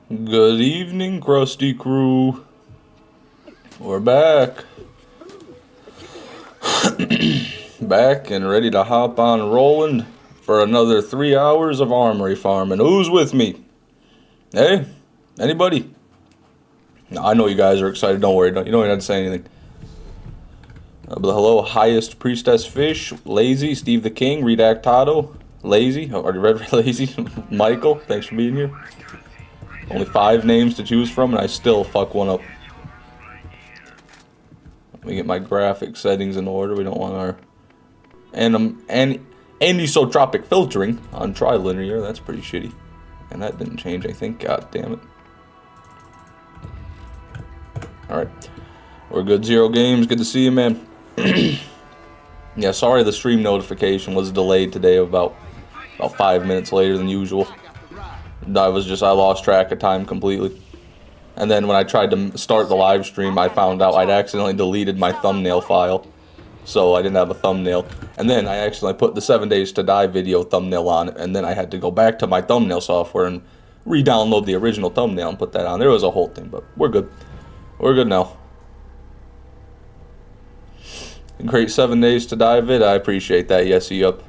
Good evening, Krusty Crew. We're back. Back and ready to hop on rolling for another 3 hours of Armory farming. Who's with me? Hey? Anybody? I know you guys are excited. Don't worry. You don't even have to say anything. But hello, highest priestess fish, Lazy, Steve the King, Redactado, Lazy, already read Lazy, Michael, thanks for being here. Only 5 names to choose from, and I still fuck one up. Let me get my graphic settings in order. We don't want our anisotropic filtering on trilinear. That's pretty shitty. And that didn't change, I think. God damn it. Alright. We're good. 0 games. Good to see you, man. Yeah, sorry the stream notification was delayed today about 5 minutes later than usual. I lost track of time completely. And then when I tried to start the live stream, I found out I'd accidentally deleted my thumbnail file. So I didn't have a thumbnail. And then I accidentally put the 7 Days to Die video thumbnail on it. And then I had to go back to my thumbnail software and re-download the original thumbnail and put that on. There was a whole thing, but we're good. We're good now. Great 7 Days to Die vid. I appreciate that, Yesy up.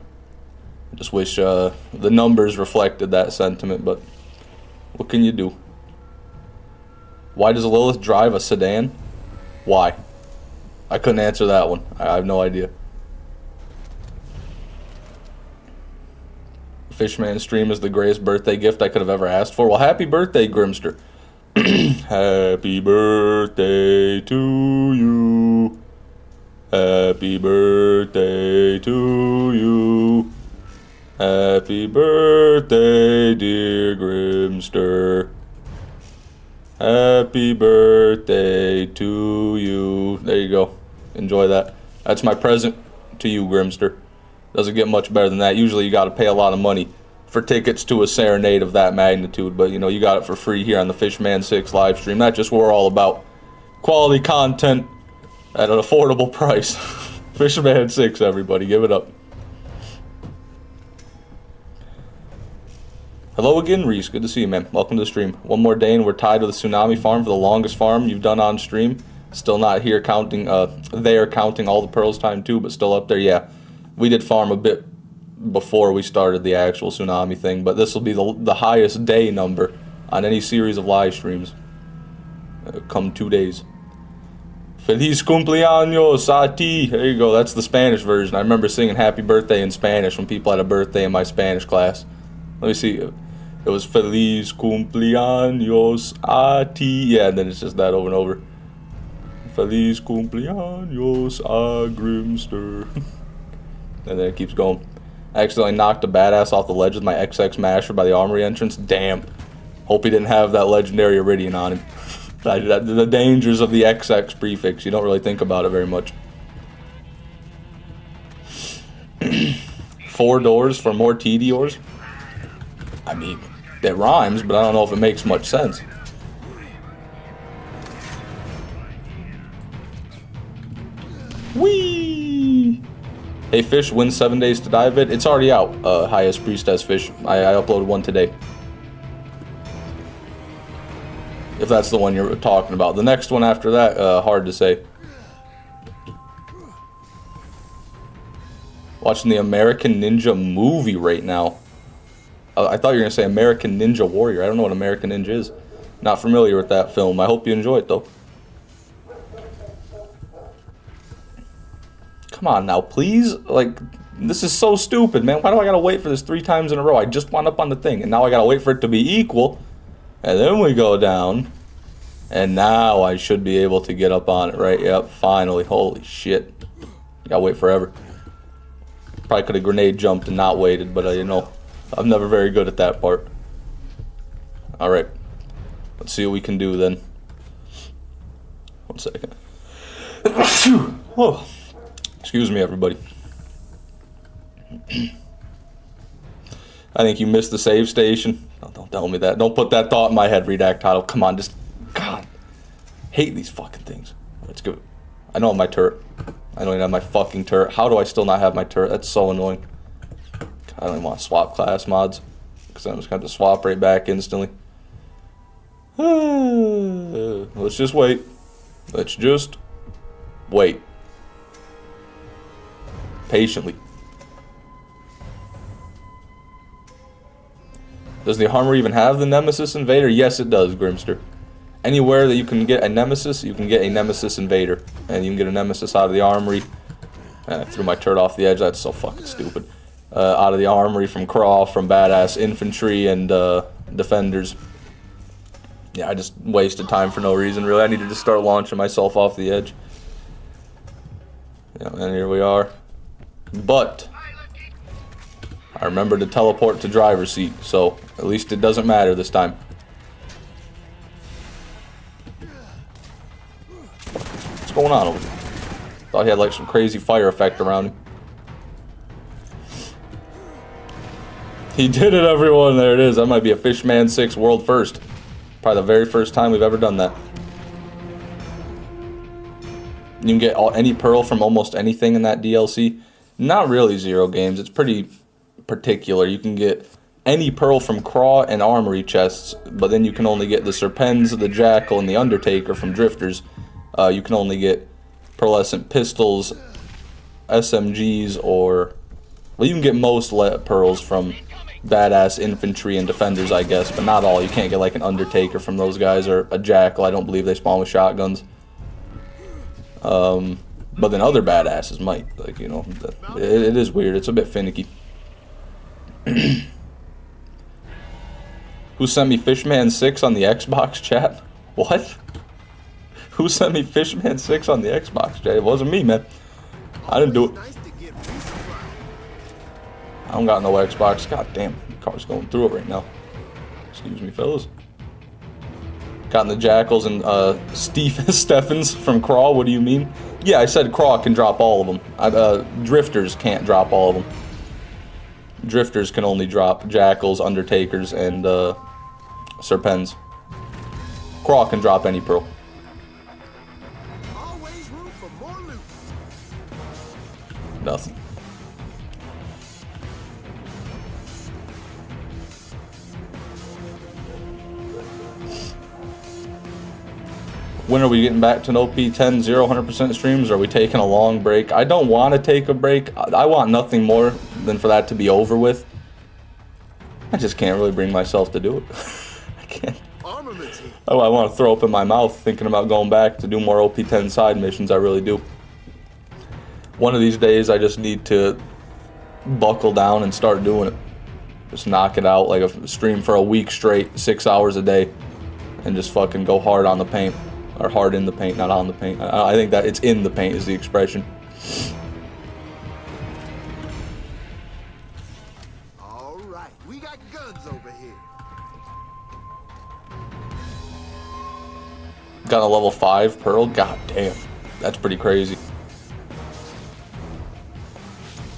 I just wish the numbers reflected that sentiment, but what can you do? Why does Lilith drive a sedan? Why? I couldn't answer that one. I have no idea. Fishman stream is the greatest birthday gift I could have ever asked for. Well, happy birthday, Grimster. Happy birthday to you. Happy birthday to you. Happy birthday, dear Grimster. Happy birthday to you. There you go. Enjoy that. That's my present to you, Grimster. Doesn't get much better than that. Usually you gotta pay a lot of money for tickets to a serenade of that magnitude, but you know, you got it for free here on the Fishman 6 live stream. That's just what we're all about. Quality content at an affordable price. Fishman 6, everybody, give it up. Hello again, Reese. Good to see you, man. Welcome to the stream. One more day and we're tied to the Tsunami farm for the longest farm you've done on stream. Still not here counting, there counting all the pearls time too, but still up there. Yeah, we did farm a bit before we started the actual Tsunami thing, but this will be the highest day number on any series of live streams. Come 2 days. Feliz cumpleaños a ti. There you go. That's the Spanish version. I remember singing happy birthday in Spanish when people had a birthday in my Spanish class. Let me see. It was Feliz cumpleaños a ti. Yeah, and then it's just that over and over. Feliz cumpleaños a Grimster. And then it keeps going. I accidentally knocked a badass off the ledge with my XX Masher by the Armory entrance. Damn. Hope he didn't have that legendary Iridian on him. The dangers of the XX prefix. You don't really think about it very much. 4 doors for more TDors? I mean, it rhymes, but I don't know if it makes much sense. Whee! Hey, Fish wins 7 Days to Die vid. It's already out, highest priestess Fish. I uploaded one today. If that's the one you're talking about. The next one after that, hard to say. Watching the American Ninja movie right now. I thought you were going to say American Ninja Warrior. I don't know what American Ninja is. Not familiar with that film. I hope you enjoy it, though. Come on now, please. Like, this is so stupid, man. Why do I got to wait for this 3 times in a row? I just wound up on the thing, and now I got to wait for it to be equal. And then we go down. And now I should be able to get up on it, right? Yep, finally. Holy shit. Gotta wait forever. Probably could have grenade jumped and not waited, but you know, I'm never very good at that part. Alright. Let's see what we can do then. 1 second. Oh. Excuse me, everybody. I think you missed the save station. No, don't tell me that. Don't put that thought in my head, Redactado. Come on, just... God. Hate these fucking things. Let's go. I don't have my turret. I don't even have my fucking turret. How do I still not have my turret? That's so annoying. I don't even want to swap class mods. Because I'm just going to swap right back instantly. Let's just wait. Let's just wait. Patiently. Does the Armory even have the Nemesis Invader? Yes, it does, Grimster. Anywhere that you can get a Nemesis, you can get a Nemesis Invader. And you can get a Nemesis out of the Armory. I threw my turret off the edge. That's so fucking stupid. Out of the Armory, from Craw, from badass infantry and defenders. Yeah, I just wasted time for no reason, really. I needed to start launching myself off the edge. Yeah, and here we are. But I remembered to teleport to driver's seat, so at least it doesn't matter this time. What's going on over there? Thought he had like some crazy fire effect around him. He did it, everyone. There it is. That might be a Fishman 6 world first. Probably the very first time we've ever done that. You can get any pearl from almost anything in that DLC. Not really Zero Games. It's pretty particular. You can get any pearl from Craw and Armory chests, but then you can only get the Serpens, the Jackal, and the Undertaker from Drifters. You can only get pearlescent pistols, SMGs, or... Well, you can get most pearls from badass infantry and defenders, I guess, but not all. You can't get like an Undertaker from those guys, or a Jackal. I don't believe they spawn with shotguns. But then other badasses might. Like, you know, it is weird. It's a bit finicky. Who sent me Fishman 6 on the Xbox chat? What? Who sent me Fishman 6 on the Xbox chat? It wasn't me, man. I didn't do it. I don't got no Xbox. God damn, the car's going through it right now. Excuse me, fellas. Gotten the Jackals and Steffens from Craw. What do you mean? Yeah, I said Craw can drop all of them. Drifters can't drop all of them. Drifters can only drop Jackals, Undertakers, and Serpens. Craw can drop any pearl. Always room for more loot. Nothing. When are we getting back to an OP10 0 100% streams? Are we taking a long break? I don't want to take a break. I want nothing more than for that to be over with. I just can't really bring myself to do it. I can't. Oh, I want to throw up in my mouth thinking about going back to do more OP10 side missions. I really do. One of these days, I just need to buckle down and start doing it. Just knock it out, like a stream for a week straight, 6 hours a day, and just fucking go hard on the paint. Or hard in the paint, not on the paint. I think that it's in the paint is the expression. All right, we got guns over here. Got a level 5 pearl? God damn. That's pretty crazy.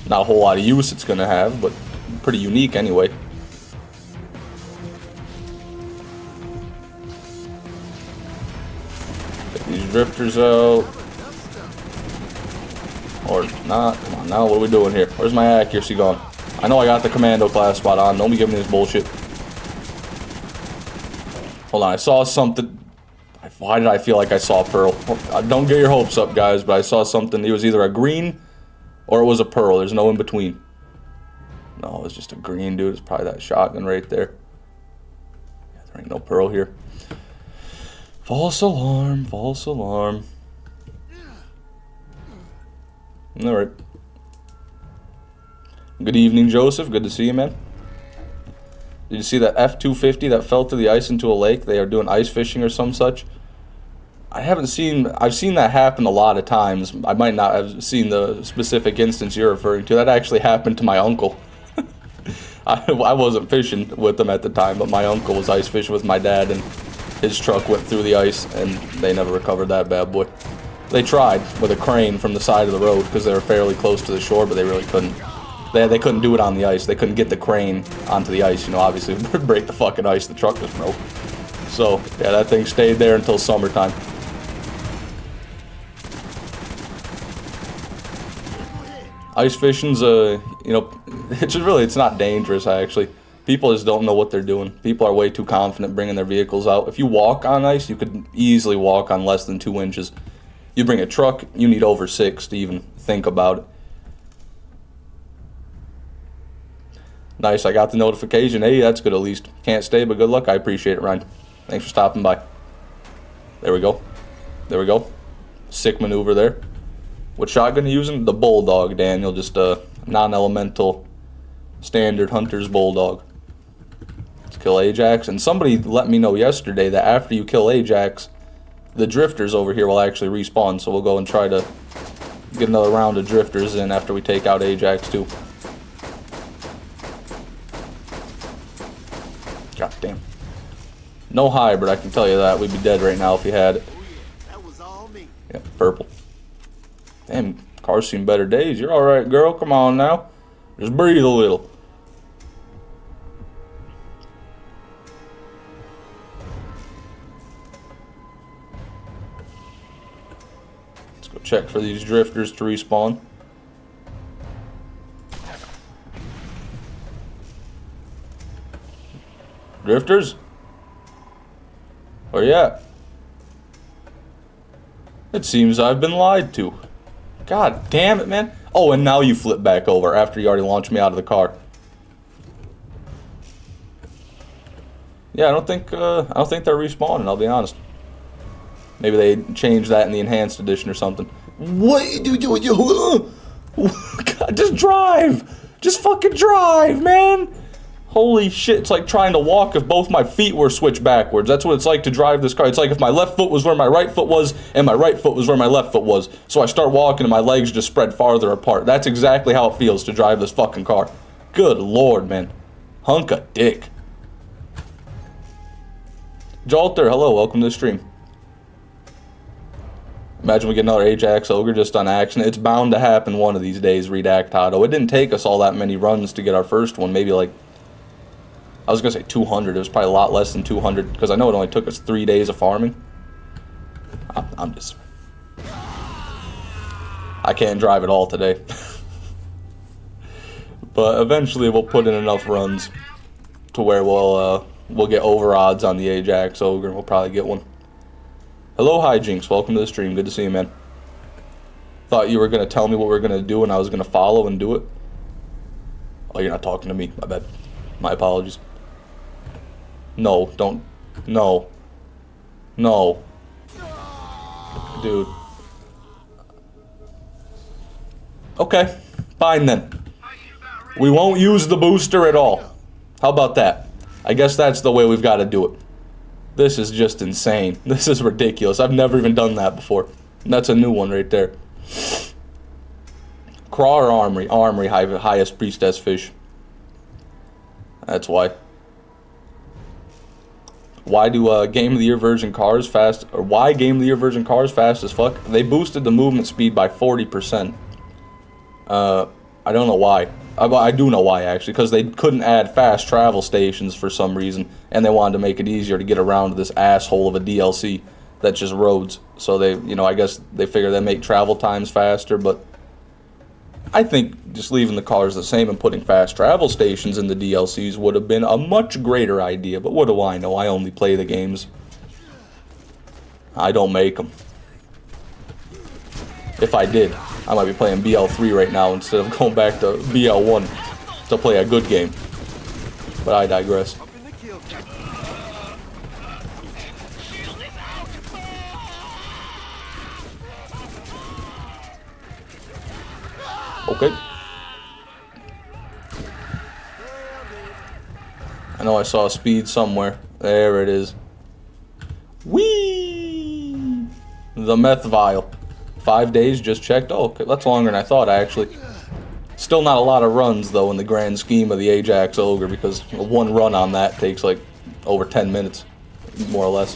Not a whole lot of use it's gonna have, but pretty unique anyway. These drifters out. Or not. Come on now, what are we doing here? Where's my accuracy gone? I know I got the commando class spot on. Don't be giving me this bullshit. Hold on, I saw something. Why did I feel like I saw a pearl? Don't get your hopes up, guys, but I saw something. It was either a green or it was a pearl. There's no in between. No, it's just a green, dude. It's probably that shotgun right there. Yeah, there ain't no pearl here. False alarm, false alarm. Alright. Good evening, Joseph. Good to see you, man. Did you see that F-250 that fell to the ice into a lake? They are doing ice fishing or some such. I've seen that happen a lot of times. I might not have seen the specific instance you're referring to. That actually happened to my uncle. I wasn't fishing with him at the time, but my uncle was ice fishing with my dad, and his truck went through the ice, and they never recovered that bad boy. They tried with a crane from the side of the road because they were fairly close to the shore, but they really couldn't. They couldn't do it on the ice. They couldn't get the crane onto the ice, you know, obviously break the fucking ice. The truck just broke. So, yeah, that thing stayed there until summertime. Ice fishing's, you know, it's not dangerous, actually. People just don't know what they're doing. People are way too confident bringing their vehicles out. If you walk on ice, you could easily walk on less than 2 inches. You bring a truck, you need over 6 to even think about it. Nice, I got the notification. Hey, that's good at least. Can't stay, but good luck. I appreciate it, Ryan. Thanks for stopping by. There we go. There we go. Sick maneuver there. What shotgun are you using? The Bulldog, Daniel. Just a non-elemental standard hunter's Bulldog. Let's kill Ajax. And somebody let me know yesterday that after you kill Ajax, the drifters over here will actually respawn. So we'll go and try to get another round of drifters in after we take out Ajax too. God damn. No hybrid, I can tell you that. We'd be dead right now if he had it. Oh yeah, that was all me. Yeah, purple. Damn, car's seen better days. You're alright, girl. Come on now. Just breathe a little. Let's go check for these drifters to respawn. Drifters? Where you at? It seems I've been lied to. God damn it, man. Oh, and now you flip back over after you already launched me out of the car. Yeah, I don't think they're respawning, I'll be honest. Maybe they changed that in the enhanced edition or something. What do you God, just drive! Just fucking drive, man! Holy shit, it's like trying to walk if both my feet were switched backwards. That's what it's like to drive this car. It's like if my left foot was where my right foot was, and my right foot was where my left foot was. So I start walking and my legs just spread farther apart. That's exactly how it feels to drive this fucking car. Good lord, man. Hunk of dick. Jolter, hello, welcome to the stream. Imagine we get another Ajax Ogre just on accident. It's bound to happen one of these days, Redactado. It didn't take us all that many runs to get our first one. Maybe like, I was going to say 200. It was probably a lot less than 200 because I know it only took us 3 days of farming. I'm just... I can't drive it all today. But eventually we'll put in enough runs to where we'll get over odds on the Ajax Ogre and we'll probably get one. Hello, Hijinks. Welcome to the stream. Good to see you, man. Thought you were going to tell me what we were going to do and I was going to follow and do it. Oh, you're not talking to me. My bad. My apologies. No, don't. No. No. Dude. Okay. Fine then. We won't use the booster at all. How about that? I guess that's the way we've got to do it. This is just insane. This is ridiculous. I've never even done that before. And that's a new one right there. Craw or Armory? Armory, highest priestess fish. That's why. Why do Game of the Year version cars fast? Or why Game of the Year version cars fast as fuck? They boosted the movement speed by 40%. I don't know why. I do know why actually, because they couldn't add fast travel stations for some reason, and they wanted to make it easier to get around this asshole of a DLC that's just roads. So they, I guess they figure they make travel times faster, but I think just leaving the cars the same and putting fast travel stations in the DLCs would have been a much greater idea, but what do I know? I only play the games. I don't make them. If I did, I might be playing BL3 right now instead of going back to BL1 to play a good game. But I digress. Okay. I know I saw a speed somewhere. There it is. Whee! The meth vial. 5 days, just checked. Oh, okay, that's longer than I thought, actually. Still not a lot of runs, though, in the grand scheme of the Ajax Ogre, because one run on that takes, like, over 10 minutes, more or less.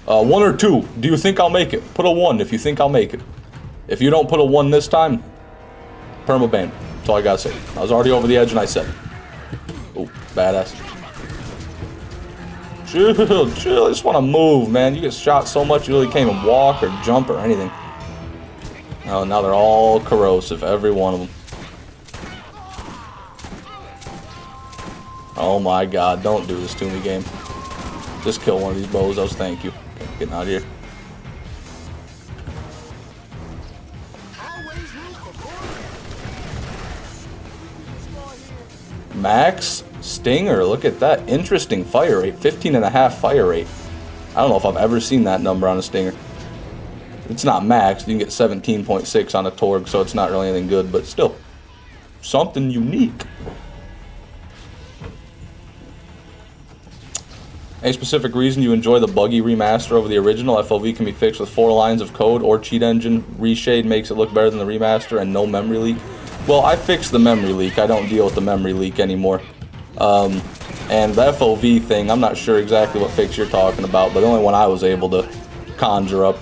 1 or 2. Do you think I'll make it? Put a 1 if you think I'll make it. If you don't put a 1 this time, permaban. That's all I gotta say. I was already over the edge and I said it. Oh, badass. Chill. I just want to move, man. You get shot so much you really can't even walk or jump or anything. Oh, now they're all corrosive, every one of them. Oh my god, don't do this to me, game. Just kill one of these bozos, thank you. Okay, getting out of here. Max Stinger, look at that. Interesting fire rate. 15.5 fire rate. I don't know if I've ever seen that number on a Stinger. It's not max. You can get 17.6 on a Torg, so it's not really anything good, but still. Something unique. Any specific reason you enjoy the buggy remaster over the original? FOV can be fixed with 4 lines of code or cheat engine. Reshade makes it look better than the remaster and no memory leak. Well, I fixed the memory leak. I don't deal with the memory leak anymore. And the FOV thing, I'm not sure exactly what fix you're talking about, but the only one I was able to conjure up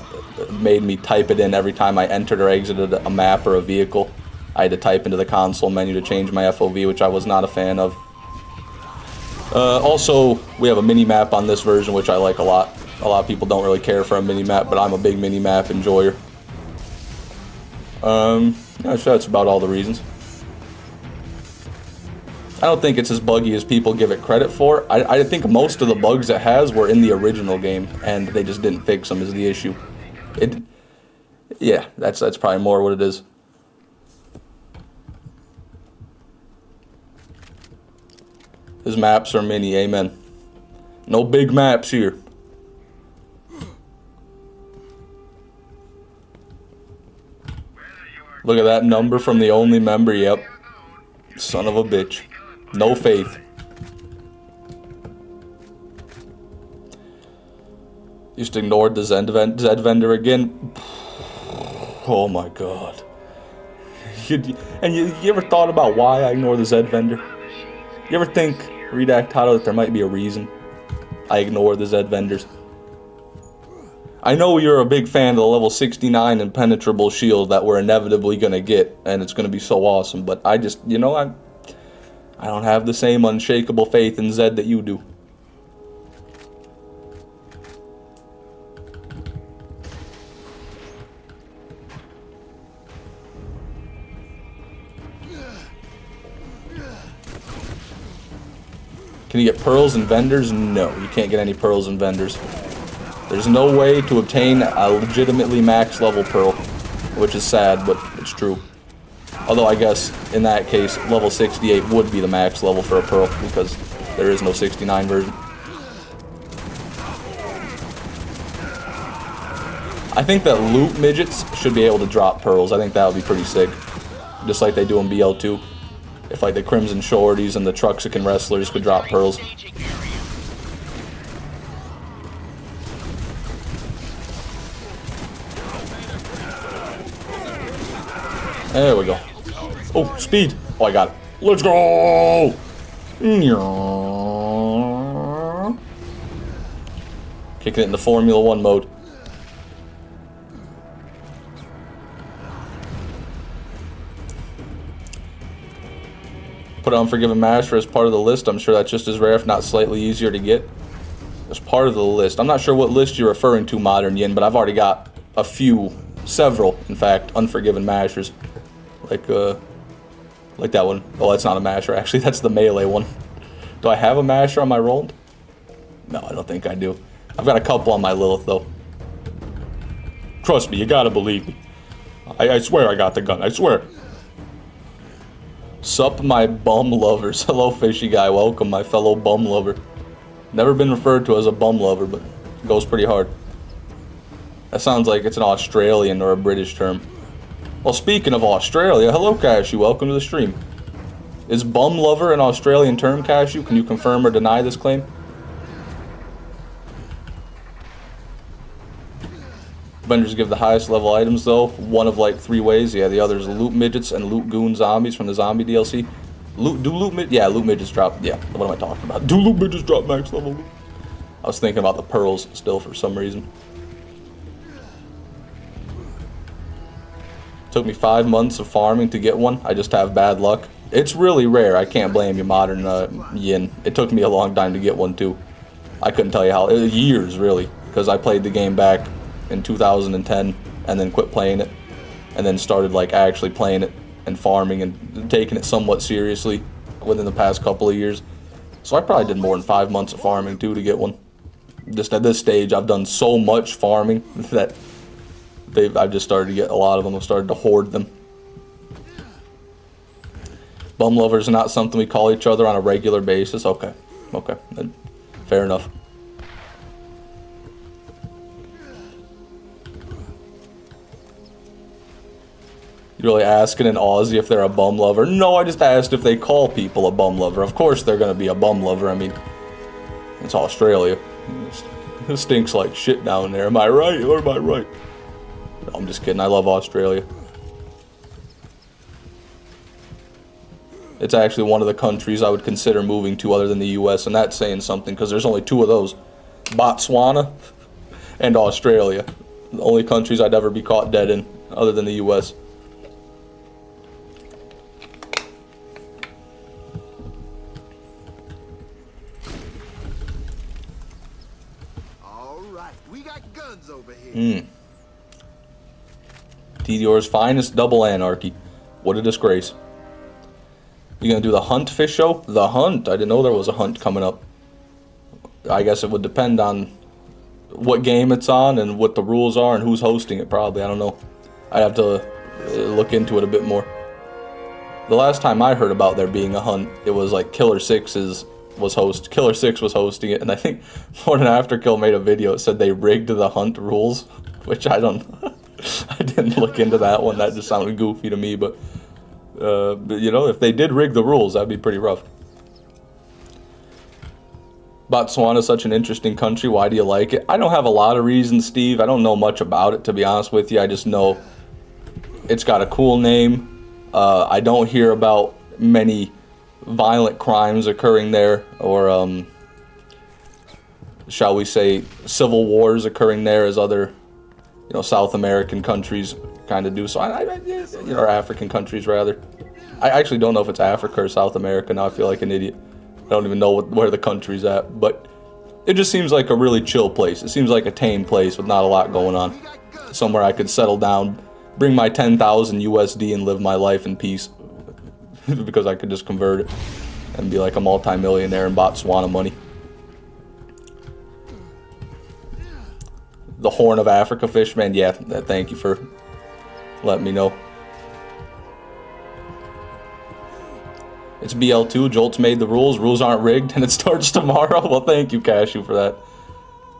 made me type it in every time I entered or exited a map or a vehicle. I had to type into the console menu to change my FOV, which I was not a fan of. Also, we have a mini-map on this version, which I like a lot. A lot of people don't really care for a mini-map, but I'm a big mini-map enjoyer. Yeah, so that's about all the reasons. I don't think it's as buggy as people give it credit for. I think most of the bugs it has were in the original game, and they just didn't fix them is the issue. Yeah, that's probably more what it is. His maps are mini, amen. No big maps here. Look at that number from the only member, yep. Son of a bitch. No faith. Just ignored the Zed vendor again. Oh my god. You ever thought about why I ignore the Zed vendor? You ever think, Redact Tato, that there might be a reason I ignore the Zed vendors? I know you're a big fan of the level 69 impenetrable shield that we're inevitably going to get, and it's going to be so awesome, but I just, you know, I don't have the same unshakable faith in Zed that you do. Can you get pearls and vendors? No, you can't get any pearls and vendors. There's no way to obtain a legitimately max level pearl, which is sad, but it's true. Although I guess in that case, level 68 would be the max level for a pearl because there is no 69 version. I think that loot midgets should be able to drop pearls. I think that would be pretty sick, just like they do in BL2. If like the Crimson Shorties and the Truxican Wrestlers could drop pearls. There we go. Oh, speed. Oh, I got it. Let's go! Kicking it into Formula 1 mode. Put Unforgiven Master as part of the list. I'm sure that's just as rare, if not slightly easier to get. As part of the list. I'm not sure what list you're referring to, Modern Yin, but I've already got a few, several, in fact, Unforgiven Masters. Like that one. Oh, that's not a masher, actually. That's the melee one. Do I have a masher on my Roland? No, I don't think I do. I've got a couple on my Lilith, though. Trust me, you gotta believe me. I swear I got the gun, I swear. Sup, my bum lovers. Hello, fishy guy. Welcome, my fellow bum lover. Never been referred to as a bum lover, but it goes pretty hard. That sounds like it's an Australian or a British term. Well, speaking of Australia, hello, Cashew. Welcome to the stream. Is bum lover an Australian term, Cashew? Can you confirm or deny this claim? Vendors give the highest level items, though. One of like 3 ways. Yeah, the other is loot midgets and loot goon zombies from the zombie DLC. Loot midgets drop. Yeah, what am I talking about? Do loot midgets drop max level loot? I was thinking about the pearls still for some reason. Took me 5 months of farming to get one. I just have bad luck. It's really rare. I can't blame you, Modern Yin. It took me a long time to get one, too. I couldn't tell you how. Years, really. Because I played the game back in 2010 and then quit playing it. And then started, like, actually playing it and farming and taking it somewhat seriously within the past couple of years. So I probably did more than 5 months of farming too to get one. Just at this stage, I've done so much farming that I've just started to get a lot of them. I've started to hoard them. Bum lovers are not something we call each other on a regular basis. Okay, okay, fair enough. You really asking an Aussie if they're a bum lover? No, I just asked if they call people a bum lover. Of course they're going to be a bum lover. I mean, it's Australia. It stinks like shit down there. Am I right or am I right? No, I'm just kidding. I love Australia. It's actually one of the countries I would consider moving to other than the US, and that's saying something because there's only 2 of those. Botswana and Australia. The only countries I'd ever be caught dead in other than the US. Over here. TDR's finest double anarchy. What a disgrace. You gonna do the hunt fish show? The hunt? I didn't know there was a hunt coming up. I guess it would depend on what game it's on and what the rules are and who's hosting it probably. I don't know. I'd have to look into it a bit more. The last time I heard about there being a hunt, it was like Killer 6 was hosting it, and I think Morning Afterkill made a video. It said they rigged the hunt rules, which I didn't look into that one. That just sounded goofy to me, but you know, if they did rig the rules, that'd be pretty rough. Botswana is such an interesting country. Why do you like it? I don't have a lot of reasons, Steve. I don't know much about it, to be honest with you. I just know it's got a cool name. I don't hear about many violent crimes occurring there, or shall we say civil wars occurring there as other, you know, South American countries kind of do. So you know, or African countries rather. I actually don't know if it's Africa or South America now. I feel like an idiot. I don't even know where the country's at, but it just seems like a really chill place. It seems like a tame place with not a lot going on. Somewhere I could settle down, bring my 10,000 USD and live my life in peace. Because I could just convert it and be like a multi-millionaire in Botswana money. The Horn of Africa fish, man. Yeah, thank you for letting me know. It's BL2. Jolt's made the rules. Rules aren't rigged, and it starts tomorrow. Well, thank you, Cashew, for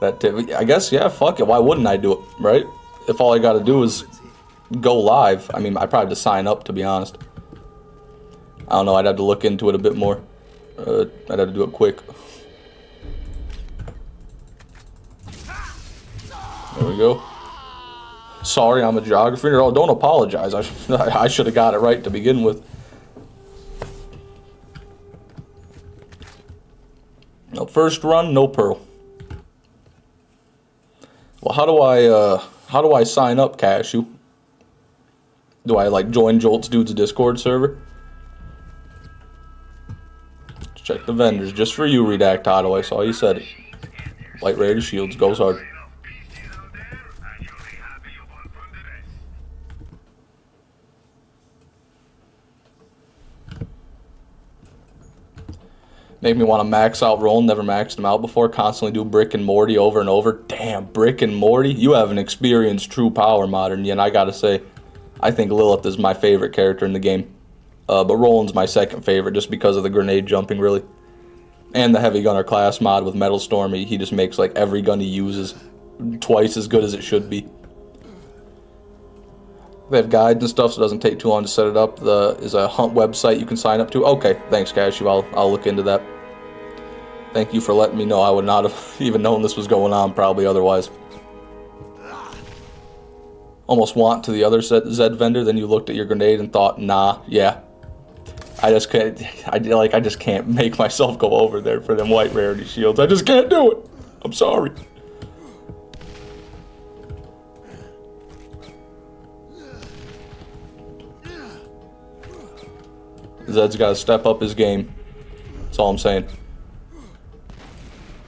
that tip. I guess, yeah, fuck it. Why wouldn't I do it, right? If all I got to do is go live. I mean, I probably have to sign up, to be honest. I don't know, I'd have to look into it a bit more. I'd have to do it quick. There we go. Sorry, I'm a geography nerd. Oh, don't apologize. I should have got it right to begin with. No, first run, no pearl. Well, how do I sign up, Cashew? Do I like join Jolt's Dude's Discord server? Check the vendors. Just for you, Redact Otto. I saw you said it. Light Raider Shields goes hard. Make me want to max out roll. Never maxed them out before. Constantly do Brick and Morty over and over. Damn, Brick and Morty. You haven't experienced true power, Modern. And I gotta say, I think Lilith is my favorite character in the game. But Roland's my second favorite just because of the grenade jumping, really. And the Heavy Gunner class mod with Metal Storm. He just makes like every gun he uses twice as good as it should be. They have guides and stuff, so it doesn't take too long to set it up. Is a hunt website you can sign up to. Okay, thanks, Cashew. I'll look into that. Thank you for letting me know. I would not have even known this was going on probably otherwise. Almost want to the other Zed vendor, then you looked at your grenade and thought, nah, yeah. I just can't. I just can't make myself go over there for them white rarity shields. I just can't do it. I'm sorry. Zed's got to step up his game. That's all I'm saying.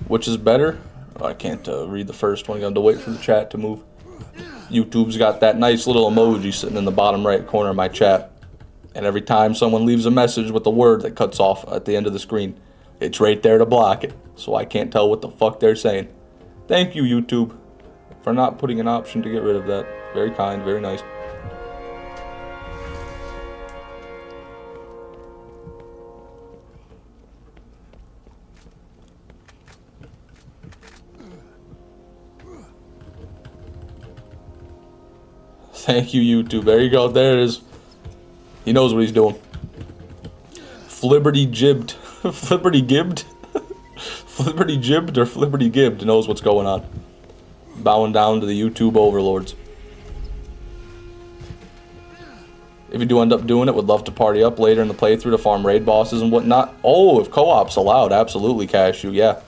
Which is better? Oh, I can't read the first one. I got to wait for the chat to move. YouTube's got that nice little emoji sitting in the bottom right corner of my chat. And every time someone leaves a message with a word that cuts off at the end of the screen, it's right there to block it, so I can't tell what the fuck they're saying. Thank you, YouTube, for not putting an option to get rid of that. Very kind, very nice. Thank you, YouTube. There you go. There it is. He knows what he's doing. Flibberty jibbed. Flibberty gibbed? Flibberty jibbed or flibberty gibbed knows what's going on. Bowing down to the YouTube overlords. If you do end up doing it, would love to party up later in the playthrough to farm raid bosses and whatnot. Oh, if co-op's allowed, absolutely, Cashew, yeah.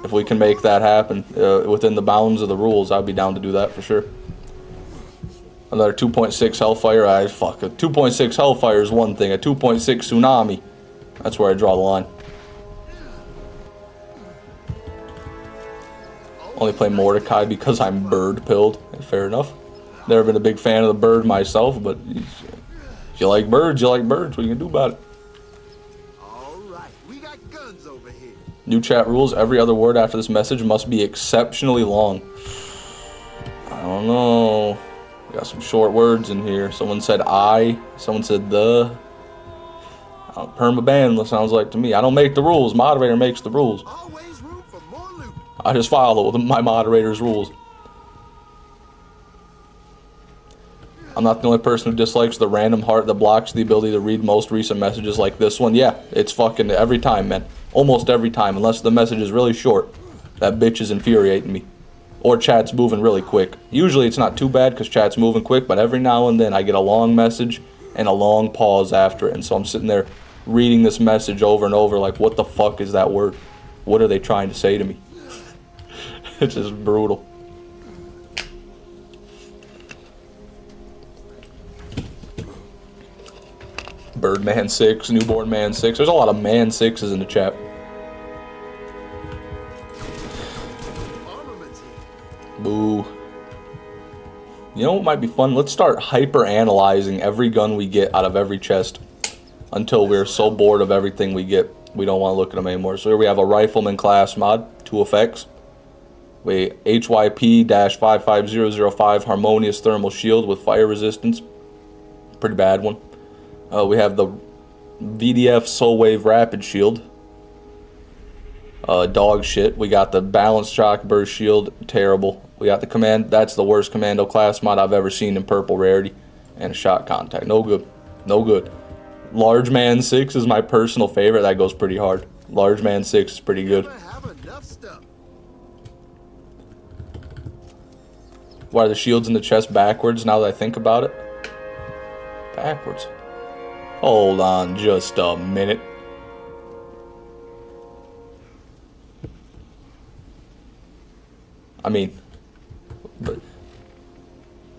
If we can make that happen within the bounds of the rules, I'd be down to do that for sure. Another 2.6 Hellfire, fuck, a 2.6 Hellfire is one thing, a 2.6 Tsunami, that's where I draw the line. Only play Mordecai because I'm bird-pilled, fair enough. Never been a big fan of the bird myself, but if you like birds, you like birds, what are you gonna do about it? Alright, we got guns over here. New chat rules, every other word after this message must be exceptionally long. I don't know. We got some short words in here. Someone said I. Someone said the. Permaban sounds like to me. I don't make the rules. Moderator makes the rules. Always room for more loot. I just follow my moderator's rules. I'm not the only person who dislikes the random heart that blocks the ability to read most recent messages like this one. Yeah, it's fucking every time, man. Almost every time, unless the message is really short. That bitch is infuriating me. Or chat's moving really quick. Usually it's not too bad because chat's moving quick, but every now and then I get a long message and a long pause after it. And so I'm sitting there reading this message over and over like, what the fuck is that word? What are they trying to say to me? It's just brutal. Birdman 6, Newborn Man 6. There's a lot of Man 6s in the chat. Boo. You know what might be fun? Let's start hyper-analyzing every gun we get out of every chest until we're so bored of everything we get, we don't want to look at them anymore. So here we have a Rifleman class mod, 2 effects. We HYP-55005 Harmonious Thermal Shield with fire resistance. Pretty bad one. We have the VDF Soul Wave Rapid Shield. Dog shit. We got the Balanced Shock Burst Shield. Terrible. We got the Command. That's the worst Commando class mod I've ever seen in purple rarity. And a Shot Contact. No good. No good. Large Man 6 is my personal favorite. That goes pretty hard. Large Man 6 is pretty good. Why are the shields in the chest backwards now that I think about it? Backwards. Hold on just a minute. I mean, but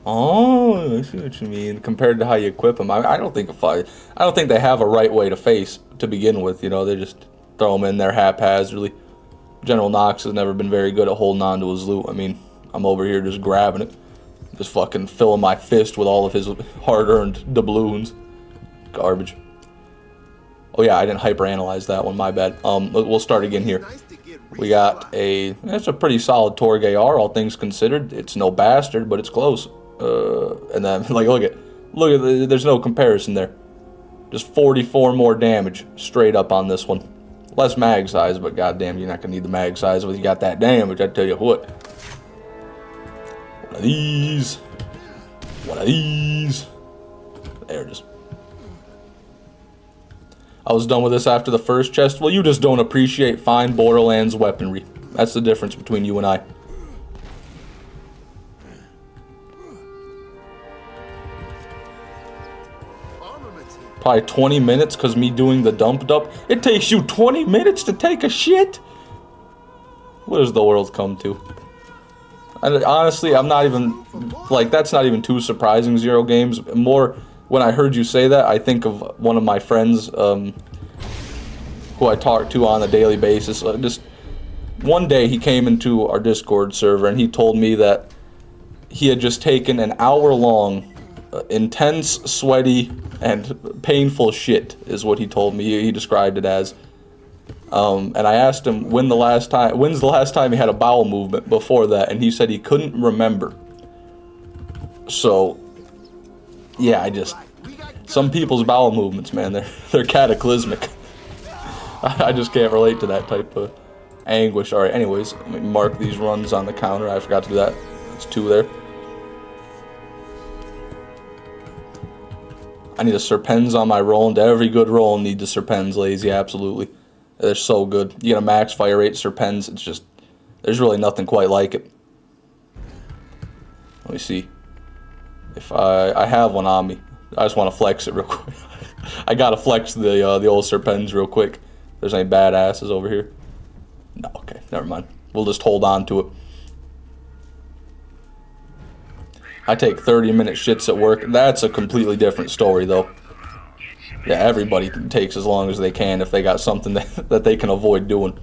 oh, I see what you mean. Compared to how you equip them, I don't think I don't think they have a right way to face to begin with. You know, they just throw them in there haphazardly. General Knox has never been very good at holding on to his loot. I mean, I'm over here just grabbing it, just fucking filling my fist with all of his hard-earned doubloons. Garbage. Oh yeah, I didn't hyper-analyze that one. My bad. We'll start again here. We got it's a pretty solid Torg AR, all things considered. It's no bastard, but it's close. And then, like, look at, there's no comparison there. Just 44 more damage straight up on this one. Less mag size, but goddamn, you're not gonna need the mag size when you got that damage. I tell you what. One of these. One of these. There it is. I was done with this after the first chest. Well, you just don't appreciate fine Borderlands weaponry. That's the difference between you and I. Probably 20 minutes because me doing the dump. It takes you 20 minutes to take a shit? What does the world come to? And honestly, I'm not even, like, that's not even too surprising, Zero Games. More, when I heard you say that, I think of one of my friends who I talk to on a daily basis. Just one day he came into our Discord server and he told me that he had just taken an hour-long, intense, sweaty, and painful shit, is what he told me. He described it as. And I asked him when's the last time he had a bowel movement before that, and he said he couldn't remember. So, yeah, some people's bowel movements, man, they're cataclysmic. I just can't relate to that type of anguish. All right, anyways, let me mark these runs on the counter. I forgot to do that. It's 2 there. I need a Serpens on my roll, and every good roll needs a Serpens, lazy, absolutely. They're so good. You get a max fire rate Serpens, it's just, there's really nothing quite like it. Let me see. If I have one on me. I just want to flex it real quick. I gotta flex the old Serpens real quick. If there's any badasses over here. No, okay, never mind. We'll just hold on to it. I take 30-minute shits at work. That's a completely different story, though. Yeah, everybody takes as long as they can if they got something that they can avoid doing.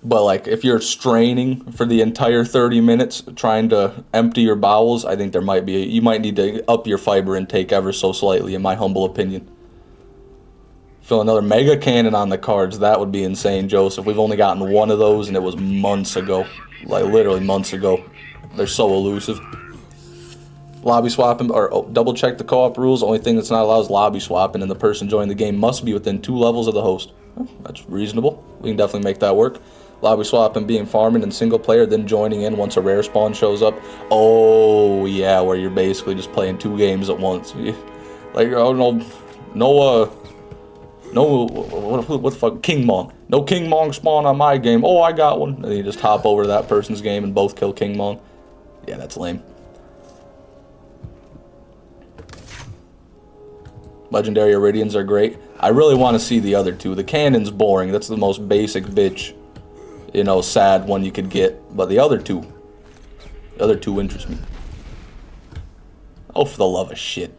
But, like, if you're straining for the entire 30 minutes trying to empty your bowels, I think you might need to up your fiber intake ever so slightly, in my humble opinion. Fill another Mega Cannon on the cards. That would be insane, Joseph. We've only gotten one of those, and it was months ago. Like, literally months ago. They're so elusive. Lobby swapping, or double check the co-op rules. The only thing that's not allowed is lobby swapping, and the person joining the game must be within 2 levels of the host. That's reasonable. We can definitely make that work. Lobby swapping being farming in single player, then joining in once a rare spawn shows up. Oh, yeah, where you're basically just playing 2 games at once. Like, oh, what the fuck? King Mong. No King Mong spawn on my game. Oh, I got one. And then you just hop over to that person's game and both kill King Mong. Yeah, that's lame. Legendary Iridians are great. I really want to see the other 2. The Cannon's boring. That's the most basic bitch, sad one you could get. But the other two interest me. Oh, for the love of shit.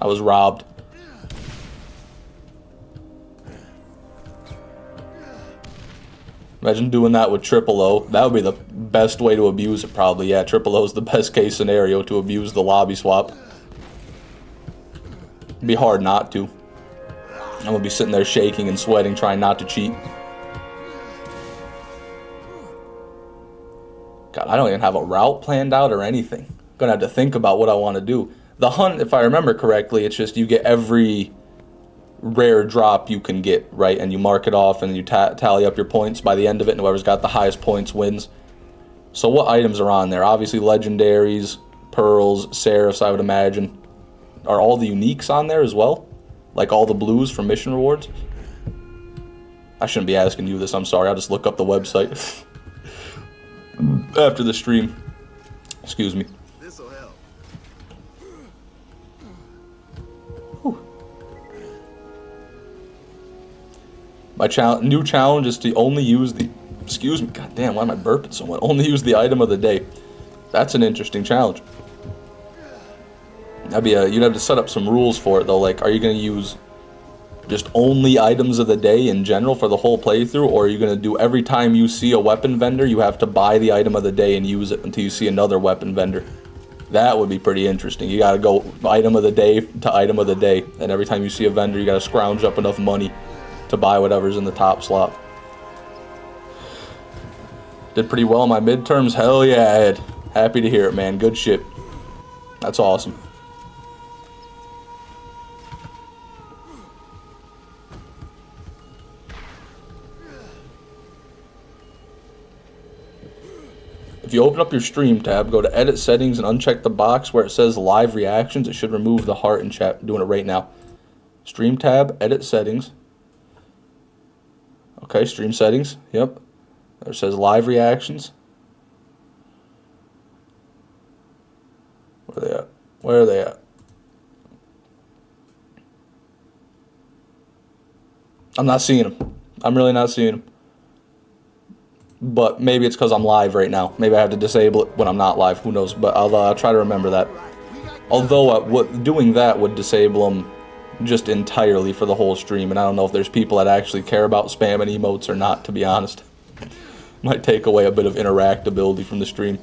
I was robbed. Imagine doing that with Triple O. That would be the best way to abuse it, probably. Yeah, Triple O is the best case scenario to abuse the lobby swap. It'd be hard not to. I'm gonna be sitting there shaking and sweating, trying not to cheat. God, I don't even have a route planned out or anything. I'm gonna have to think about what I want to do. The hunt, if I remember correctly, it's just you get every rare drop you can get, right? And you mark it off, and you tally up your points by the end of it, and whoever's got the highest points wins. So what items are on there? Obviously legendaries, pearls, seraphs, I would imagine. Are all the uniques on there as well? Like all the blues from mission rewards? I shouldn't be asking you this, I'm sorry. I'll just look up the website after the stream. Excuse me. This'll help. My new challenge is to only use the... Excuse me, god damn, why am I burping so much? Only use the item of the day. That's an interesting challenge. That'd be you'd have to set up some rules for it, though. Like, are you going to use just only items of the day in general for the whole playthrough? Or are you going to do every time you see a weapon vendor, you have to buy the item of the day and use it until you see another weapon vendor? That would be pretty interesting. You got to go item of the day to item of the day. And every time you see a vendor, you got to scrounge up enough money to buy whatever's in the top slot. Did pretty well in my midterms. Hell yeah, Ed. Happy to hear it, man. Good shit. That's awesome. If you open up your stream tab, go to edit settings and uncheck the box where it says live reactions. It should remove the heart in chat. I'm doing it right now. Stream tab, edit settings. Okay, stream settings. Yep. There it says live reactions. Where are they at? Where are they at? I'm not seeing them. I'm really not seeing them. But maybe it's because I'm live right now. Maybe I have to disable it when I'm not live. Who knows? But I'll try to remember that. Although doing that would disable them just entirely for the whole stream. And I don't know if there's people that actually care about spam and emotes or not, to be honest. Might take away a bit of interactability from the stream.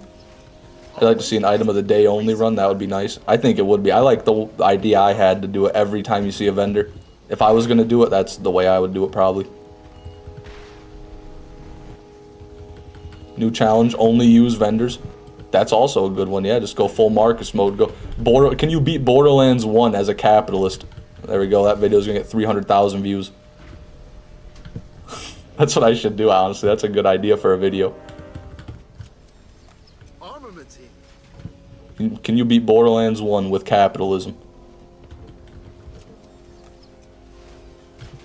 I'd like to see an item of the day only run. That would be nice. I think it would be. I like the idea I had to do it every time you see a vendor. If I was gonna do it, that's the way I would do it probably. New challenge, only use vendors. That's also a good one, yeah, just go full Marcus mode. Can you beat Borderlands 1 as a capitalist? There we go, that video's gonna get 300,000 views. That's what I should do, honestly. That's a good idea for a video. Armaments here. Can you beat Borderlands 1 with capitalism?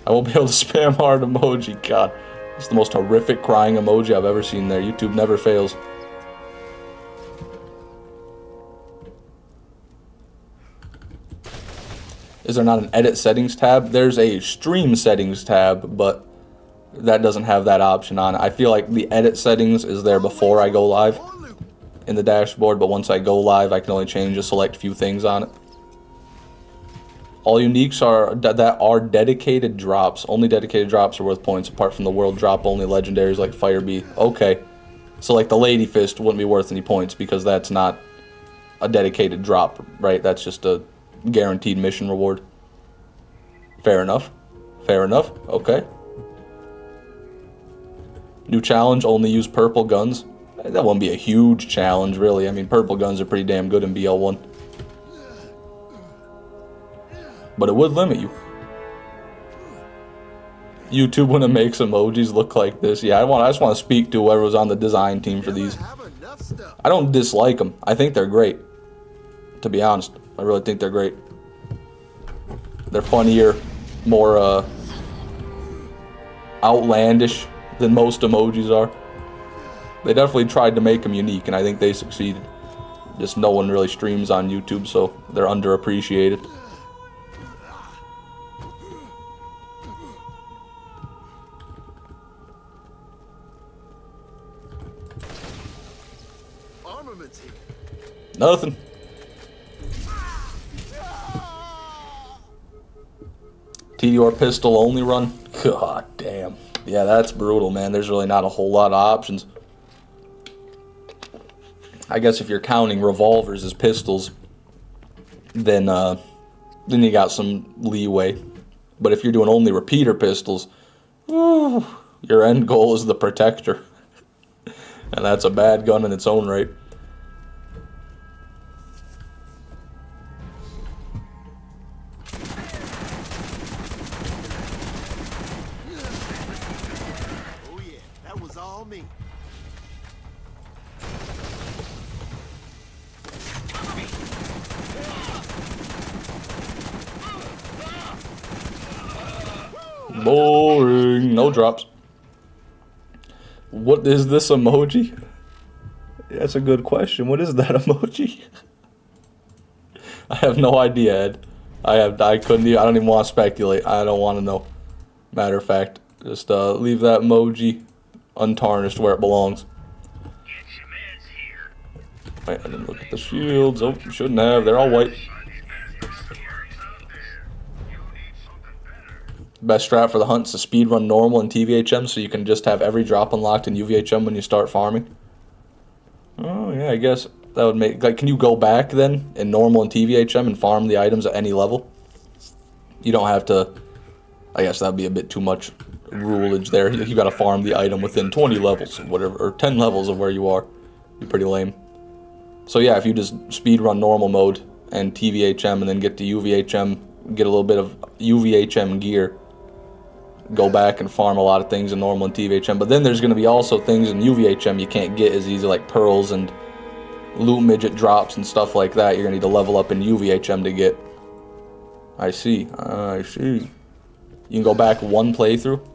I won't be able to spam hard emoji. God, it's the most horrific crying emoji I've ever seen there. YouTube never fails. Is there not an edit settings tab? There's a stream settings tab, but that doesn't have that option on it. I feel like the edit settings is there before I go live in the dashboard, but once I go live, I can only change a select few things on it. All uniques that are dedicated drops. Only dedicated drops are worth points, apart from the world drop only legendaries like Fire Bee. Okay, so like the Lady Fist wouldn't be worth any points because that's not a dedicated drop, right? That's just a guaranteed mission reward. Fair enough. Fair enough. Okay. New challenge, only use purple guns. That won't be a huge challenge, really. I mean, purple guns are pretty damn good in BL1. But it would limit you. YouTube, when it makes emojis look like this. Yeah, I just want to speak to whoever was on the design team for these. I don't dislike them. I think they're great. To be honest, I really think they're great. They're funnier, more outlandish than most emojis are. They definitely tried to make them unique, and I think they succeeded. Just no one really streams on YouTube, so they're underappreciated. Armaments here. Nothing. TDR pistol only run. God damn. Yeah, that's brutal, man. There's really not a whole lot of options. I guess if you're counting revolvers as pistols, then you got some leeway. But if you're doing only repeater pistols, woo, your end goal is the Protector. And that's a bad gun in its own right. Oh yeah, that was all me. Boring. No drops. What is this emoji? That's a good question. What is that emoji? I have no idea, Ed. I couldn't even, I don't even want to speculate. I don't want to know. Matter of fact, just leave that emoji untarnished where it belongs. Wait, I didn't look at the shields. Oh, shouldn't have. They're all white. Best strat for the hunt is to speedrun normal and TVHM so you can just have every drop unlocked in UVHM when you start farming. Oh, yeah, I guess that would make... Like, can you go back then in normal and TVHM and farm the items at any level? You don't have to... I guess that would be a bit too much rulage there. You got to farm the item within 20 levels or whatever, or 10 levels of where you are. Be pretty lame. So yeah, if you just speedrun normal mode and TVHM and then get to UVHM, get a little bit of UVHM gear, go back and farm a lot of things in normal and TVHM. But then there's going to be also things in UVHM you can't get as easy, like pearls and loot midget drops and stuff like that. You're going to need to level up in UVHM to get. I see. I see. You can go back one playthrough.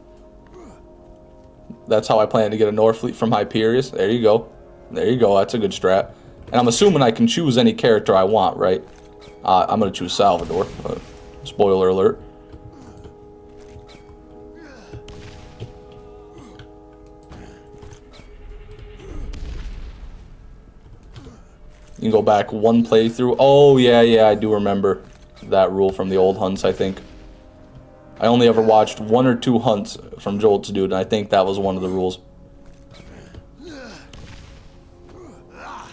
That's how I plan to get a Norfleet from Hyperius. There you go. There you go. That's a good strat. And I'm assuming I can choose any character I want, right? I'm going to choose Salvador. Spoiler alert. You can go back one playthrough. Oh, yeah, I do remember that rule from the old hunts, I think. I only ever watched 1 or 2 hunts from Jolt's dude, and I think that was one of the rules.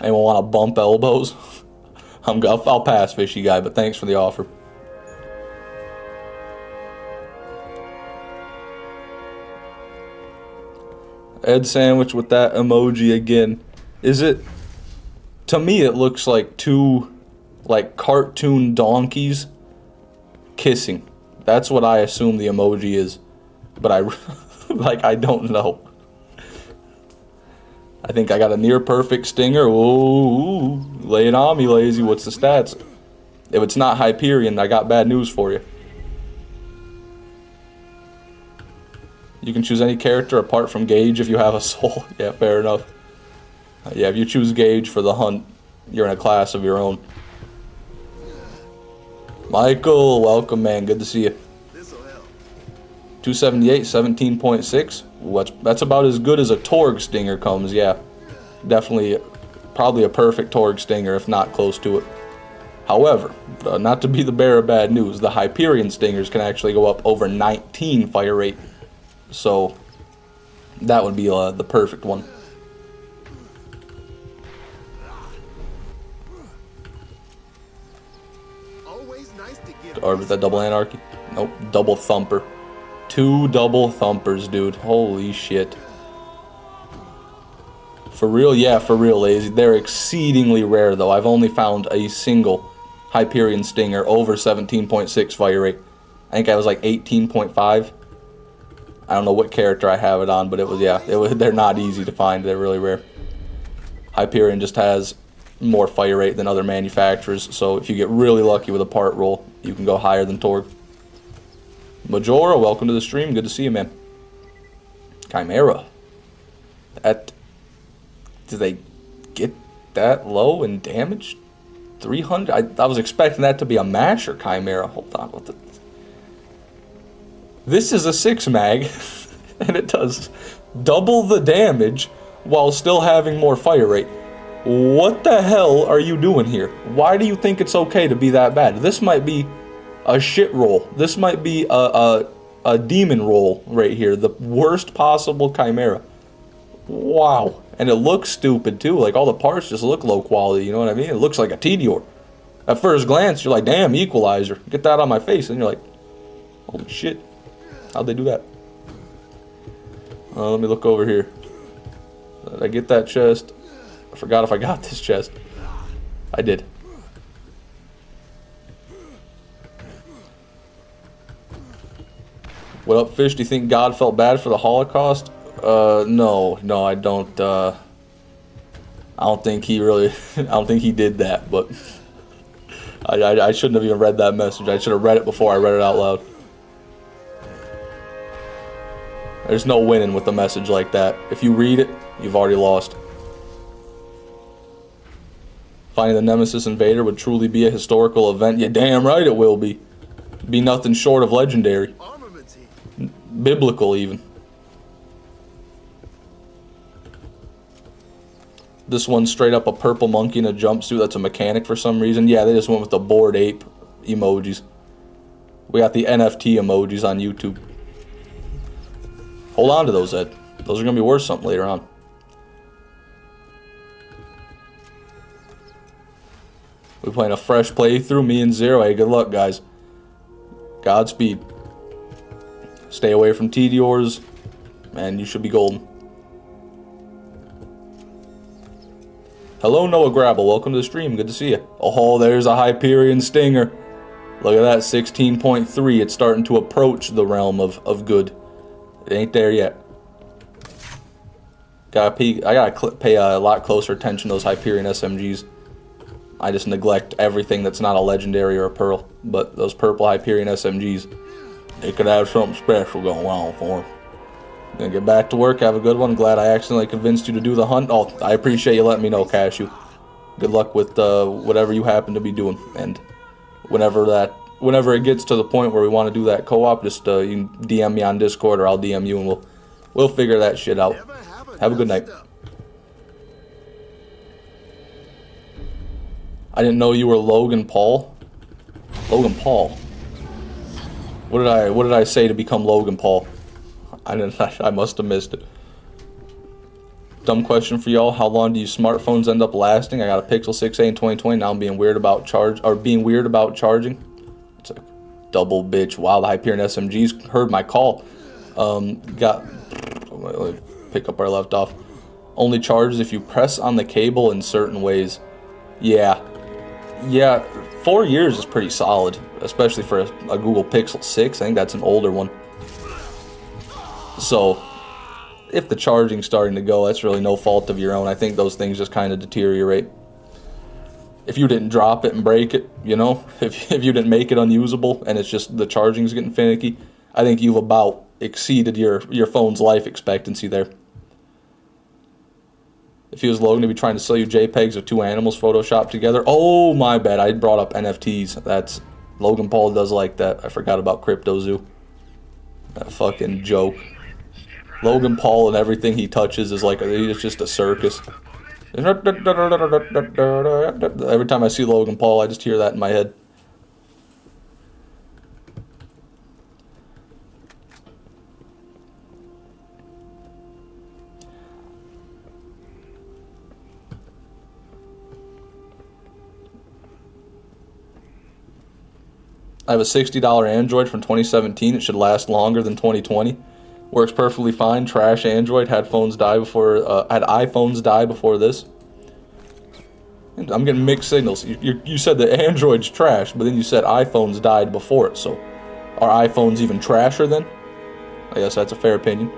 Anyone want to bump elbows? I'll pass, fishy guy, but thanks for the offer. Ed sandwich with that emoji again. Is it? To me, it looks like two, like, cartoon donkeys kissing. That's what I assume the emoji is. But I don't know. I think I got a near perfect stinger. Ooh, lay it on me, lazy. What's the stats? If it's not Hyperion, I got bad news for you. You can choose any character apart from Gage if you have a soul. Yeah, fair enough. Yeah, if you choose Gage for the hunt, you're in a class of your own. Michael, welcome, man. Good to see you. 278, 17.6. That's about as good as a Torg stinger comes, yeah. Definitely, probably a perfect Torg stinger, if not close to it. However, not to be the bearer of bad news, the Hyperion stingers can actually go up over 19 fire rate. So, that would be the perfect one. Or with that double anarchy? Nope, double thumper. 2 double thumpers, dude. Holy shit. For real? Yeah, for real, lazy. They're exceedingly rare, though. I've only found a single Hyperion stinger over 17.6 fire rate. I think I was like 18.5. I don't know what character I have it on, but it was, yeah. They're not easy to find. They're really rare. Hyperion just has more fire rate than other manufacturers, so if you get really lucky with a part roll, you can go higher than Torg. Majora, welcome to the stream. Good to see you, man. Chimera. Did they get that low in damage? 300? I was expecting that to be a masher Chimera. Hold on. What the? This is a 6 mag, and it does double the damage while still having more fire rate. What the hell are you doing here? Why do you think it's okay to be that bad? This might be a shit roll. This might be a demon roll right here. The worst possible Chimera. Wow. And it looks stupid too. Like all the parts just look low quality, you know what I mean? It looks like a Tediore. At first glance, you're like, damn, equalizer. Get that on my face. And you're like, holy shit. How'd they do that? Let me look over here. Did I get that chest? I forgot if I got this chest. I did. What up, Fish? Do you think God felt bad for the Holocaust? No, I don't. I don't think he really. I don't think he did that. But I shouldn't have even read that message. I should have read it before I read it out loud. There's no winning with a message like that. If you read it, you've already lost. Finding the Nemesis Invader would truly be a historical event. Yeah, damn right it will be. Be nothing short of legendary. Biblical, even. This one's straight up a purple monkey in a jumpsuit that's a mechanic for some reason. Yeah, they just went with the bored ape emojis. We got the NFT emojis on YouTube. Hold on to those, Ed. Those are going to be worth something later on. We're playing a fresh playthrough, me and Zero. Hey, good luck, guys. Godspeed. Stay away from Tediores, and you should be golden. Hello, Noah Grabble. Welcome to the stream. Good to see you. Oh, there's a Hyperion Stinger. Look at that, 16.3. It's starting to approach the realm of good. It ain't there yet. I gotta pay a lot closer attention to those Hyperion SMGs. I just neglect everything that's not a legendary or a pearl. But those purple Hyperion SMGs, they could have something special going on for them. Gonna get back to work. Have a good one. Glad I accidentally convinced you to do the hunt. Oh, I appreciate you letting me know, Cashew. Good luck with whatever you happen to be doing. And whenever it gets to the point where we want to do that co-op, just you can DM me on Discord or I'll DM you and we'll figure that shit out. Have a good night. I didn't know you were Logan Paul. Logan Paul. What did I say to become Logan Paul? I must have missed it. Dumb question for y'all. How long do you smartphones end up lasting? I got a Pixel 6a in 2020. Now I'm being weird about charging. It's a double bitch. Wow, the Hyperion SMGs heard my call. Got pick up where I left off. Only charges if you press on the cable in certain ways. Yeah. Yeah, 4 years is pretty solid, especially for a Google Pixel 6. I think that's an older one. So, if the charging's starting to go, that's really no fault of your own. I think those things just kind of deteriorate. If you didn't drop it and break it, you know, if you didn't make it unusable and it's just the charging's getting finicky, I think you've about exceeded your phone's life expectancy there. If he was Logan, he'd be trying to sell you JPEGs of 2 animals photoshopped together. Oh, my bad. I brought up NFTs. That's Logan Paul does like that. I forgot about CryptoZoo. That fucking joke. Logan Paul and everything he touches is like it's just a circus. Every time I see Logan Paul, I just hear that in my head. I have a $60 Android from 2017. It should last longer than 2020. Works perfectly fine. Trash Android. Had iPhones die before this. And I'm getting mixed signals. You said that Android's trash, but then you said iPhones died before it. So, are iPhones even trasher then? I guess that's a fair opinion.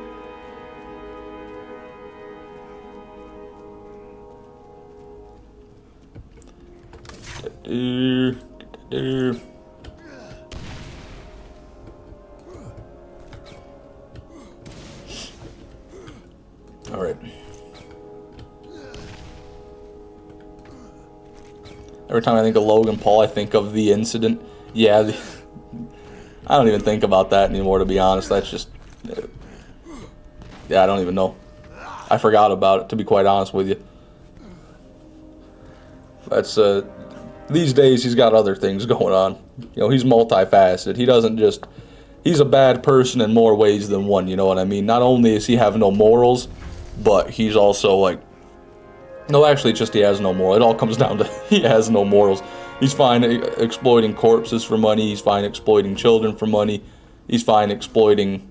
Alright. Every time I think of Logan Paul, I think of the incident. Yeah, I don't even think about that anymore, to be honest. That's just... Yeah, I don't even know. I forgot about it, to be quite honest with you. That's, these days, he's got other things going on. You know, he's multifaceted. He doesn't just... He's a bad person in more ways than one, you know what I mean? Not only does he have no morals, but he's also, like... No, actually, it's just he has no moral. It all comes down to he has no morals. He's fine exploiting corpses for money. He's fine exploiting children for money. He's fine exploiting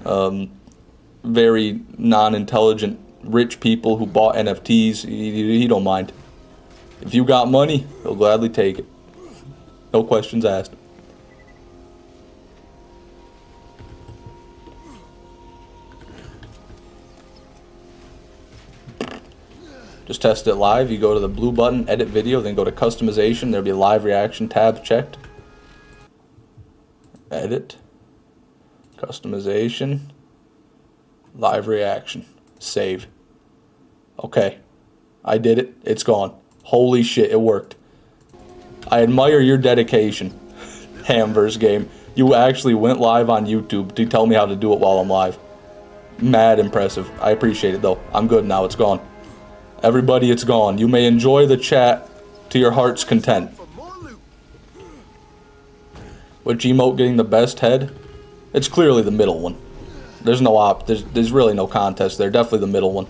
very non-intelligent rich people who bought NFTs. He don't mind. If you got money, he'll gladly take it. No questions asked. Just test it live. You go to the blue button, edit video, then go to customization. There'll be a live reaction tab checked. Edit. Customization. Live reaction. Save. Okay. I did it. It's gone. Holy shit, it worked. I admire your dedication, Hamverse game. You actually went live on YouTube to tell me how to do it while I'm live. Mad impressive. I appreciate it though. I'm good now. It's gone. Everybody, it's gone. You may enjoy the chat to your heart's content. With Gmote getting the best head, it's clearly the middle one. There's no there's really no contest there. Definitely the middle one.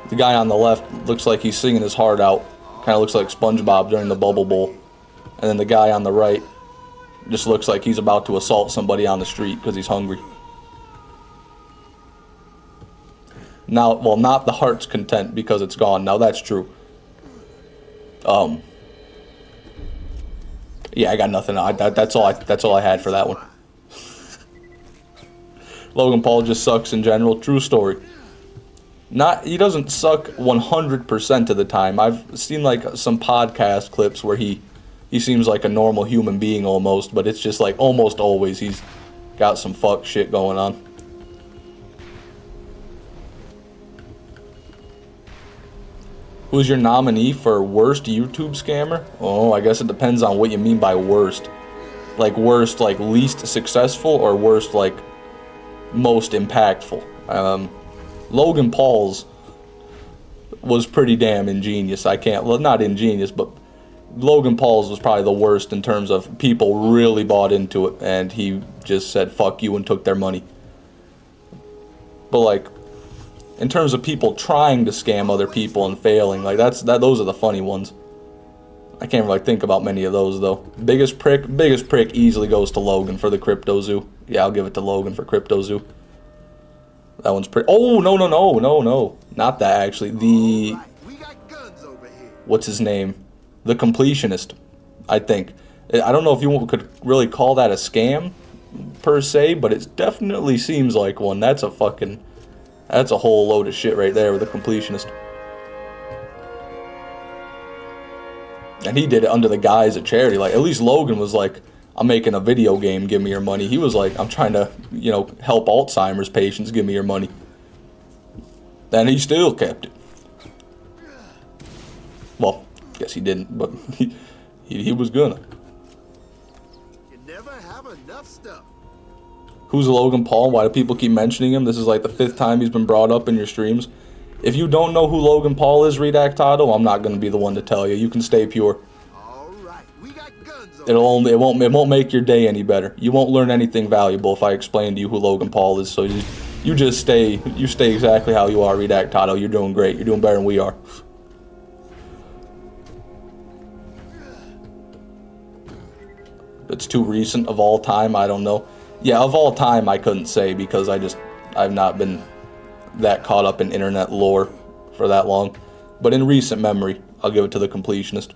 The guy on the left looks like he's singing his heart out. Kind of looks like SpongeBob during the Bubble Bowl. And then the guy on the right just looks like he's about to assault somebody on the street because he's hungry. Now, well, not the heart's content because it's gone. Now that's true. Yeah, I got nothing. That's all I had for that one. Logan Paul just sucks in general. True story. He doesn't suck 100% of the time. I've seen like some podcast clips where he seems like a normal human being almost, but it's just like almost always he's got some fuck shit going on. Who's your nominee for worst YouTube scammer? Oh, I guess it depends on what you mean by worst. Like worst, like least successful, or worst, like most impactful. Logan Paul's was pretty damn ingenious. Well, not ingenious, but Logan Paul's was probably the worst in terms of people really bought into it, and he just said fuck you and took their money. But like, in terms of people trying to scam other people and failing, like those are the funny ones. I can't really think about many of those, though. Biggest prick easily goes to Logan for the Crypto Zoo. Yeah, I'll give it to Logan for Crypto Zoo. That one's pretty... Oh, no. Not that, actually. The... Right, we got guns over here. What's his name? The Completionist, I think. I don't know if you could really call that a scam, per se, but it definitely seems like one. That's a fucking... That's a whole load of shit right there with the Completionist. And he did it under the guise of charity. Like, at least Logan was like, I'm making a video game, give me your money. He was like, I'm trying to, you know, help Alzheimer's patients, give me your money. And he still kept it. Well, guess he didn't, but he was gonna. You never have enough stuff. Who's Logan Paul? Why do people keep mentioning him? This is like the 5th time he's been brought up in your streams. If you don't know who Logan Paul is, Redactado, I'm not going to be the one to tell you. You can stay pure. All right, we got guns over here. It won't make your day any better. You won't learn anything valuable if I explain to you who Logan Paul is. So you just stay exactly how you are, Redactado. You're doing great. You're doing better than we are. It's too recent of all time. I don't know. Yeah, of all time, I couldn't say because I've not been that caught up in internet lore for that long. But in recent memory, I'll give it to the Completionist.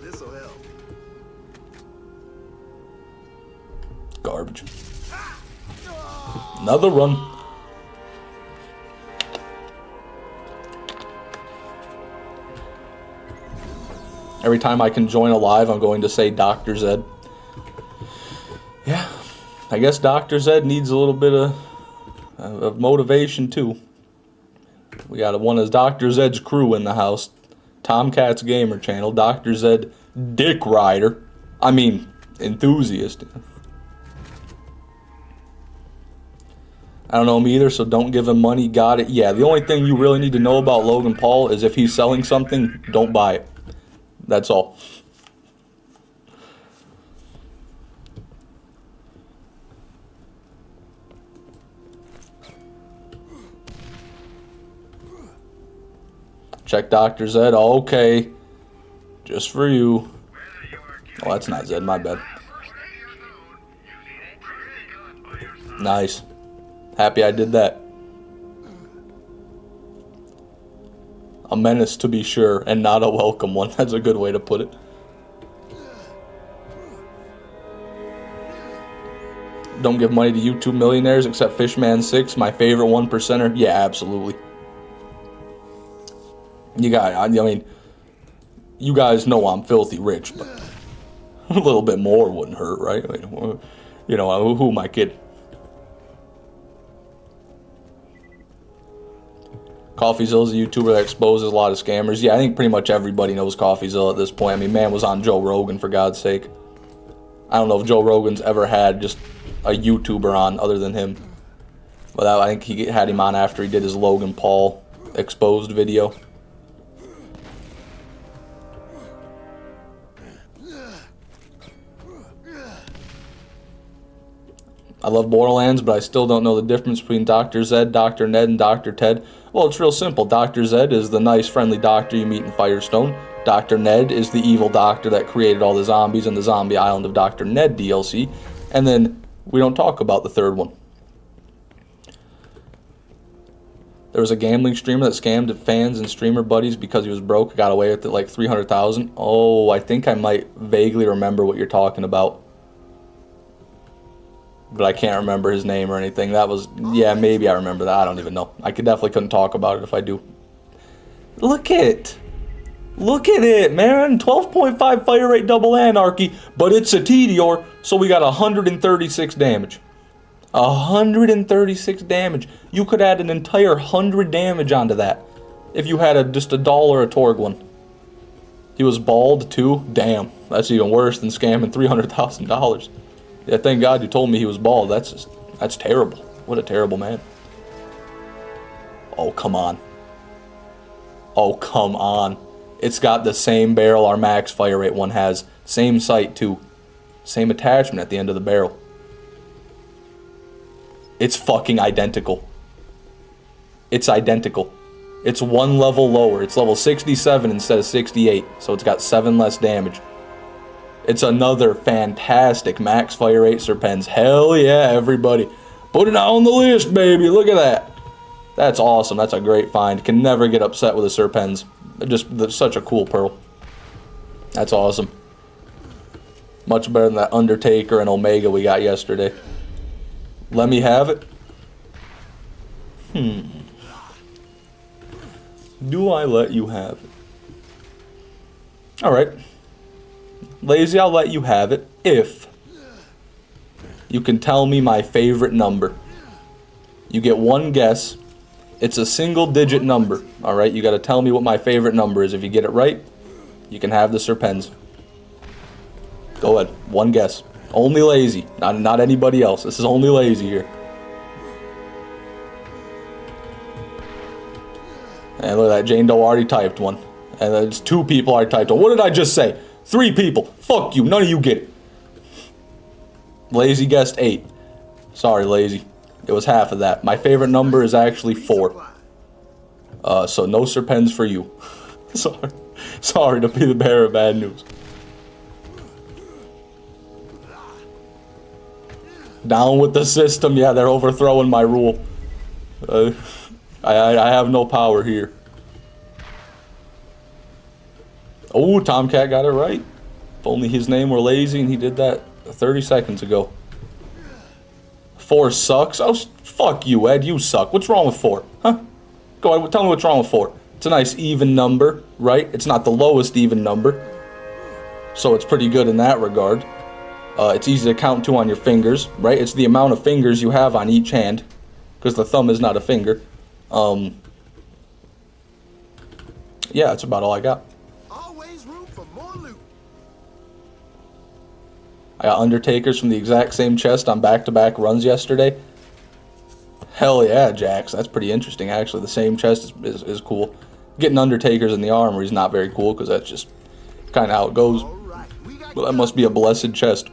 This'll help. Garbage. Another run. Every time I can join a live, I'm going to say Dr. Zed. Yeah, I guess Dr. Zed needs a little bit of motivation too. We got one of Dr. Zed's crew in the house. Tomcats Gamer Channel, Dr. Zed Dick Rider. I mean, enthusiast. I don't know him either, so don't give him money. Got it. Yeah, the only thing you really need to know about Logan Paul is if he's selling something, don't buy it. That's all. Check Dr. Zed. Okay. Just for you. Oh, that's not Zed. My bad. Nice. Happy I did that. A menace to be sure, and not a welcome one. That's a good way to put it. Don't give money to YouTube millionaires except Fishman6, my favorite 1%er. Yeah, absolutely. I mean, you guys know I'm filthy rich, but a little bit more wouldn't hurt, right? I mean, you know, who am I kidding? CoffeeZilla's a YouTuber that exposes a lot of scammers. Yeah, I think pretty much everybody knows CoffeeZilla at this point. I mean, man was on Joe Rogan, for God's sake. I don't know if Joe Rogan's ever had just a YouTuber on other than him. But I think he had him on after he did his Logan Paul exposed video. I love Borderlands, but I still don't know the difference between Dr. Zed, Dr. Ned, and Dr. Ted. Well, it's real simple. Dr. Zed is the nice, friendly doctor you meet in Firestone. Dr. Ned is the evil doctor that created all the zombies in the Zombie Island of Dr. Ned DLC. And then we don't talk about the third one. There was a gambling streamer that scammed fans and streamer buddies because he was broke, got away with it like $300,000. Oh, I think I might vaguely remember what you're talking about. But I can't remember his name or anything. That was, yeah, maybe I remember that. I don't even know. I definitely couldn't talk about it if I do. Look at it. Look at it, man. 12.5 fire rate double anarchy, but it's a Tedior, so we got 136 damage. 136 damage. You could add an entire 100 damage onto that if you had just a dollar a Torg one. He was bald too? Damn, that's even worse than scamming $300,000. Yeah, thank God you told me he was bald. That's terrible. What a terrible man. Oh, come on. Oh, come on. It's got the same barrel our max fire rate one has. Same sight, too. Same attachment at the end of the barrel. It's fucking identical. It's identical. It's one level lower. It's level 67 instead of 68, so it's got 7 less damage. It's another fantastic max fire rate Serpens. Hell yeah, everybody. Put it on the list, baby. Look at that. That's awesome. That's a great find. Can never get upset with a Serpens. They're such a cool pearl. That's awesome. Much better than that Undertaker and Omega we got yesterday. Let me have it. Do I let you have it? Alright. Lazy, I'll let you have it if you can tell me my favorite number. You get one guess. It's a single digit number. Alright, you gotta tell me what my favorite number is. If you get it right, you can have the Serpens. Go ahead. One guess. Only Lazy. Not anybody else. This is only Lazy here. And look at that. Jane Doe already typed one. And there's 2 people already typed one. What did I just say? 3 people. Fuck you. None of you get it. Lazy guessed 8. Sorry, Lazy. It was half of that. My favorite number is actually 4. So no Serpens for you. Sorry to be the bearer of bad news. Down with the system. Yeah, they're overthrowing my rule. I have no power here. Oh, Tomcat got it right. If only his name were Lazy and he did that 30 seconds ago. 4 sucks? Oh, fuck you, Ed. You suck. What's wrong with 4? Huh? Go ahead. Tell me what's wrong with 4. It's a nice even number, right? It's not the lowest even number. So it's pretty good in that regard. It's easy to count to on your fingers, right? It's the amount of fingers you have on each hand. Because the thumb is not a finger. Yeah, that's about all I got. Always room for more loot. I got Undertakers from the exact same chest on back-to-back runs yesterday. Hell yeah, Jax. That's pretty interesting, actually. The same chest is cool. Getting Undertakers in the Armory is not very cool, because that's just kind of how it goes. Right. But that must be a blessed chest.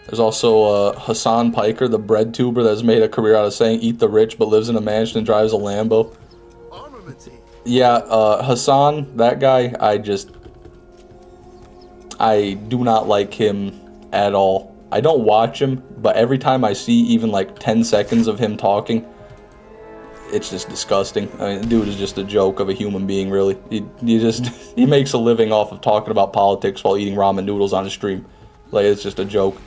There's also Hassan Piker, the bread tuber that's made a career out of saying eat the rich but lives in a mansion and drives a Lambo. Yeah, Hassan, that guy, I do not like him at all. I don't watch him, but every time I see even like 10 seconds of him talking, it's just disgusting. I mean, the dude is just a joke of a human being, really. He makes a living off of talking about politics while eating ramen noodles on a stream. Like, it's just a joke.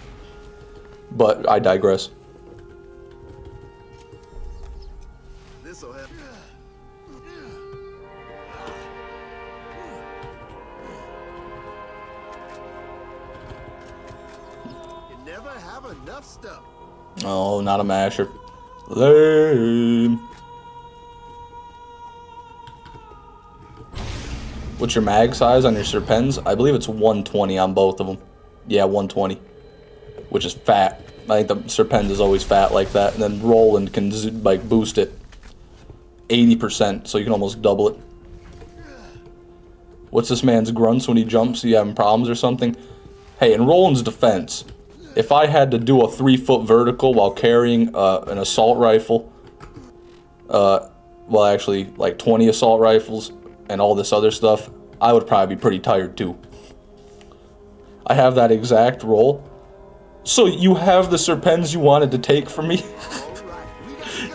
But I digress. This'll help. You never have enough stuff. Oh, not a masher. Lame. What's your mag size on your Serpens? I believe it's 120 on both of them. Yeah, 120. Which is fat. I think the Serpens is always fat like that. And then Roland can like boost it 80%, so you can almost double it. What's this man's grunts when he jumps? You having problems or something? Hey, in Roland's defense, if I had to do a 3-foot vertical while carrying an assault rifle, well actually like 20 assault rifles and all this other stuff, I would probably be pretty tired too. I have that exact roll. So you have the Serpens you wanted to take from me?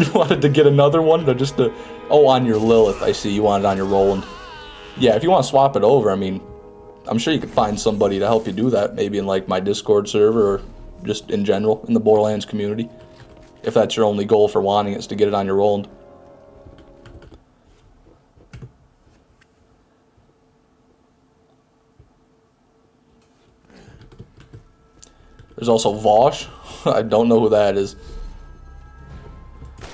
You wanted to get another one? Oh, on your Lilith, I see. You wanted it on your Roland. Yeah, if you want to swap it over, I mean, I'm sure you could find somebody to help you do that. Maybe in like my Discord server or just in general in the Borderlands community. If that's your only goal for wanting is to get it on your Roland. There's also Vosh. I don't know who that is.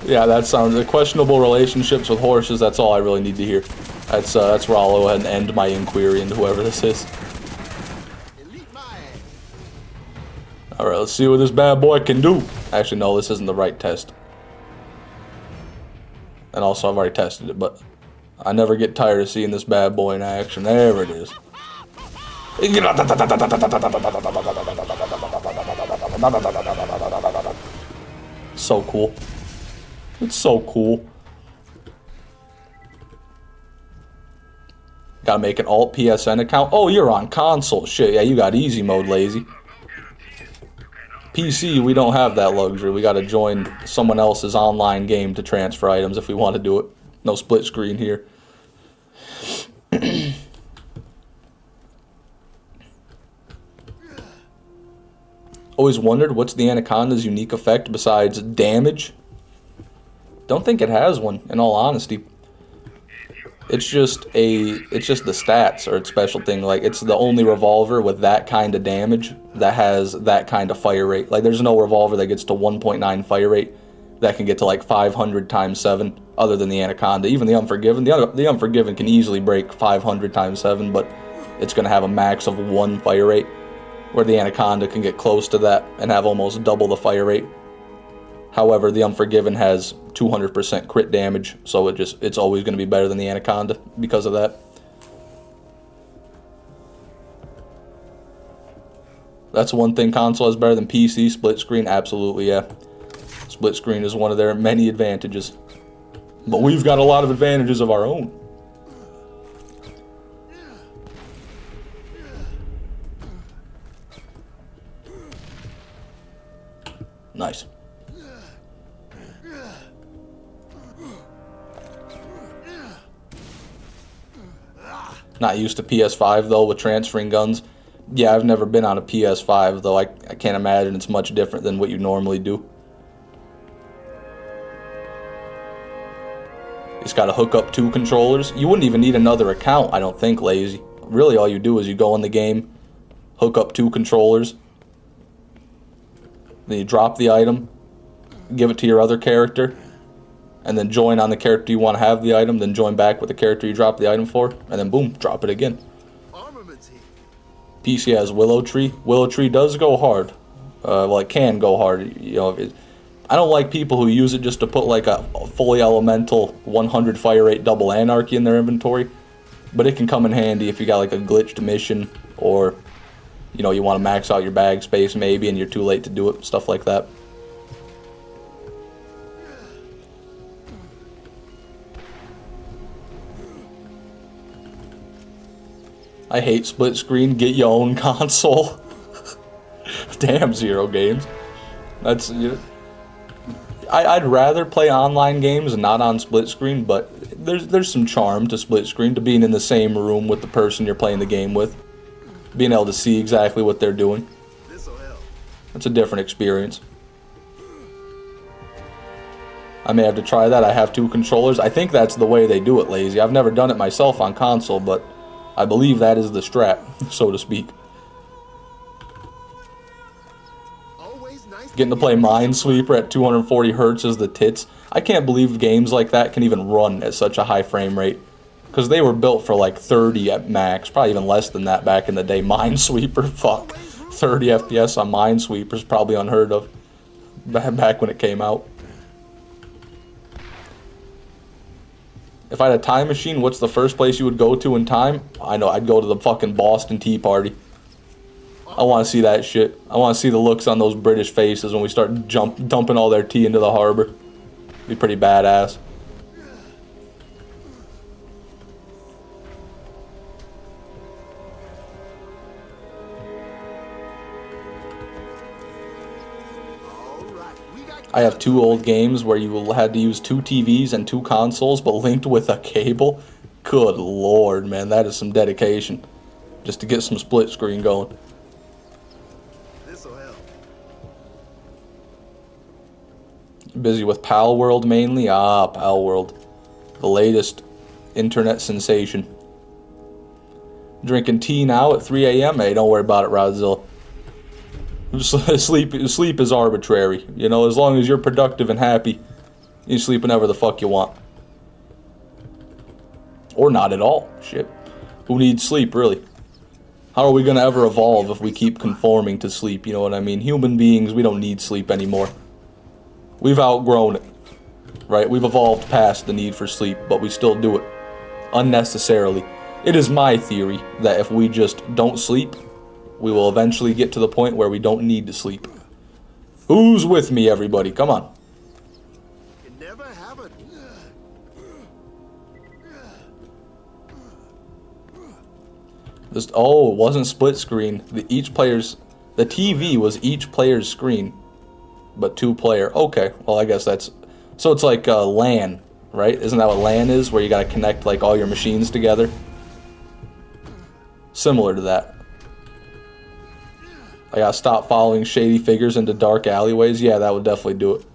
Yeah, that sounds like questionable relationships with horses. That's all I really need to hear. That's where I'll go ahead and end my inquiry into whoever this is. Alright, let's see what this bad boy can do. Actually, no, this isn't the right test. And also, I've already tested it, but I never get tired of seeing this bad boy in action. There it is. So cool. It's so cool. Gotta make an alt PSN account. Oh, you're on console. Shit, yeah, you got easy mode, lazy. PC, we don't have that luxury. We gotta join someone else's online game to transfer items if we want to do it. No split screen here. Always wondered what's the Anaconda's unique effect besides damage? Don't think it has one, in all honesty. It's just the stats are its special thing. Like, it's the only revolver with that kind of damage that has that kind of fire rate. Like, there's no revolver that gets to 1.9 fire rate that can get to like 500 times 7 other than the Anaconda. Even the Unforgiven. The Unforgiven can easily break 500 times 7, but it's going to have a max of 1 fire rate, where the Anaconda can get close to that and have almost double the fire rate. However, the Unforgiven has 200% crit damage, so it's always going to be better than the Anaconda because of that. That's one thing console is better than PC. Split screen, absolutely, yeah. Split screen is one of their many advantages. But we've got a lot of advantages of our own. Nice. Not used to PS5 though with transferring guns. Yeah, I've never been on a PS5 though. I can't imagine it's much different than what you normally do. It's got to hook up 2 controllers. You wouldn't even need another account, I don't think, lazy. Really, all you do is you go in the game, hook up 2 controllers, then you drop the item, give it to your other character, and then join on the character you want to have the item, then join back with the character you dropped the item for, and then boom, drop it again. PC has Willow Tree. Willow Tree does go hard. Well, it can go hard. You know, I don't like people who use it just to put like a fully elemental 100 fire rate double anarchy in their inventory, but it can come in handy if you got like a glitched mission, or you know, you want to max out your bag space maybe and you're too late to do it, stuff like that. I hate split screen. Get your own console. Damn, Zero Games. That's, you know, I'd rather play online games and not on split screen, but there's some charm to split screen, to being in the same room with the person you're playing the game with, being able to see exactly what they're doing. It's a different experience. I may have to try that. I have 2 controllers. I think that's the way they do it, lazy. I've never done it myself on console, but I believe that is the strat, so to speak. Getting to play Minesweeper at 240 Hz is the tits. I can't believe games like that can even run at such a high frame rate, because they were built for like 30 at max, probably even less than that back in the day. Minesweeper, fuck. 30 FPS on Minesweeper is probably unheard of back when it came out. If I had a time machine, what's the first place you would go to in time? I know, I'd go to the fucking Boston Tea Party. I want to see that shit. I want to see the looks on those British faces when we start dumping all their tea into the harbor. Be pretty badass. I have 2 old games where you had to use 2 TVs and 2 consoles, but linked with a cable. Good lord, man, that is some dedication, just to get some split screen going. Busy with Pal World mainly? Ah, Pal World, the latest internet sensation. Drinking tea now at 3 a.m. Hey, don't worry about it, Rodzilla. Sleep is arbitrary. You know, as long as you're productive and happy, you sleep whenever the fuck you want. Or not at all. Shit. Who needs sleep, really? How are we going to ever evolve if we keep conforming to sleep? You know what I mean? Human beings, we don't need sleep anymore. We've outgrown it. Right? We've evolved past the need for sleep, but we still do it. Unnecessarily. It is my theory that if we just don't sleep, we will eventually get to the point where we don't need to sleep. Who's with me, everybody? Come on. It never This, oh, it wasn't split screen. The TV was each player's screen, but 2-player. Okay, well I guess that's, so it's like LAN, right? Isn't that what LAN is, where you gotta connect like all your machines together? Similar to that. I gotta stop following shady figures into dark alleyways. Yeah, that would definitely do it.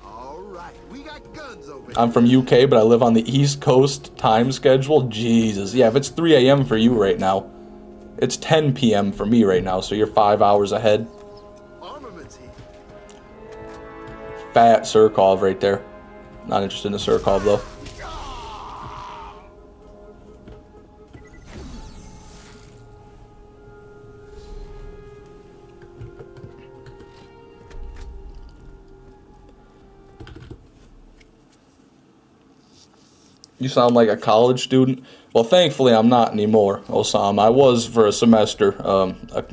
All right, we got guns over here. I'm from UK, but I live on the East Coast time schedule. Jesus. Yeah, if it's 3 a.m. for you right now, it's 10 p.m. for me right now, so you're 5 hours ahead. Armaments here. Fat Surkov right there. Not interested in the Surkov, though. You sound like a college student. Well, thankfully, I'm not anymore, Osam. I was for a semester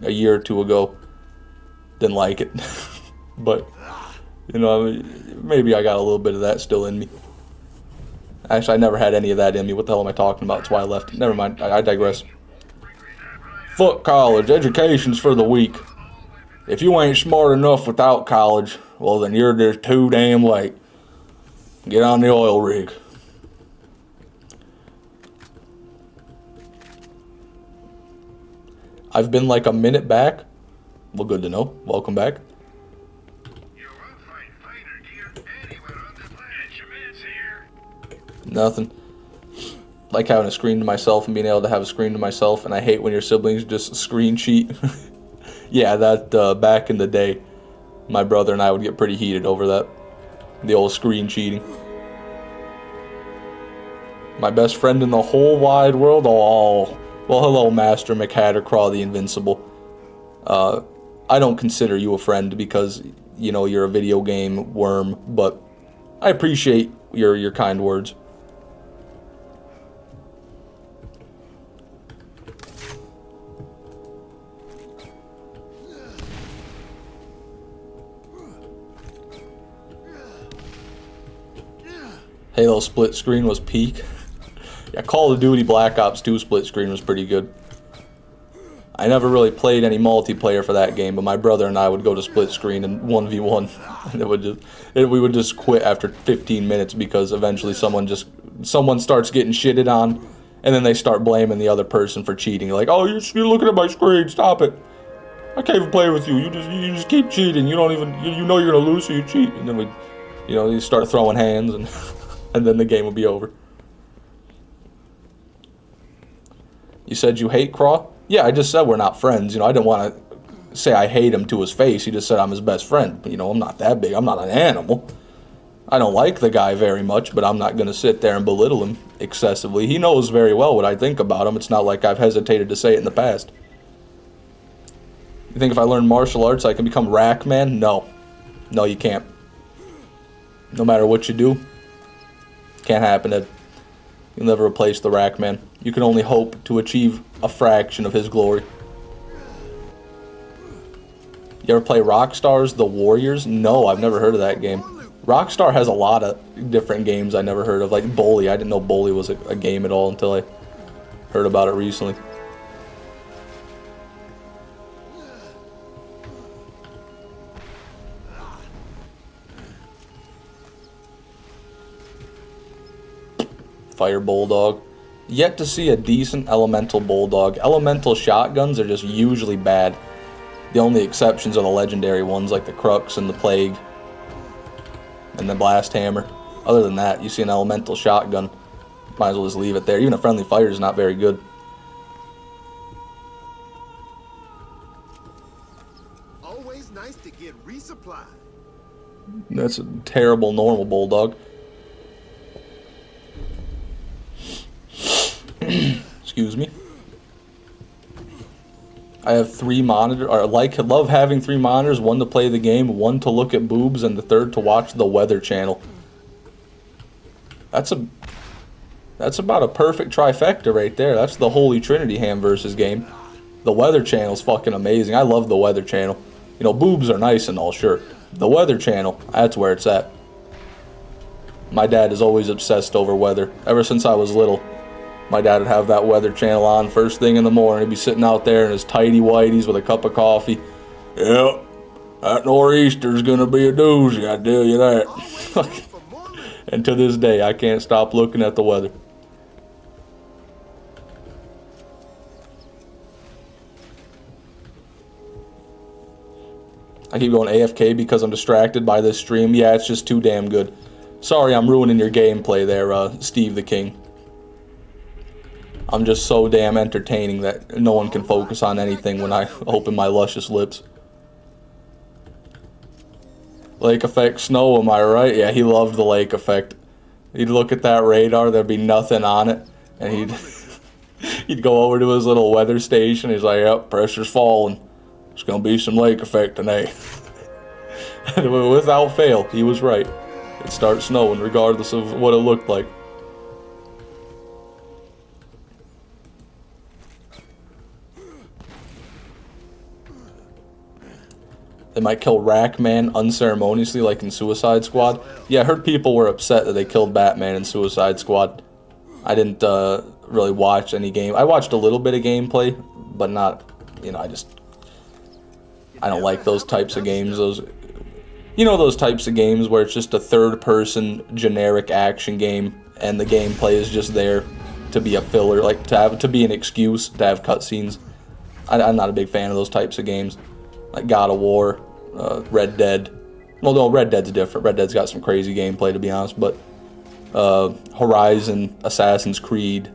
a year or two ago. Didn't like it. But, you know, maybe I got a little bit of that still in me. Actually, I never had any of that in me. What the hell am I talking about? That's why I left. Never mind. I digress. Fuck college. Education's for the weak. If you ain't smart enough without college, well, then you're just too damn late. Get on the oil rig. I've been like a minute back. Well, good to know. Welcome back. Nothing. Like having a screen to myself and being able to have a screen to myself, and I hate when your siblings just screen cheat. Yeah, that back in the day, my brother and I would get pretty heated over that. The old screen cheating. My best friend in the whole wide world? Oh, well, hello, Master McHattercraw the Invincible. I don't consider you a friend because, you know, you're a video game worm, but I appreciate your kind words. Halo split screen was peak. Yeah, Call of Duty Black Ops 2 split screen was pretty good. I never really played any multiplayer for that game, but my brother and I would go to split screen and 1v1. And we would just quit after 15 minutes because eventually someone starts getting shitted on, and then they start blaming the other person for cheating. Like, oh, you're looking at my screen, stop it. I can't even play with you. You just keep cheating. You don't even you know you're gonna lose, so you cheat. And then you start throwing hands, and and then the game would be over. You said you hate Craw? Yeah, I just said we're not friends. You know, I didn't want to say I hate him to his face. He just said I'm his best friend. But, you know, I'm not that big. I'm not an animal. I don't like the guy very much, but I'm not going to sit there and belittle him excessively. He knows very well what I think about him. It's not like I've hesitated to say it in the past. You think if I learn martial arts I can become Rackman? No. No, you can't. No matter what you do, can't happen. You'll never replace the Rackman. You can only hope to achieve a fraction of his glory. You ever play Rockstar's The Warriors? No, I've never heard of that game. Rockstar has a lot of different games I never heard of, like Bully. I didn't know Bully was a game at all until I heard about it recently. Fire Bulldog. Yet to see a decent elemental bulldog. Elemental shotguns are just usually bad. The only exceptions are the legendary ones like the Crux and the Plague and the Blast Hammer. Other than that, you see an elemental shotgun, might as well just leave it there. Even a friendly fire is not very good. Always nice to get resupplied. That's a terrible normal bulldog. Excuse me. I have 3 monitors, or love having 3 monitors, 1 to play the game, 1 to look at boobs, and the 3rd to watch the Weather Channel. That's about a perfect trifecta right there. That's the Holy Trinity Ham versus game. The Weather Channel's fucking amazing. I love the Weather Channel. You know, boobs are nice and all, sure. The Weather Channel, that's where it's at. My dad is always obsessed over weather. Ever since I was little, My dad would have that Weather Channel on first thing in the morning. He'd be sitting out there in his tighty whities with a cup of coffee. Yep, that nor'easter's gonna be a doozy, I tell you that. And to this day, I can't stop looking at the weather. I keep going AFK because I'm distracted by this stream. Yeah, it's just too damn good. Sorry I'm ruining your gameplay there, Steve the King. I'm just so damn entertaining that no one can focus on anything when I open my luscious lips. Lake effect snow, am I right? Yeah, he loved the lake effect. He'd look at that radar, there'd be nothing on it, and he'd go over to his little weather station. He's like, yep, pressure's falling. There's gonna be some lake effect today. And without fail, he was right. It starts snowing regardless of what it looked like. They might kill Rackman unceremoniously like in Suicide Squad. Yeah, I heard people were upset that they killed Batman in Suicide Squad. I didn't really watch any game. I watched a little bit of gameplay, but not, you know, I don't like those types of games. Those types of games where it's just a third-person generic action game and the gameplay is just there to be a filler, like to be an excuse to have cutscenes. I'm not a big fan of those types of games. Like God of War, Red Dead. Well, no, Red Dead's different. Red Dead's got some crazy gameplay, to be honest. But Horizon, Assassin's Creed,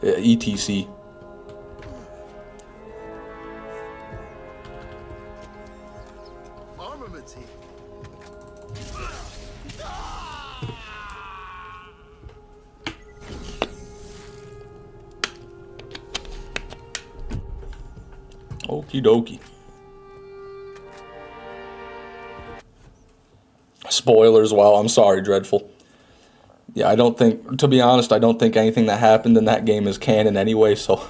etc. Armaments here. Okie dokie. Spoilers, wow, I'm sorry, Dreadful. Yeah, I don't think, to be honest, I don't think anything that happened in that game is canon anyway, so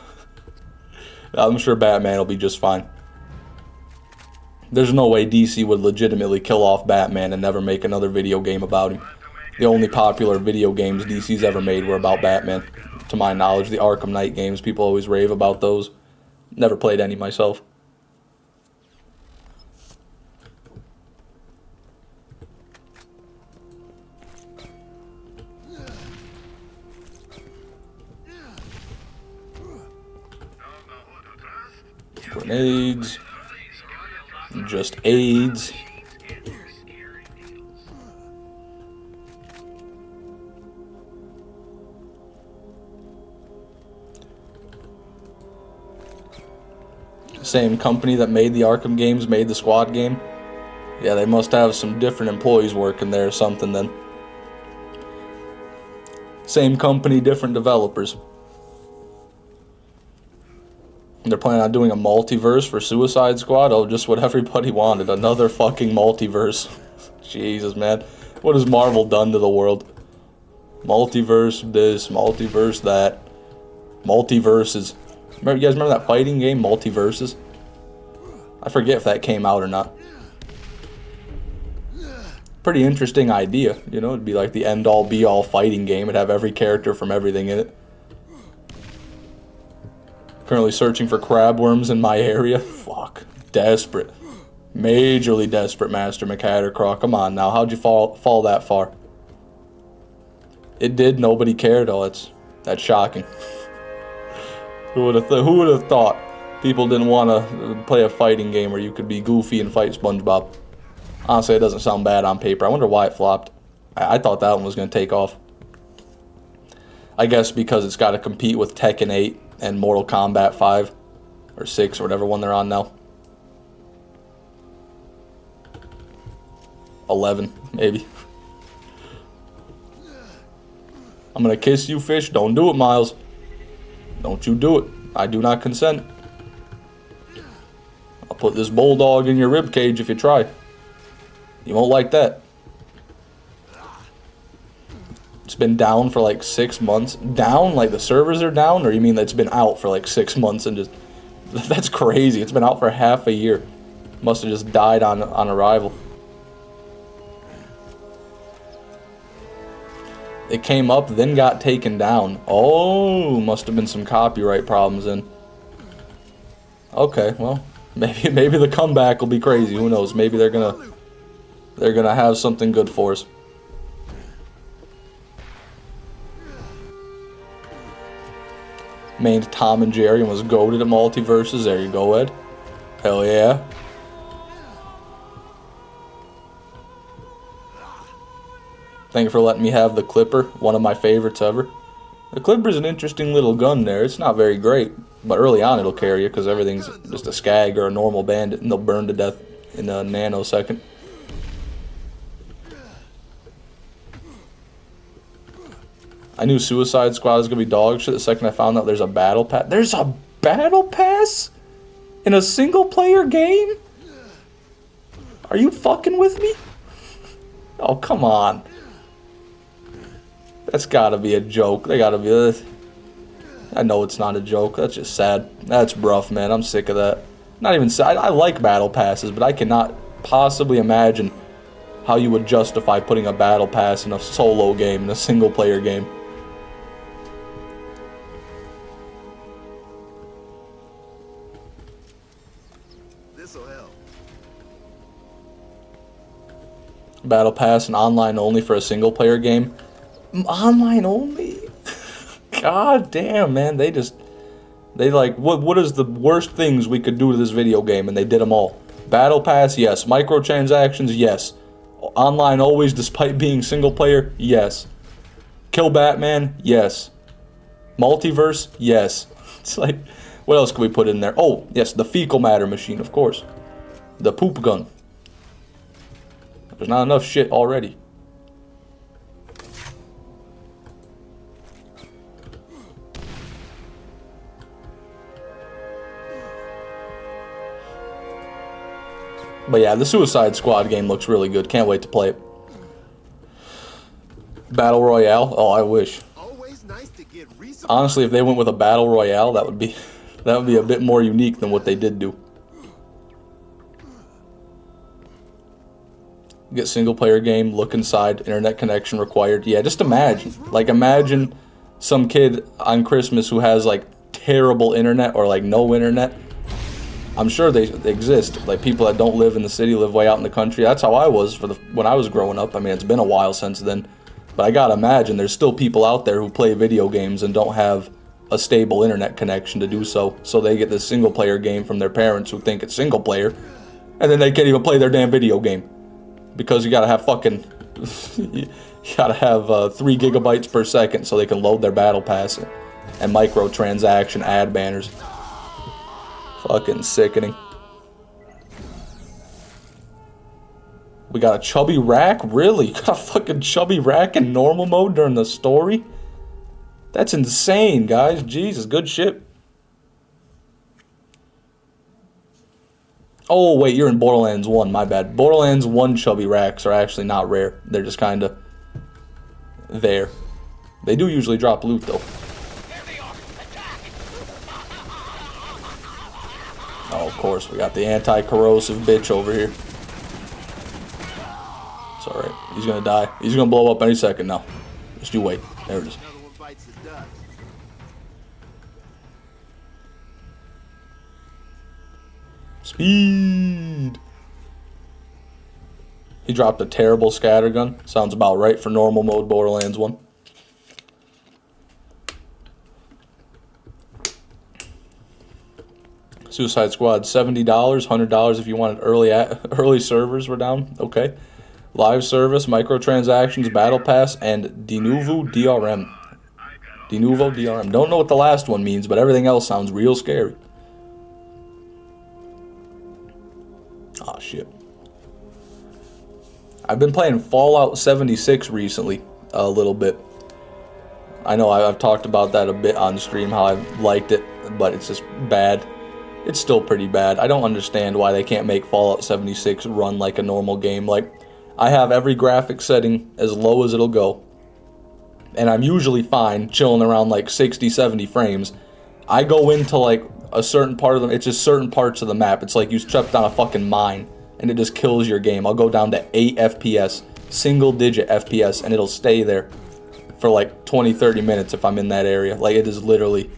I'm sure Batman will be just fine. There's no way DC would legitimately kill off Batman and never make another video game about him. The only popular video games DC's ever made were about Batman. To my knowledge, the Arkham Knight games, people always rave about those. Never played any myself. Grenades. Just AIDS. Same company that made the Arkham games made the Squad game. Yeah, they must have some different employees working there or something then. Same company, different developers. They're planning on doing a multiverse for Suicide Squad. Oh, just what everybody wanted. Another fucking multiverse. Jesus, man. What has Marvel done to the world? Multiverse this, multiverse that. Multiverses. You guys remember that fighting game, Multiverses? I forget if that came out or not. Pretty interesting idea, you know? It'd be like the end-all, be-all fighting game. It'd have every character from everything in it. Currently searching for crab worms in my area. Fuck. Desperate. Majorly desperate, Master McHattercraw. Come on now. How'd you fall that far? It did. Nobody cared. Oh, that's shocking. Who would have thought people didn't want to play a fighting game where you could be goofy and fight SpongeBob? Honestly, it doesn't sound bad on paper. I wonder why it flopped. I thought that one was going to take off. I guess because it's got to compete with Tekken 8 and Mortal Kombat 5 or 6 or whatever one they're on now. 11, maybe. I'm going to kiss you, fish. Don't do it, Miles. Don't you do it. I do not consent. I'll put this bulldog in your ribcage if you try. You won't like that. It's been down for like 6 months. Down? Like the servers are down? Or you mean that it's been out for like 6 months and just... That's crazy. It's been out for half a year. Must have just died on arrival. It came up, then got taken down. Oh, must have been some copyright problems then. Okay, well, maybe the comeback will be crazy. Who knows? Maybe they're gonna have something good for us. Named Tom and Jerry and was goated at multiverses. There you go, Ed. Hell yeah. Thank you for letting me have the Clipper, one of my favorites ever. The Clipper's an interesting little gun there. It's not very great, but early on it'll carry you because everything's just a skag or a normal bandit and they'll burn to death in a nanosecond. I knew Suicide Squad was going to be dog shit the second I found out there's a battle pass. There's a battle pass? In a single player game? Are you fucking with me? Oh, come on. That's gotta be a joke. They gotta be. I know it's not a joke. That's just sad. That's rough, man. I'm sick of that. Not even sad. I like battle passes, but I cannot possibly imagine how you would justify putting a battle pass in a solo game, in a single player game. This'll help. Battle pass and online only for a single player game. Online only? God damn, man. They like, what is the worst things we could do to this video game? And they did them all. Battle pass, yes. Microtransactions, yes. Online always, despite being single player, yes. Kill Batman, yes. Multiverse, yes. It's like, what else can we put in there? Oh, yes, the fecal matter machine, of course. The poop gun. There's not enough shit already. But yeah, the Suicide Squad game looks really good. Can't wait to play it. Battle Royale? Oh, I wish. Always nice to get Honestly, if they went with a Battle Royale, that would be a bit more unique than what they did do. Get single player game, look inside, internet connection required. Yeah, just imagine. Like, imagine some kid on Christmas who has, like, terrible internet or, like, no internet. I'm sure they exist. Like, people that don't live in the city, live way out in the country. That's how I was when I was growing up. I mean, it's been a while since then. But I gotta imagine there's still people out there who play video games and don't have a stable internet connection to do so. So they get this single player game from their parents who think it's single player. And then they can't even play their damn video game. Because you gotta have fucking... you gotta have 3 gigabytes per second so they can load their battle pass and microtransaction ad banners. Fucking sickening. We got a chubby rack? Really? You got a fucking chubby rack in normal mode during the story? That's insane, guys. Jesus, good shit. Oh, wait, you're in Borderlands 1. My bad. Borderlands 1 chubby racks are actually not rare. They're just kind of there. They do usually drop loot, though. Oh, of course, we got the anti-corrosive bitch over here. It's alright. He's gonna die. He's gonna blow up any second now. Just you wait. There it is. Another one bites the dust. Speed! He dropped a terrible scattergun. Sounds about right for normal mode Borderlands 1. Suicide Squad, $70, $100 if you wanted early servers were down. Okay. Live service, microtransactions, battle pass, and de novo DRM. De novo DRM. Don't know what the last one means, but everything else sounds real scary. Aw, shit. I've been playing Fallout 76 recently, a little bit. I know I've talked about that a bit on stream, how I liked it, but it's just bad. It's still pretty bad. I don't understand why they can't make Fallout 76 run like a normal game. Like, I have every graphic setting as low as it'll go. And I'm usually fine, chilling around like 60, 70 frames. I go into like a certain part of them, it's just certain parts of the map. It's like you stepped on a fucking mine and it just kills your game. I'll go down to 8 FPS, single digit FPS, and it'll stay there for like 20-30 minutes if I'm in that area. Like, it is literally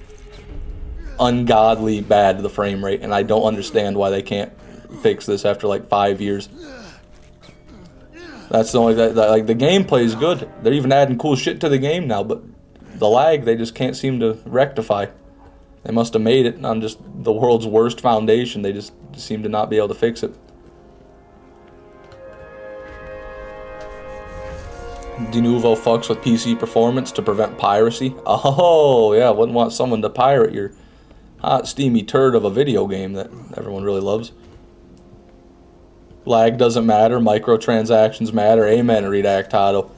ungodly bad, the frame rate, and I don't understand why they can't fix this after like 5 years. That's the only that like, the gameplay is good. They're even adding cool shit to the game now, but the lag they just can't seem to rectify. They must have made it on just the world's worst foundation. They just seem to not be able to fix it. De Novo fucks with PC performance to prevent piracy. Oh, yeah, wouldn't want someone to pirate your hot, steamy turd of a video game that everyone really loves. Lag doesn't matter, microtransactions matter. Amen, Redactado.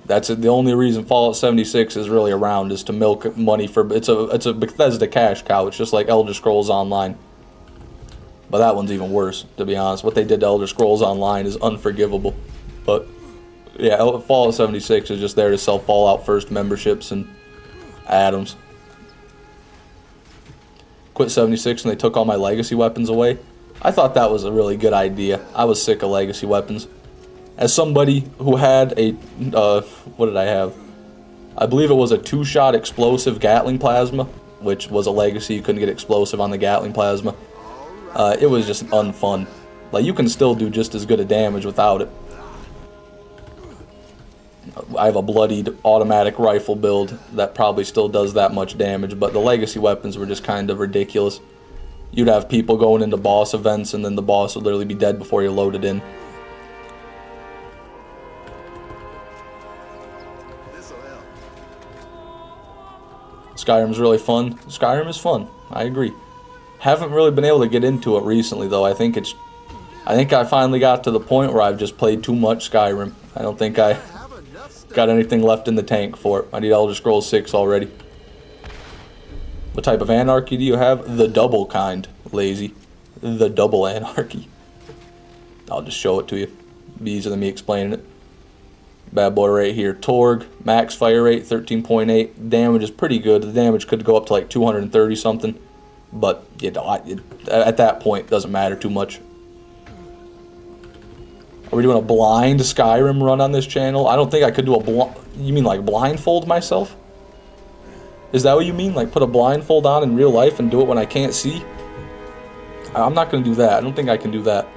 That's the only reason Fallout 76 is really around, is to milk money for... It's a Bethesda cash cow. It's just like Elder Scrolls Online. But that one's even worse, to be honest. What they did to Elder Scrolls Online is unforgivable. But, yeah, Fallout 76 is just there to sell Fallout First memberships and atoms. Quit 76 and they took all my legacy weapons away. I thought that was a really good idea. I was sick of legacy weapons. As somebody who had a, what did I have? I believe it was a 2-shot explosive Gatling plasma, which was a legacy. You couldn't get explosive on the Gatling plasma. It was just unfun. Like, you can still do just as good a damage without it. I have a bloodied automatic rifle build that probably still does that much damage, but the legacy weapons were just kind of ridiculous. You'd have people going into boss events, and then the boss would literally be dead before you loaded in. Skyrim's really fun. Skyrim is fun. I agree. Haven't really been able to get into it recently, though. I think I finally got to the point where I've just played too much Skyrim. I don't think I got anything left in the tank for it. I need Elder Scrolls 6 already. What type of anarchy do you have? The double kind, lazy. The double anarchy. I'll just show it to you. Be easier than me explaining it. Bad boy right here. Torg, max fire rate, 13.8. Damage is pretty good. The damage could go up to like 230 something. But, you know, at that point, it doesn't matter too much. Are we doing a blind Skyrim run on this channel? I don't think I could do a You mean like blindfold myself? Is that what you mean? Like put a blindfold on in real life and do it when I can't see? I'm not going to do that. I don't think I can do that.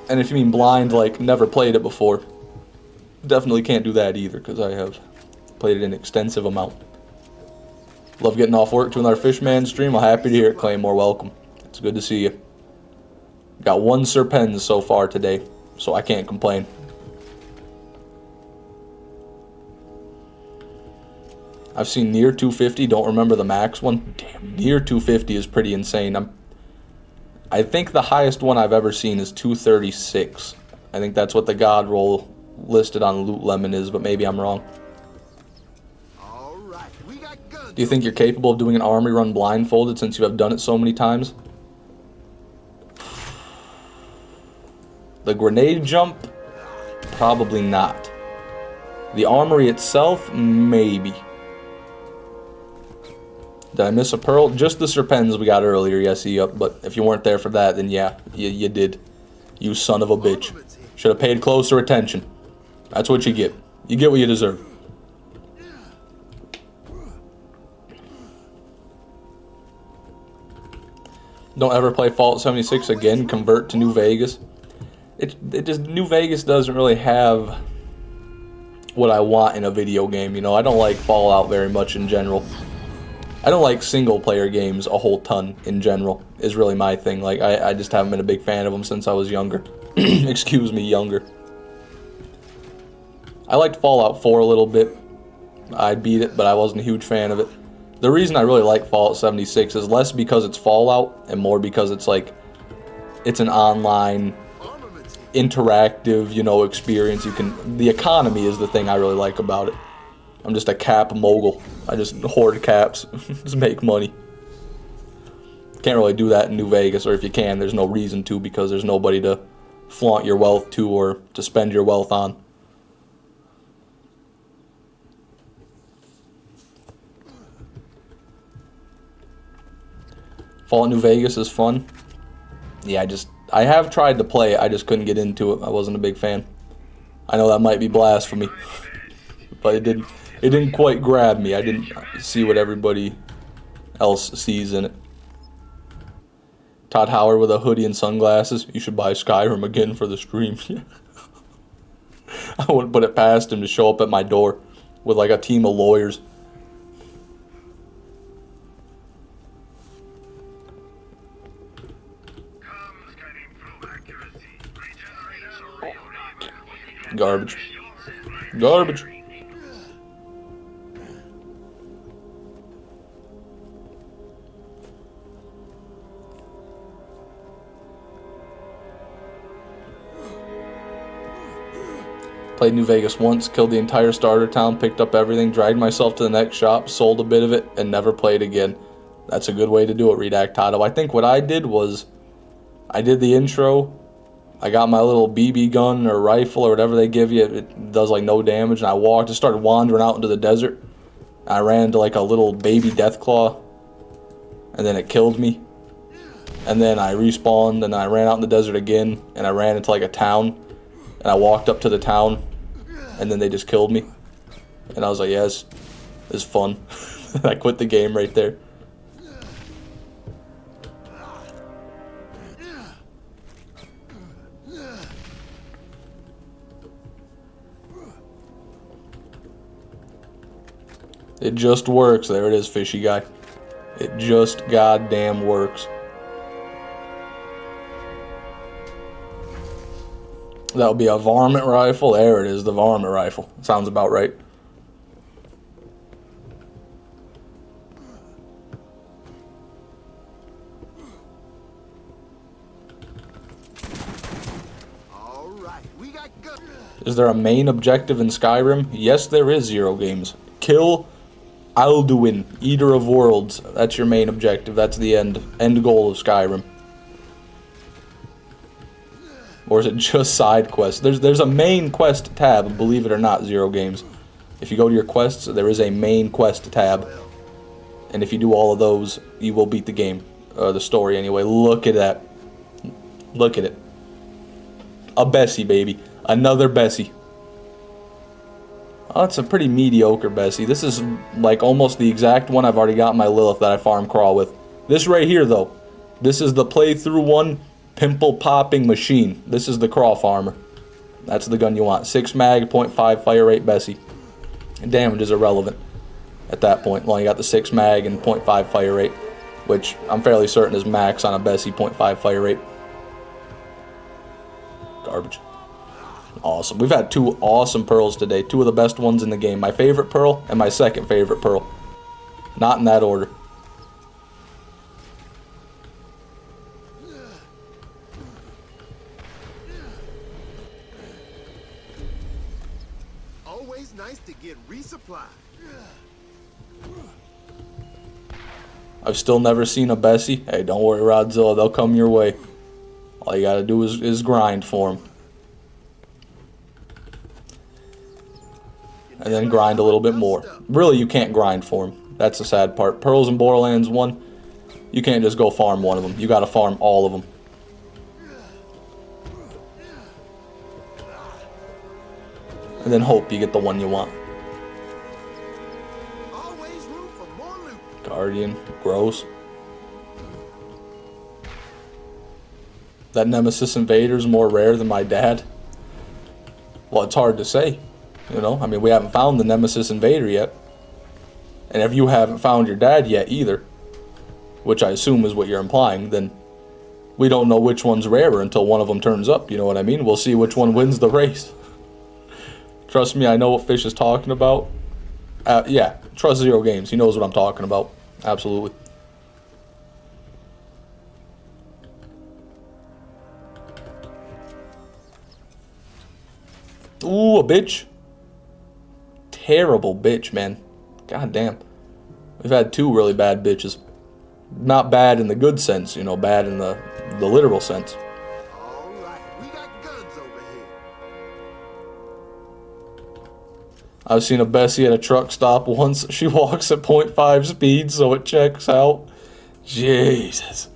And if you mean blind, like never played it before, definitely can't do that either, because I have played it in extensive amount. Love getting off work to another Fishman stream. I'm happy to hear it, Claymore. Welcome. It's good to see you. Got 1 Serpens so far today, so I can't complain. I've seen near 250, don't remember the max one. Damn, near 250 is pretty insane. I think the highest one I've ever seen is 236. I think that's what the God roll listed on Loot Lemon is, but maybe I'm wrong. All right, we got guns. Do you think you're capable of doing an armory run blindfolded since you have done it so many times? The grenade jump? Probably not. The armory itself? Maybe. Did I miss a pearl? Just the Serpens we got earlier, yes, but if you weren't there for that, then yeah, you did. You son of a bitch. Should have paid closer attention. That's what you get. You get what you deserve. Don't ever play Fallout 76 again, convert to New Vegas. It just, New Vegas doesn't really have what I want in a video game, you know. I don't like Fallout very much in general. I don't like single-player games a whole ton in general, is really my thing. Like, I just haven't been a big fan of them since I was younger. Excuse me, younger. I liked Fallout 4 a little bit. I beat it, but I wasn't a huge fan of it. The reason I really like Fallout 76 is less because it's Fallout, and more because it's like, it's an online, interactive, you know, experience. The economy is the thing I really like about it. I'm just a cap mogul. I just hoard caps. Just make money. Can't really do that in New Vegas, or if you can, there's no reason to, because there's nobody to flaunt your wealth to or to spend your wealth on. Fallout New Vegas is fun. Yeah, I have tried to play it. I just couldn't get into it. I wasn't a big fan. I know that might be blasphemy, but it didn't quite grab me. I didn't see what everybody else sees in it. Todd Howard with a hoodie and sunglasses. You should buy Skyrim again for the stream. I wouldn't put it past him to show up at my door with like a team of lawyers. Garbage. Garbage. Played New Vegas once, killed the entire starter town, picked up everything, dragged myself to the next shop, sold a bit of it, and never played again. That's a good way to do it, Redactado. I think what I did was, I did the intro, I got my little BB gun or rifle or whatever they give you, it does like no damage, and I walked, just started wandering out into the desert. I ran into like a little baby deathclaw, and then it killed me. And then I respawned, and I ran out in the desert again, and I ran into like a town, and I walked up to the town, and then they just killed me. And I was like, yeah, this is fun. I quit the game right there. It just works. There it is, fishy guy. It just goddamn works. That would be a varmint rifle. There it is, the varmint rifle. Sounds about right. All right, we got guns. Is there a main objective in Skyrim? Yes, there is, Zero Games. Kill Alduin, Eater of Worlds. That's your main objective. That's the end goal of Skyrim. Or is it just side quests? There's a main quest tab, believe it or not, Zero Games. If you go to your quests, there is a main quest tab. And if you do all of those, you will beat the game. The story anyway. Look at that. Look at it. A Bessie, baby. Another Bessie. Oh, it's a pretty mediocre Bessie. This is like almost the exact one I've already got my Lilith that I farm crawl with. This right here, though. This is the playthrough one. Pimple popping machine. This is the crawl farmer. That's the gun you want. 6 mag, 0.5 fire rate Bessie. Damage is irrelevant at that point. Well, you got the 6 mag and 0.5 fire rate, which I'm fairly certain is max on a Bessie, 0.5 fire rate. Garbage. Awesome. We've had 2 awesome pearls today. 2 of the best ones in the game. My favorite pearl and my second favorite pearl. Not in that order. Always nice to get resupplied. I've still never seen a Bessie. Hey, don't worry, Rodzilla. They'll come your way. All you gotta do is grind for them. And then grind a little bit more. Really, you can't grind for them. That's the sad part. Pearls in Borderlands 1, you can't just go farm one of them. You gotta farm all of them. And then hope you get the one you want. Always room for more loot. Guardian, gross. That Nemesis Invader is more rare than my dad. Well, it's hard to say. You know, I mean, we haven't found the Nemesis Invader yet. And if you haven't found your dad yet either, which I assume is what you're implying, then we don't know which one's rarer until one of them turns up, you know what I mean? We'll see which one wins the race. Trust me, I know what Fish is talking about. Yeah, trust Zero Games. He knows what I'm talking about. Absolutely. Ooh, a bitch. Terrible bitch, man. God damn. We've had 2 really bad bitches. Not bad in the good sense, you know, bad in the literal sense. All right, we got guns over here. I've seen a Bessie at a truck stop once. She walks at 0.5 speed, so it checks out. Jesus.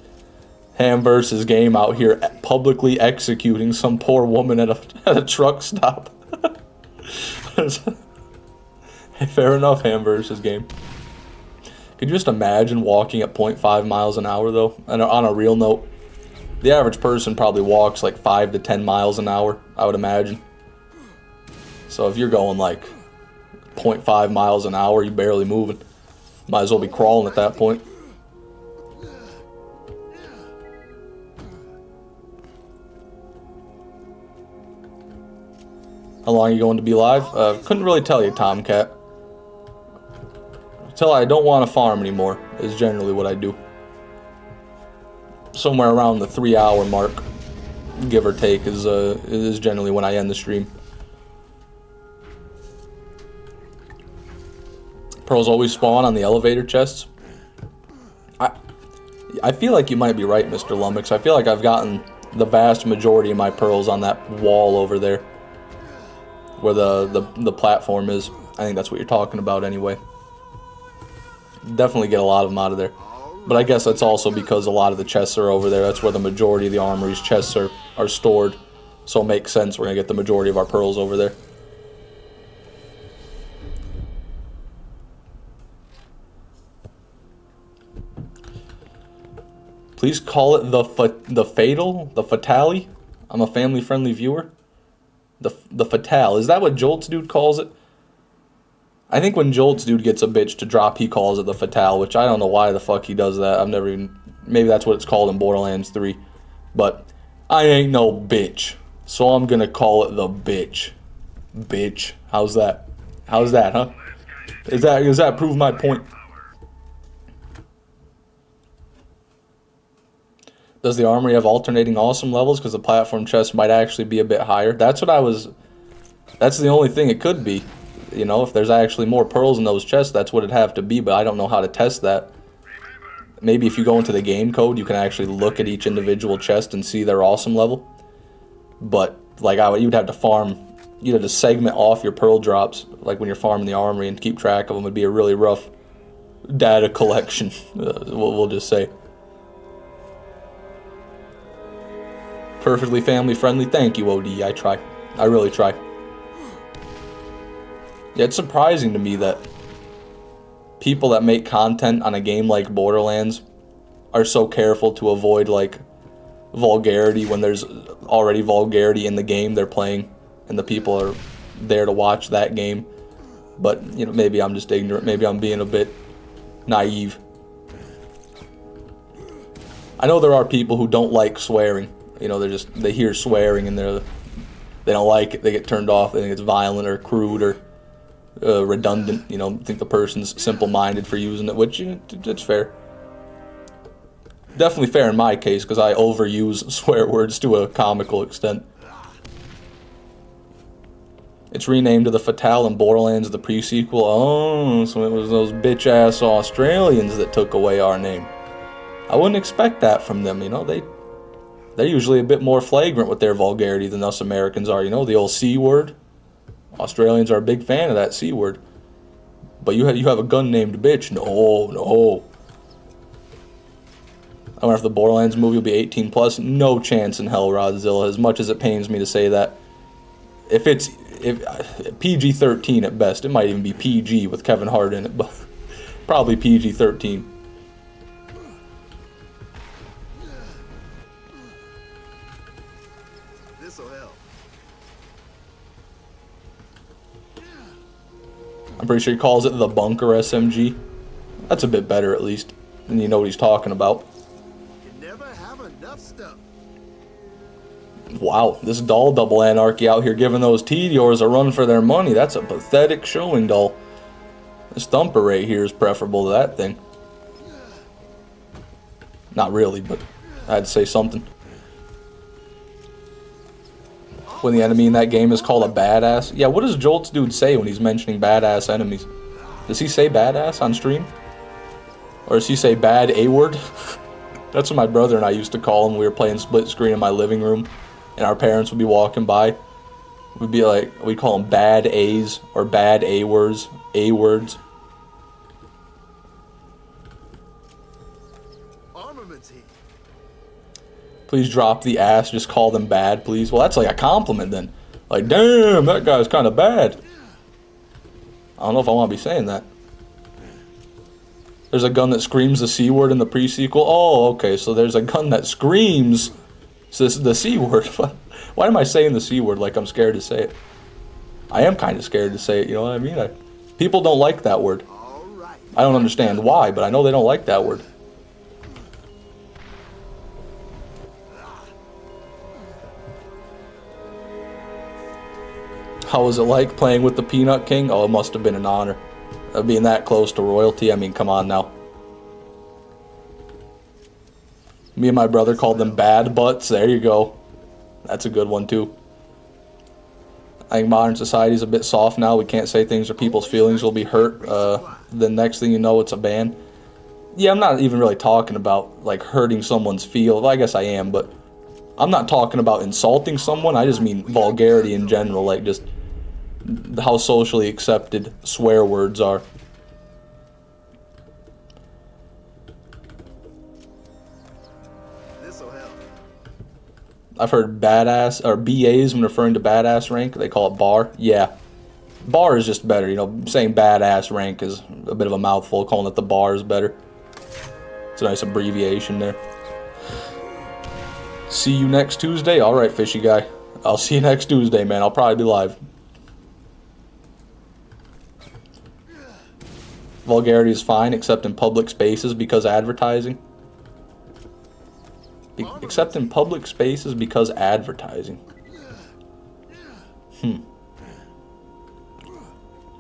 Ham versus game out here publicly executing some poor woman at a truck stop. Hey, fair enough, Ham versus game. Could you just imagine walking at 0.5 miles an hour, though? And on a real note, the average person probably walks like 5 to 10 miles an hour, I would imagine. So if you're going like 0.5 miles an hour, you're barely moving. Might as well be crawling at that point. How long are you going to be live? Couldn't really tell you, Tomcat. Until I don't want to farm anymore, is generally what I do. Somewhere around the 3-hour mark, give or take, is generally when I end the stream. Pearls always spawn on the elevator chests. I feel like you might be right, Mr. Lummox. I feel like I've gotten the vast majority of my pearls on that wall over there, where the platform is. I think that's what you're talking about anyway. Definitely get a lot of them out of there. But I guess that's also because a lot of the chests are over there. That's where the majority of the Armory's chests are stored. So it makes sense we're going to get the majority of our pearls over there. Please call it the Fatale. I'm a family-friendly viewer. The Fatale. Is that what Jolts Dude calls it? I think when Jolts Dude gets a bitch to drop, he calls it the Fatale, which I don't know why the fuck he does that. I've never even... Maybe that's what it's called in Borderlands 3. But I ain't no bitch, so I'm gonna call it the bitch. Bitch. How's that? How's that, huh? Does that prove my point? Does the Armory have alternating awesome levels? Because the platform chest might actually be a bit higher. That's what I was... That's the only thing it could be. You know, if there's actually more pearls in those chests, that's what it'd have to be, but I don't know how to test that. Maybe if you go into the game code, you can actually look at each individual chest and see their awesome level. But, like, you'd have to farm... You'd have to segment off your pearl drops, like when you're farming the Armory, and keep track of them. It'd be a really rough data collection, we'll just say. Perfectly family friendly. Thank you, OD. I try. I really try. Yeah, it's surprising to me that people that make content on a game like Borderlands are so careful to avoid, like, vulgarity when there's already vulgarity in the game they're playing and the people are there to watch that game. But, you know, maybe I'm just ignorant. Maybe I'm being a bit naive. I know there are people who don't like swearing. You know, they hear swearing and they don't like it. They get turned off. They think it's violent or crude or redundant. You know, think the person's simple-minded for using it, which, it's fair. Definitely fair in my case, because I overuse swear words to a comical extent. It's renamed to the Fatale in Borderlands, the pre-sequel. Oh, so it was those bitch-ass Australians that took away our name. I wouldn't expect that from them, you know. They're usually a bit more flagrant with their vulgarity than us Americans are, you know, the old C word. Australians are a big fan of that C word. But you have a gun named bitch. No. I wonder if the Borderlands movie will be 18 plus. No chance in hell, Rodzilla, as much as it pains me to say that. If PG-13 at best, it might even be PG with Kevin Hart in it, but probably PG-13. This'll help. I'm pretty sure he calls it the Bunker SMG. That's a bit better, at least. And you know what he's talking about. You never have enough stuff. Wow, this doll double anarchy out here giving those Tediors a run for their money. That's a pathetic showing, doll. This thumper right here is preferable to that thing. Not really, but I had to say something. When the enemy in that game is called a badass. Yeah, what does Jolts Dude say when he's mentioning badass enemies? Does he say badass on stream? Or does he say bad A-word? That's what my brother and I used to call him. We were playing split screen in my living room, and our parents would be walking by. We'd be like, we'd call them bad A's or bad A-words. A-words. Armaments here. Please drop the ass, just call them bad, please. Well, that's like a compliment then. Like, damn, that guy's kind of bad. I don't know if I want to be saying that. There's a gun that screams the C word in the pre-sequel. Oh, okay, so there's a gun that screams the C word. Why am I saying the C word like I'm scared to say it? I am kind of scared to say it, you know what I mean? People don't like that word. I don't understand why, but I know they don't like that word. How was it like playing with the Peanut King? Oh, it must have been an honor. Being that close to royalty, I mean, come on now. Me and my brother called them bad butts. There you go. That's a good one, too. I think modern society is a bit soft now. We can't say things or people's feelings will be hurt. The next thing you know, it's a ban. Yeah, I'm not even really talking about, like, hurting someone's feelings. Well, I guess I am, but I'm not talking about insulting someone. I just mean vulgarity in general, like, just how socially accepted swear words are. This'll help. I've heard badass, or BAs when referring to badass rank, they call it bar. Yeah. Bar is just better, you know, saying badass rank is a bit of a mouthful, calling it the bar is better. It's a nice abbreviation there. See you next Tuesday? Alright, fishy guy. I'll see you next Tuesday, man. I'll probably be live. Vulgarity is fine, except in public spaces because advertising. Except in public spaces because advertising.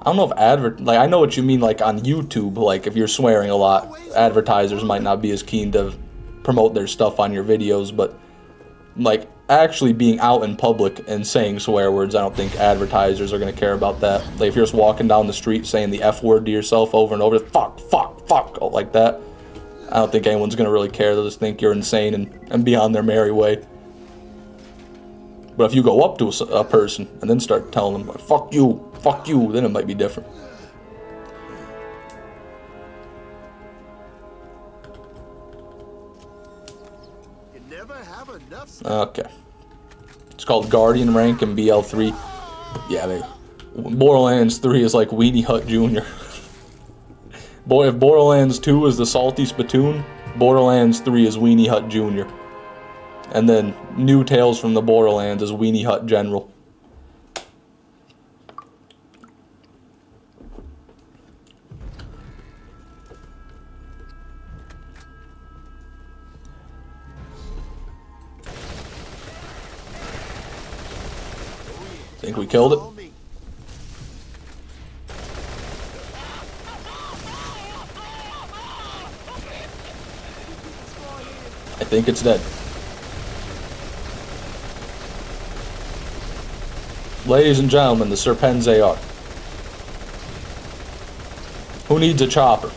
I don't know if like, I know what you mean, like on YouTube, like if you're swearing a lot, advertisers might not be as keen to promote their stuff on your videos, but like actually being out in public and saying swear words, I don't think advertisers are going to care about that. Like if you're just walking down the street saying the F word to yourself over and over, fuck, fuck, fuck, like that, I don't think anyone's going to really care. They'll just think you're insane and be on their merry way. But if you go up to a person and then start telling them, fuck you, then it might be different. You never have enough. Okay. It's called Guardian rank in BL3. Yeah, Borderlands 3 is like Weenie Hut Jr. Boy, if Borderlands 2 is the Salty Spittoon, Borderlands 3 is Weenie Hut Jr. And then New Tales from the Borderlands is Weenie Hut General. Think we killed it? I think it's dead. Ladies and gentlemen, the Serpens AR. Who needs a chopper?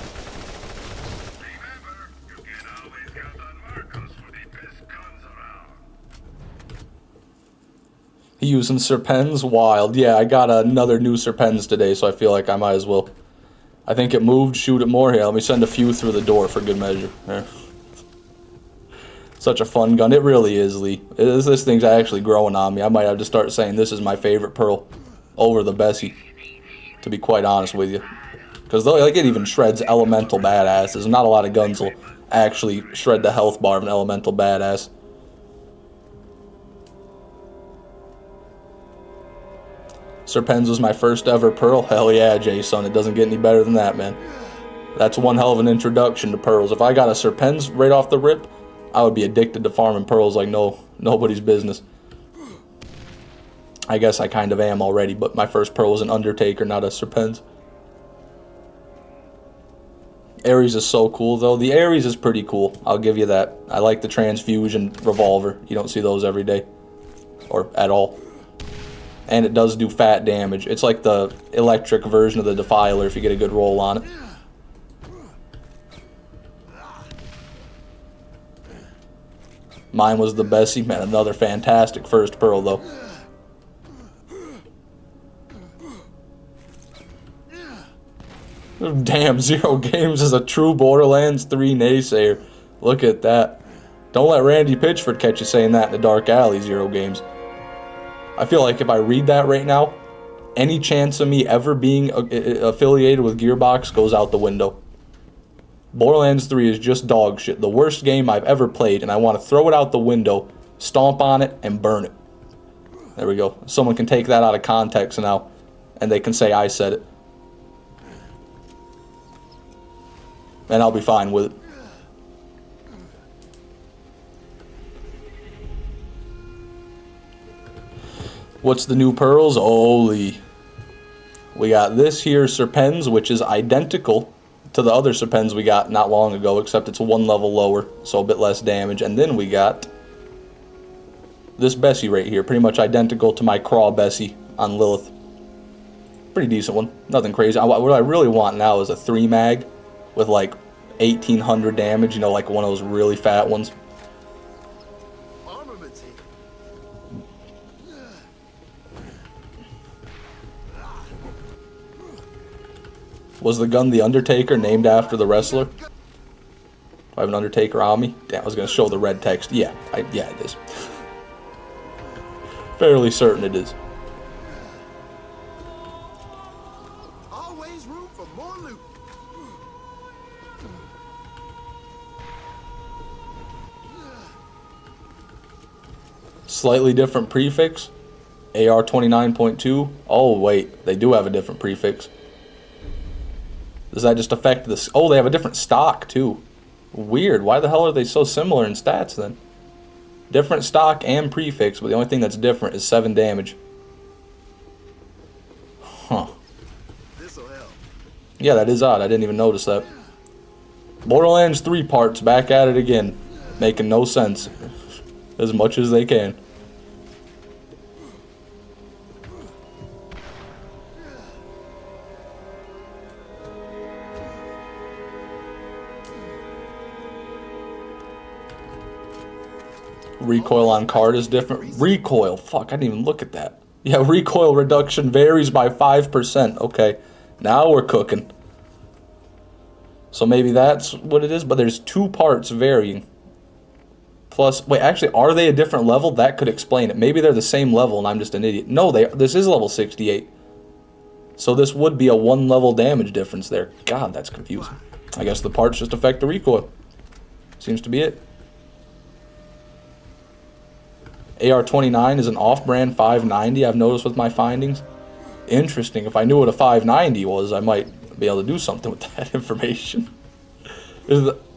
He using Serpens? Wild. Yeah, I got another new Serpens today, so I feel like I might as well. I think it moved. Shoot it more. Here, let me send a few through the door for good measure. There. Such a fun gun. It really is, Lee. This thing's actually growing on me. I might have to start saying this is my favorite Pearl over the Bessie, to be quite honest with you. Because like, it even shreds elemental badasses. Not a lot of guns will actually shred the health bar of an elemental badass. Serpens was my first ever Pearl. Hell yeah, Jason. It doesn't get any better than that, man. That's one hell of an introduction to Pearls. If I got a Serpens right off the rip, I would be addicted to farming Pearls like nobody's business. I guess I kind of am already, but my first Pearl was an Undertaker, not a Serpens. Ares is so cool, though. The Ares is pretty cool. I'll give you that. I like the Transfusion Revolver. You don't see those every day. Or at all. And it does do fat damage. It's like the electric version of the Defiler if you get a good roll on it. Mine was the Bessie. Man, another fantastic first Pearl, though. Damn, 0 games is a true Borderlands 3 naysayer. Look at that. Don't let Randy Pitchford catch you saying that in the dark alley, 0 games. I feel like if I read that right now, Any chance of me ever being affiliated with Gearbox goes out the window. Borderlands 3 is just dog shit. The worst game I've ever played, and I want to throw it out the window, stomp on it, and burn it. There we go. Someone can take that out of context now, and they can say I said it. And I'll be fine with it. What's the new pearls? Holy. We got this here Serpens, which is identical to the other Serpens we got not long ago, except it's one level lower, so a bit less damage. And then we got this Bessie right here, pretty much identical to my Craw Bessie on Lilith. Pretty decent one, nothing crazy. What I really want now is a 3 mag with like 1800 damage, you know, like one of those really fat ones. Was the gun the Undertaker, named after the wrestler? Do I have an Undertaker on me? Damn, I was going to show the red text. Yeah, yeah, it is. Fairly certain it is. Always room for more loot. Slightly different prefix. AR 29.2. Oh, wait, they do have a different prefix. Does that just affect this? Oh, they have a different stock, too. Weird. Why the hell are they so similar in stats, then? Different stock and prefix, but the only thing that's different is 7 damage. Huh. This'll help. Yeah, that is odd. I didn't even notice that. Borderlands 3 parts, back at it again. Making no sense. As much as they can. Recoil on card is different. Recoil, fuck, I didn't even look at that. Yeah, recoil reduction varies by 5%. Okay, now we're cooking. So maybe that's what it is, but there's 2 parts varying. Plus, wait, actually, are they a different level? That could explain it. Maybe they're the same level and I'm just an idiot. No, this is level 68. So this would be a 1 level damage difference there. God, that's confusing. I guess the parts just affect the recoil. Seems to be it. AR-29 is an off-brand 590, I've noticed with my findings. Interesting. If I knew what a 590 was, I might be able to do something with that information.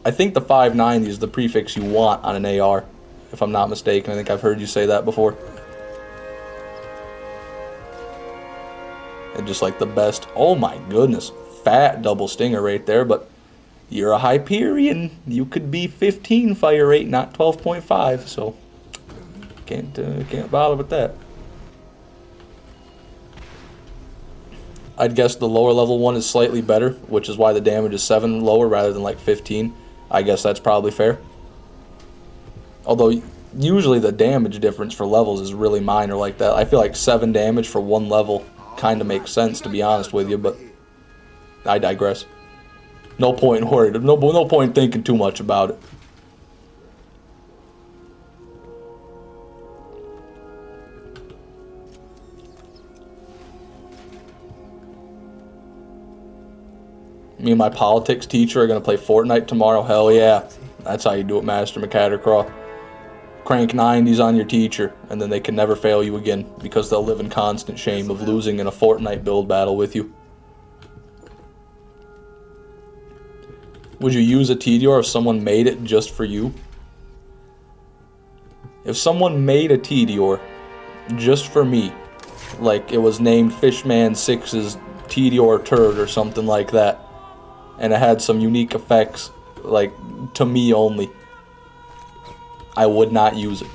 I think the 590 is the prefix you want on an AR, if I'm not mistaken. I think I've heard you say that before. And just like the best. Oh my goodness. Fat double stinger right there, but you're a Hyperion. You could be 15 fire rate, not 12.5, so... Can't bother with that. I'd guess the lower level one is slightly better, which is why the damage is 7 lower rather than like 15. I guess that's probably fair. Although usually the damage difference for levels is really minor like that. I feel like 7 damage for 1 level kind of makes sense, to be honest with you, but I digress. No point worried. No point thinking too much about it. Me and my politics teacher are going to play Fortnite tomorrow. Hell yeah. That's how you do it, Master McCattercraw. Crank 90s on your teacher, and then they can never fail you again, because they'll live in constant shame of losing in a Fortnite build battle with you. Would you use a TDR if someone made it just for you? If someone made a TDR just for me, like it was named Fishman 6's TDR Turd or something like that, and it had some unique effects, like, to me only, I would not use it.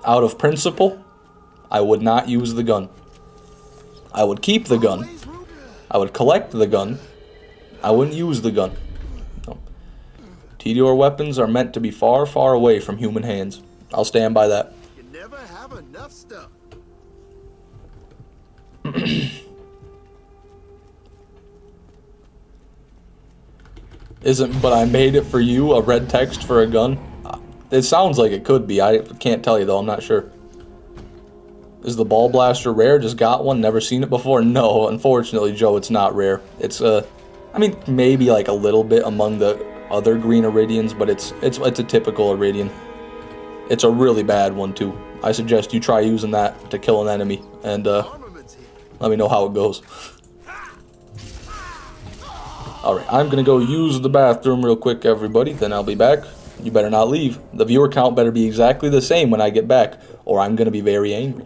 Out of principle, I would not use the gun. I would keep the gun. I would collect the gun. I wouldn't use the gun. No. TDR weapons are meant to be far, far away from human hands. I'll stand by that. You never have enough stuff. Isn't, but I made it for you, a red text for a gun? It sounds like it could be. I can't tell you though, I'm not sure. Is the ball blaster rare? Just got one, never seen it before? No, unfortunately, Joe, it's not rare. It's I mean, maybe like a little bit among the other green Iridians, but it's a typical Iridian. It's a really bad one too. I suggest you try using that to kill an enemy, and let me know how it goes. Alright, I'm gonna go use the bathroom real quick, everybody, then I'll be back. You better not leave. The viewer count better be exactly the same when I get back, or I'm gonna be very angry.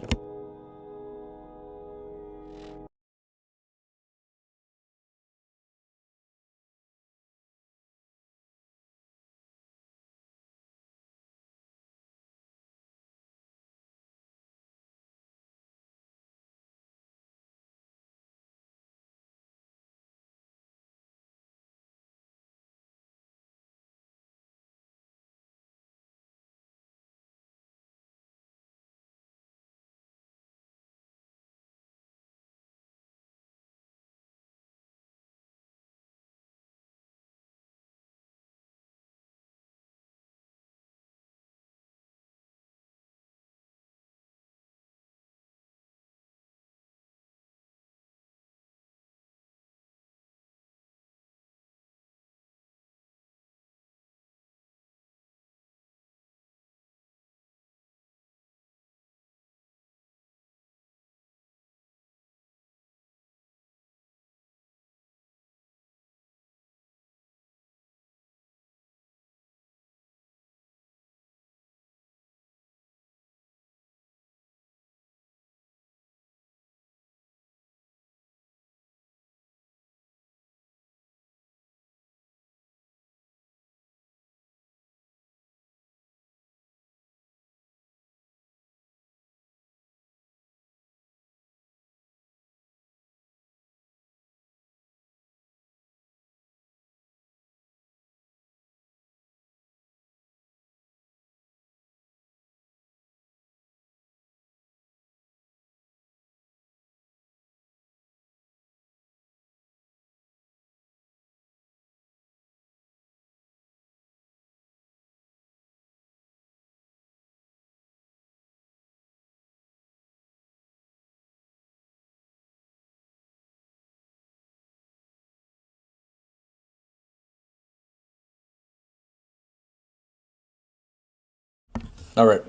Alright.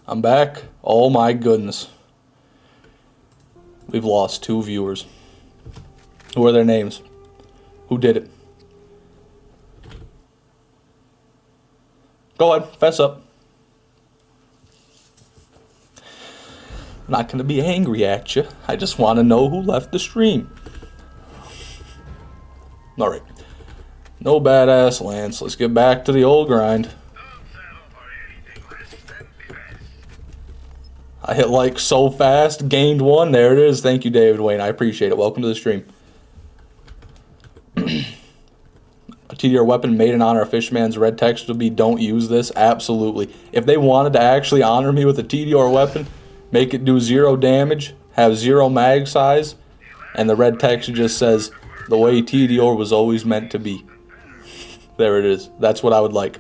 I'm back. Oh my goodness. We've lost 2 viewers. Who are their names? Who did it? Go ahead, fess up. I'm not gonna be angry at you. I just want to know who left the stream. Alright. No badass Lance. Let's get back to the old grind. I hit like so fast, gained 1. There it is. Thank you, David Wayne. I appreciate it. Welcome to the stream. A TDR weapon made in honor of Fishman's red text would be don't use this. Absolutely. If they wanted to actually honor me with a TDR weapon, make it do 0 damage, have 0 mag size, and the red text just says the way TDR was always meant to be. There it is. That's what I would like.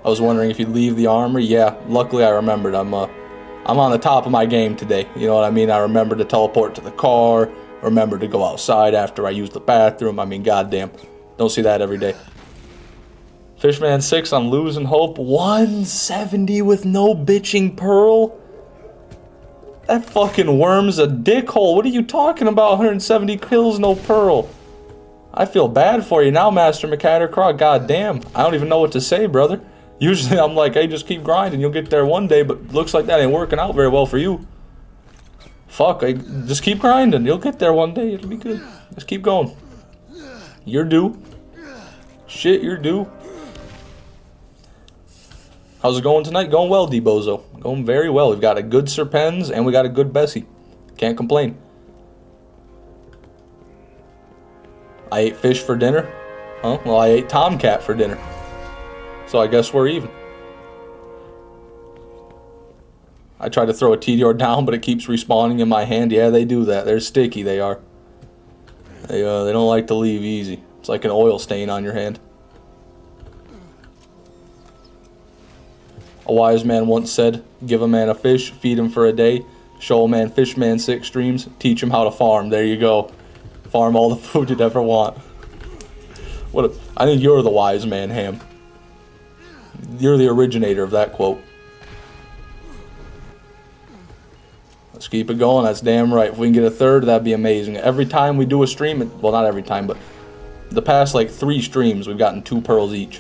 I was wondering if you'd leave the armory. Yeah, luckily I remembered. I'm on the top of my game today. You know what I mean? I remembered to teleport to the car. Remember to go outside after I use the bathroom. I mean, goddamn. Don't see that every day. Fishman 6, I'm losing hope. 170 with no bitching pearl? That fucking worm's a dickhole. What are you talking about? 170 kills, no pearl. I feel bad for you now, Master McCattercraw. Goddamn. I don't even know what to say, brother. Usually I'm like, hey, just keep grinding. You'll get there one day, but looks like that ain't working out very well for you. Fuck, just keep grinding. You'll get there one day. It'll be good. Just keep going. You're due. Shit, you're due. How's it going tonight? Going well, D-Bozo. Going very well. We've got a good Serpens and we got a good Bessie. Can't complain. I ate fish for dinner. Huh? Well, I ate Tomcat for dinner. So I guess we're even. I tried to throw a TDR down, but it keeps respawning in my hand. Yeah, they do that. They're sticky, they are. They don't like to leave easy. It's like an oil stain on your hand. A wise man once said, give a man a fish, feed him for a day, show a man fish man 6 streams, teach him how to farm. There you go. Farm all the food you'd ever want. I think you're the wise man, Ham. You're the originator of that quote. Let's keep it going. That's damn right. If we can get a third, that'd be amazing. Every time we do a stream, well, not every time, but the past like 3 streams, we've gotten 2 pearls each.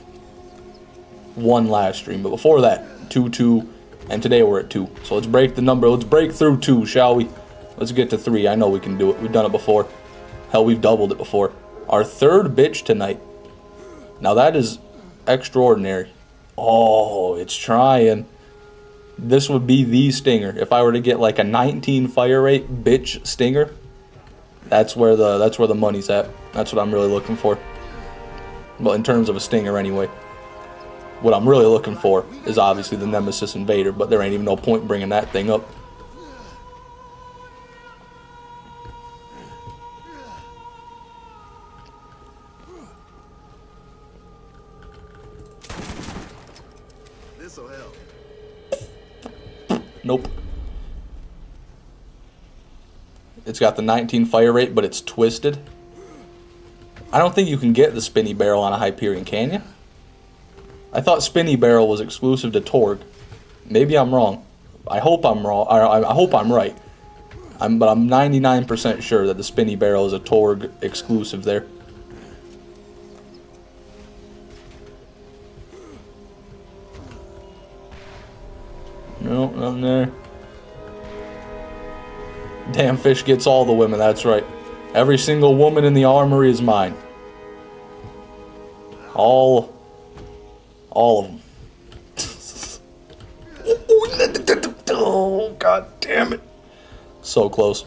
1 last stream, but before that, 2, 2, and today we're at 2. So let's break the number. Let's break through 2, shall we? Let's get to 3. I know we can do it. We've done it before. Hell, we've doubled it before. Our 3rd bitch tonight. Now that is extraordinary. Oh, it's trying. This would be the stinger. If I were to get like a 19 fire rate bitch stinger, that's where the money's at. That's what I'm really looking for. Well, in terms of a stinger anyway. What I'm really looking for is obviously the Nemesis Invader, but there ain't even no point bringing that thing up. This'll help. Nope. It's got the 19 fire rate, but it's twisted. I don't think you can get the spinny barrel on a Hyperion, can you? I thought spinny barrel was exclusive to Torg. Maybe I'm wrong. I hope I'm wrong. I hope I'm right. But I'm 99% sure that the spinny barrel is a Torg exclusive there. No, nothing there. Damn fish gets all the women, that's right. Every single woman in the armory is mine. All of them. Oh, god damn it. So close.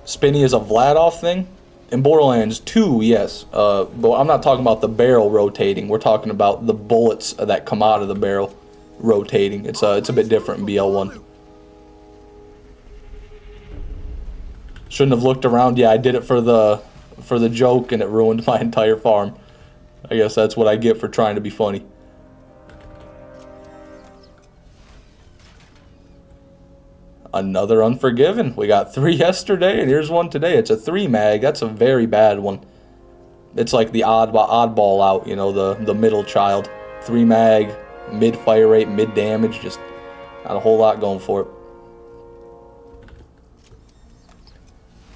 Spinny is a Vladov thing? In Borderlands 2, yes. But I'm not talking about the barrel rotating. We're talking about the bullets that come out of the barrel rotating. It's a bit different in BL1. Shouldn't have looked around. Yeah, I did it for the joke and it ruined my entire farm. I guess that's what I get for trying to be funny. Another Unforgiven. We got 3 yesterday and here's 1 today. It's a 3 mag. That's a very bad one. It's like the oddball out, you know, the middle child. 3 mag, mid fire rate, mid damage, just not a whole lot going for it.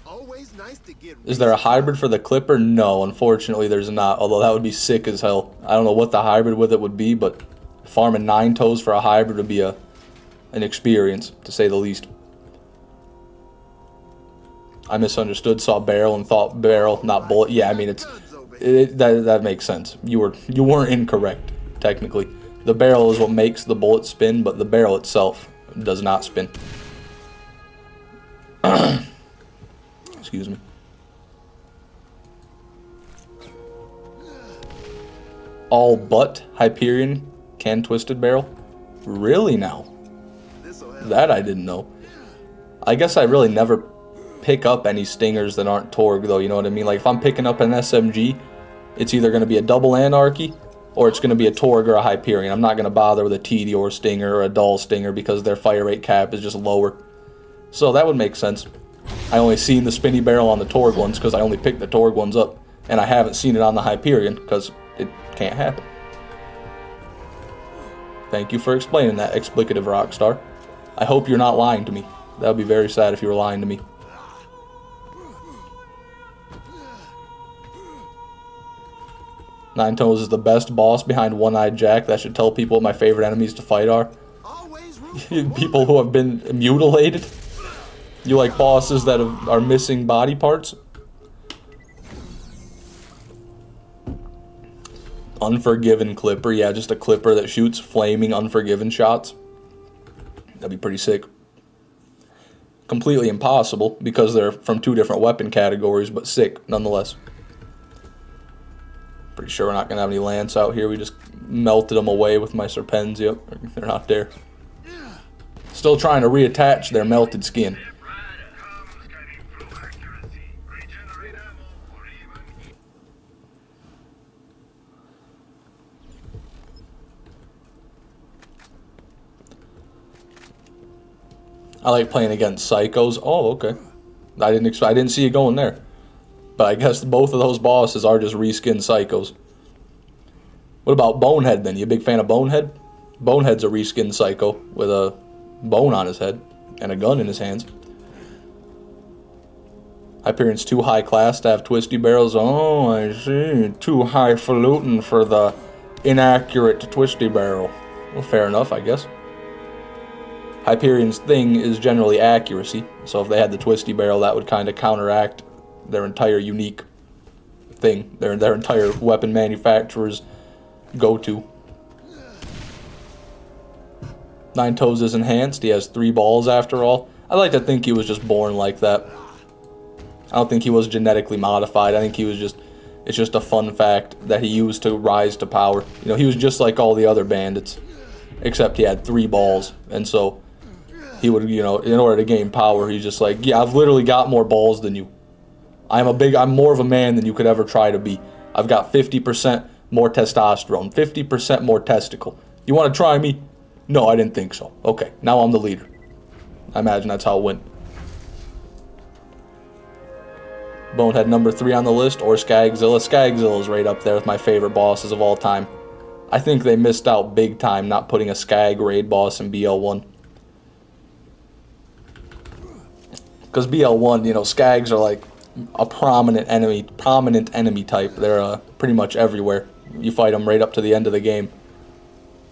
Always nice to get. Is there a hybrid for the Clipper? No, unfortunately there's not, although that would be sick as hell. I don't know what the hybrid with it would be, but farming 9 toes for a hybrid would be an experience, to say the least. I misunderstood, saw barrel and thought barrel, not bullet. Yeah, I mean that makes sense. You weren't incorrect, technically. The barrel is what makes the bullet spin, but the barrel itself does not spin. Excuse me. All but Hyperion can twisted barrel? Really now? That I didn't know. I guess I really never pick up any stingers that aren't Torg though, you know what I mean? Like if I'm picking up an SMG, it's either going to be a double Anarchy or it's going to be a Torg or a Hyperion. I'm not going to bother with a Tediore stinger or a Dull stinger because their fire rate cap is just lower. So that would make sense. I only seen the spinny barrel on the Torg ones because I only picked the Torg ones up. And I haven't seen it on the Hyperion because it can't happen. Thank you for explaining that, explicative Rockstar. I hope you're not lying to me. That would be very sad if you were lying to me. Nine Toes is the best boss behind One-Eyed Jack. That should tell people what my favorite enemies to fight are. People who have been mutilated. You like bosses that are missing body parts? Unforgiven Clipper. Yeah, just a Clipper that shoots flaming Unforgiven shots. That'd be pretty sick. Completely impossible because they're from 2 different weapon categories, but sick nonetheless. Pretty sure we're not going to have any Lance out here. We just melted them away with my Serpens. Yep, they're not there. Still trying to reattach their melted skin. I like playing against psychos. Oh, okay. I didn't see you going there. But I guess both of those bosses are just reskinned psychos. What about Bonehead then? You a big fan of Bonehead? Bonehead's a reskinned psycho with a bone on his head and a gun in his hands. Hyperion's too high class to have twisty barrels. Oh, I see. Too highfalutin for the inaccurate twisty barrel. Well, fair enough, I guess. Hyperion's thing is generally accuracy, so if they had the twisty barrel, that would kind of counteract their entire unique thing, their entire weapon manufacturer's go-to. Nine Toes is enhanced. He has 3 balls after all. I like to think he was just born like that. I don't think he was genetically modified. I think he was just, it's just a fun fact that he used to rise to power. You know, he was just like all the other bandits, except he had 3 balls, and so he would, you know, in order to gain power, he's just like, yeah, I've literally got more balls than you. I'm more of a man than you could ever try to be. I've got 50% more testosterone, 50% more testicle. You want to try me? No, I didn't think so. Okay, now I'm the leader. I imagine that's how it went. Bonehead number 3 on the list, or Skagzilla. Skagzilla is right up there with my favorite bosses of all time. I think they missed out big time not putting a Skag raid boss in BL1. Because BL1, you know, Skags are like a prominent enemy type. They're pretty much everywhere. You fight them right up to the end of the game.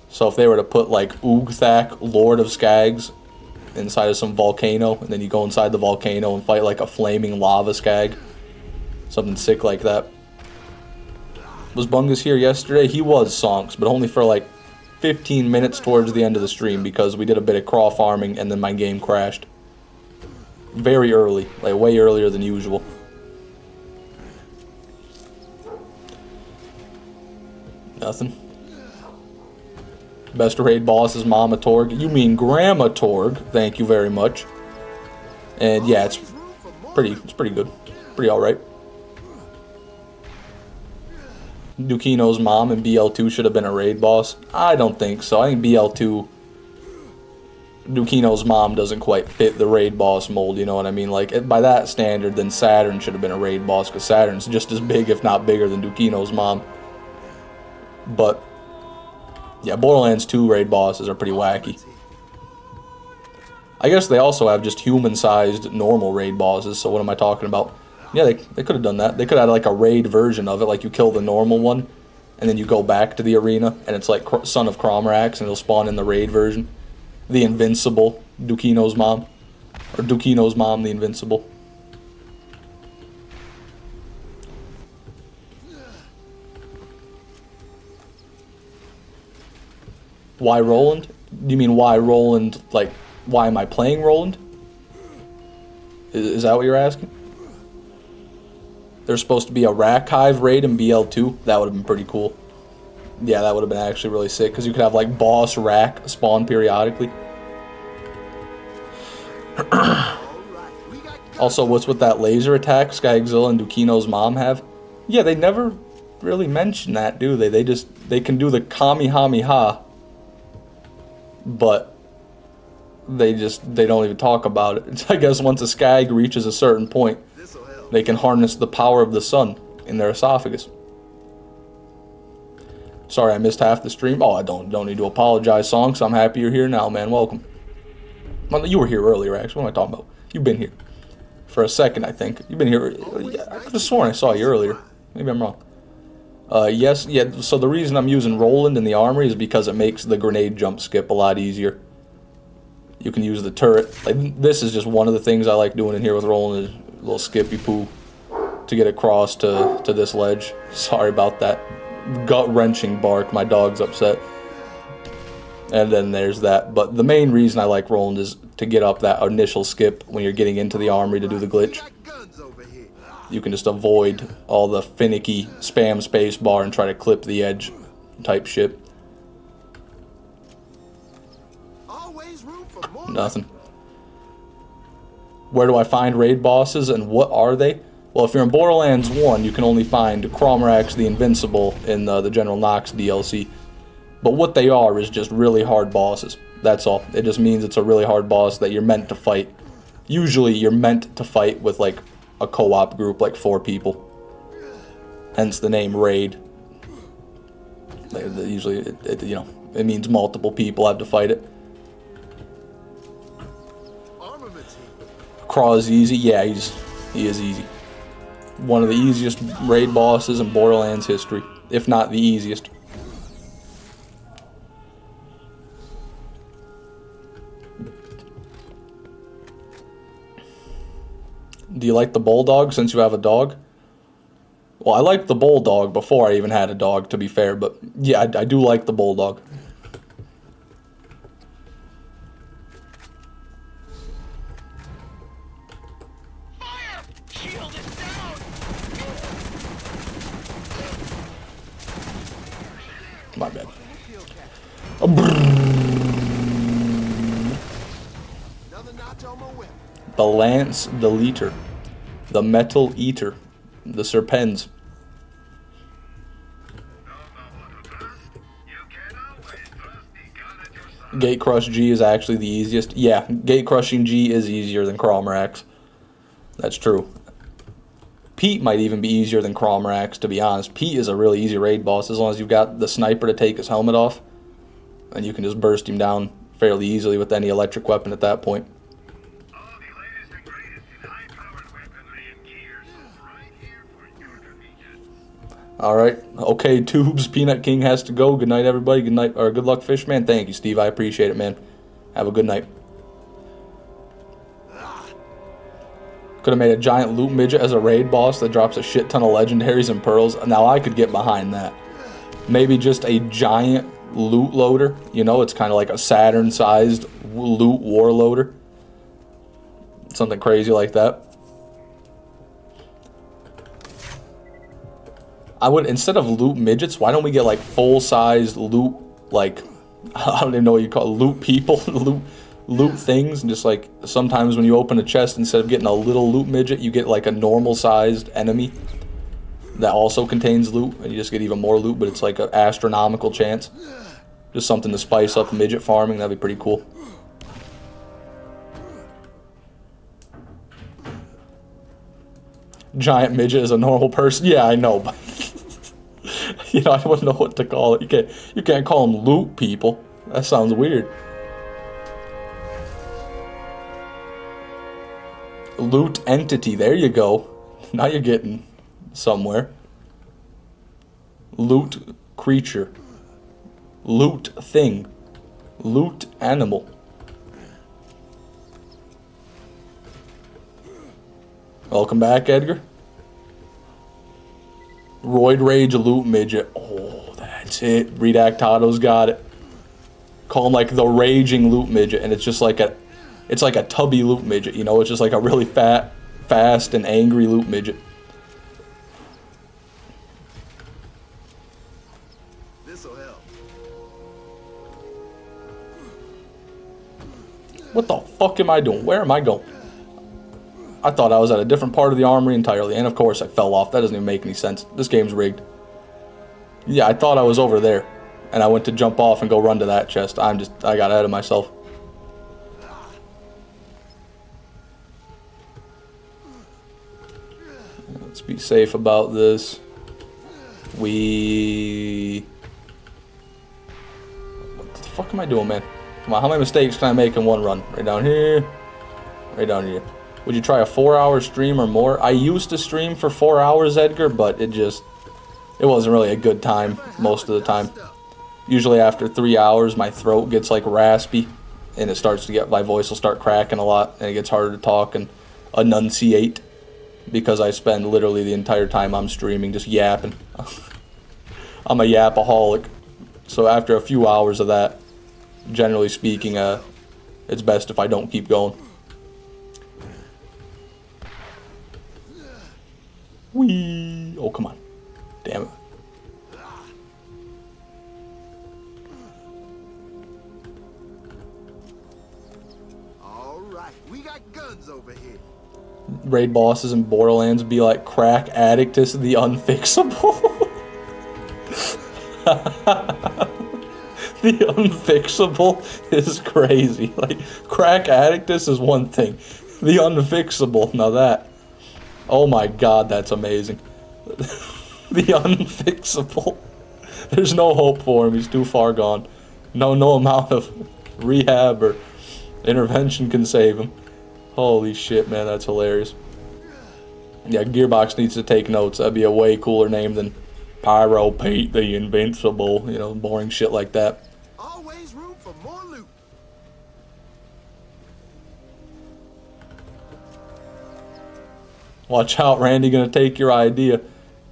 So if they were to put like Oogthak, Lord of Skags, inside of some volcano, and then you go inside the volcano and fight like a flaming lava Skag, something sick like that. Was Bungus here yesterday? He was, Sonks, but only for like 15 minutes towards the end of the stream because we did a bit of craw farming and then my game crashed. Very early, like way earlier than usual. Nothing. Best raid boss is Mama Torg. You mean Grandma Torg? Thank you very much. And yeah, it's pretty good, pretty all right. Dukino's mom in BL2 should have been a raid boss. I don't think so. I think BL2, Dukino's mom doesn't quite fit the raid boss mold. You know what I mean? Like by that standard, then Saturn should have been a raid boss because Saturn's just as big, if not bigger, than Dukino's mom. But yeah, Borderlands 2 raid bosses are pretty wacky. I guess they also have just human-sized normal raid bosses, so what am I talking about? Yeah, they could have done that. They could have had like a raid version of it, like you kill the normal one, and then you go back to the arena, and it's like Son of Crawmerax, and it'll spawn in the raid version. The Invincible, Dukino's mom. Or Dukino's mom, the Invincible. Why Roland? Do you mean why Roland, like, why am I playing Roland? Is that what you're asking? There's supposed to be a Rack Hive raid in BL2. That would have been pretty cool. Yeah, that would have been actually really sick, because you could have, like, boss Rack spawn periodically. Also, what's with that laser attack Skagzilla and Dukino's mom have? Yeah, they never really mention that, do they? They can do the Kamehameha, but they don't even talk about it. I guess once a Skag reaches a certain point, they can harness the power of the sun in their esophagus. Sorry I missed half the stream. Oh, I don't need to apologize, Songs. I'm happy you're here now, man. Welcome. Well, you were here earlier, actually. What am I talking about? You've been here for a second, I think. You've been here. I could have sworn I saw you earlier. Maybe I'm wrong. Yes, yeah. So the reason I'm using Roland in the Armory is because it makes the grenade jump skip a lot easier. You can use the turret. Like, this is just one of the things I like doing in here with Roland, is a little skippy poo to get across to this ledge. Sorry about that gut-wrenching bark. My dog's upset. And then there's that. But the main reason I like Roland is to get up that initial skip when you're getting into the Armory to do the glitch. You can just avoid all the finicky spam space bar and try to clip the edge type shit. Nothing. Where do I find raid bosses and what are they? Well, if you're in Borderlands 1, you can only find Crawmerax the Invincible in the General Knox DLC. But what they are is just really hard bosses. That's all. It just means it's a really hard boss that you're meant to fight. Usually you're meant to fight with like a co-op group, like 4 people. Hence the name Raid. Usually, you know, it means multiple people have to fight it. Craw is easy. Yeah, he is easy. One of the easiest raid bosses in Borderlands history, if not the easiest. Do you like the bulldog since you have a dog? Well, I liked the bulldog before I even had a dog, to be fair, but yeah, I do like the bulldog. Fire! Shield is down! My bad. Another notch on my whip. The Lance Deleter. The Metal Eater. The Serpens. Gate Crush G is actually the easiest. Yeah, Gate Crushing G is easier than Crawmerax. That's true. Pete might even be easier than Crawmerax, to be honest. Pete is a really easy raid boss as long as you've got the sniper to take his helmet off. And you can just burst him down fairly easily with any electric weapon at that point. Alright, okay, Tubes, Peanut King has to go. Good night, everybody. Good night, or good luck, Fishman. Thank you, Steve. I appreciate it, man. Have a good night. Could have made a giant loot midget as a raid boss that drops a shit ton of legendaries and pearls. Now, I could get behind that. Maybe just a giant loot loader. You know, it's kind of like a Saturn-sized loot war loader. Something crazy like that. I would, instead of loot midgets, why don't we get like full-sized loot, like, I don't even know what you call it, loot people, loot things, and just like, sometimes when you open a chest, instead of getting a little loot midget, you get like a normal-sized enemy that also contains loot, and you just get even more loot, but it's like an astronomical chance. Just something to spice up midget farming, that'd be pretty cool. Giant midget is a normal person. Yeah, I know, but you know, I don't know what to call it. You can't call them loot people. That sounds weird. Loot entity. There you go. Now you're getting somewhere. Loot creature. Loot thing. Loot animal. Welcome back, Edgar. Roid Rage Loot Midget. Oh, that's it. Redactado's got it. Call him like the Raging Loot Midget, and it's just like it's like a tubby loot midget, you know? It's just like a really fat, fast, and angry loot midget. This'll help. What the fuck am I doing? Where am I going? I thought I was at a different part of the armory entirely, and of course I fell off. That doesn't even make any sense. This game's rigged. Yeah, I thought I was over there, and I went to jump off and go run to that chest. I got ahead of myself. Let's be safe about this. What the fuck am I doing, man? Come on, how many mistakes can I make in one run? Right down here. Right down here. Would you try a 4-hour stream or more? I used to stream for 4 hours, Edgar, but it wasn't really a good time most of the time. Usually after 3 hours, my throat gets like raspy, and my voice will start cracking a lot, and it gets harder to talk and enunciate, because I spend literally the entire time I'm streaming just yapping. I'm a yapaholic. So after a few hours of that, generally speaking, it's best if I don't keep going. Whee! Oh, come on. Damn it. All right, we got guns over here. Raid bosses in Borderlands be like crack addictus the unfixable. The unfixable is crazy. Like, crack addictus is one thing. The unfixable, now that. Oh my god, that's amazing. The unfixable. There's no hope for him, he's too far gone. No amount of rehab or intervention can save him. Holy shit, man, that's hilarious. Yeah, Gearbox needs to take notes. That'd be a way cooler name than Pyro Pete the Invincible. You know, boring shit like that. Always room for more loot. Watch out, Randy, gonna take your idea.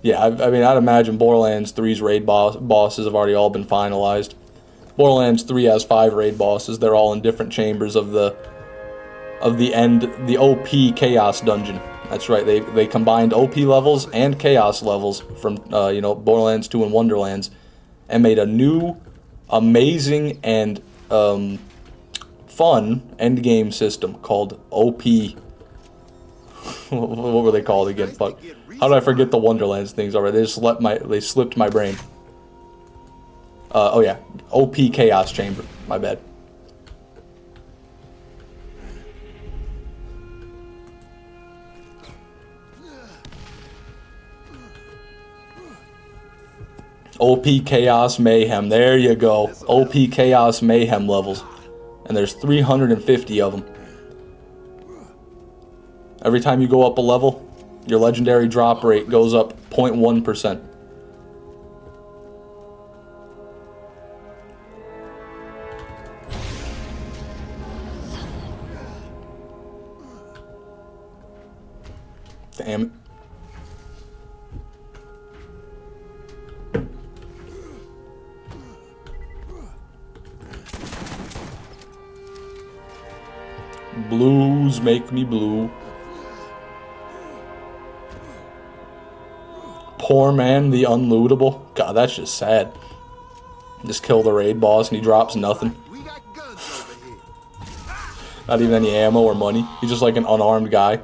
Yeah, I mean, I'd imagine Borderlands 3's raid bosses have already all been finalized. Borderlands 3 has 5 raid bosses. They're all in different chambers of the OP Chaos Dungeon. That's right, they combined OP levels and Chaos levels from, you know, Borderlands 2 and Wonderlands, and made a new, amazing, and fun endgame system called OP. What were they called again? Fuck. How did I forget the Wonderlands things already? They slipped my brain. Oh yeah, OP Chaos Chamber. My bad. OP Chaos Mayhem. There you go. OP Chaos Mayhem levels. And there's 350 of them. Every time you go up a level, your legendary drop rate goes up 0.1%. Damn it. Blues make me blue. Poor man, the unlootable. God, that's just sad. Just kill the raid boss and he drops nothing. We got guns over here. Not even any ammo or money. He's just like an unarmed guy.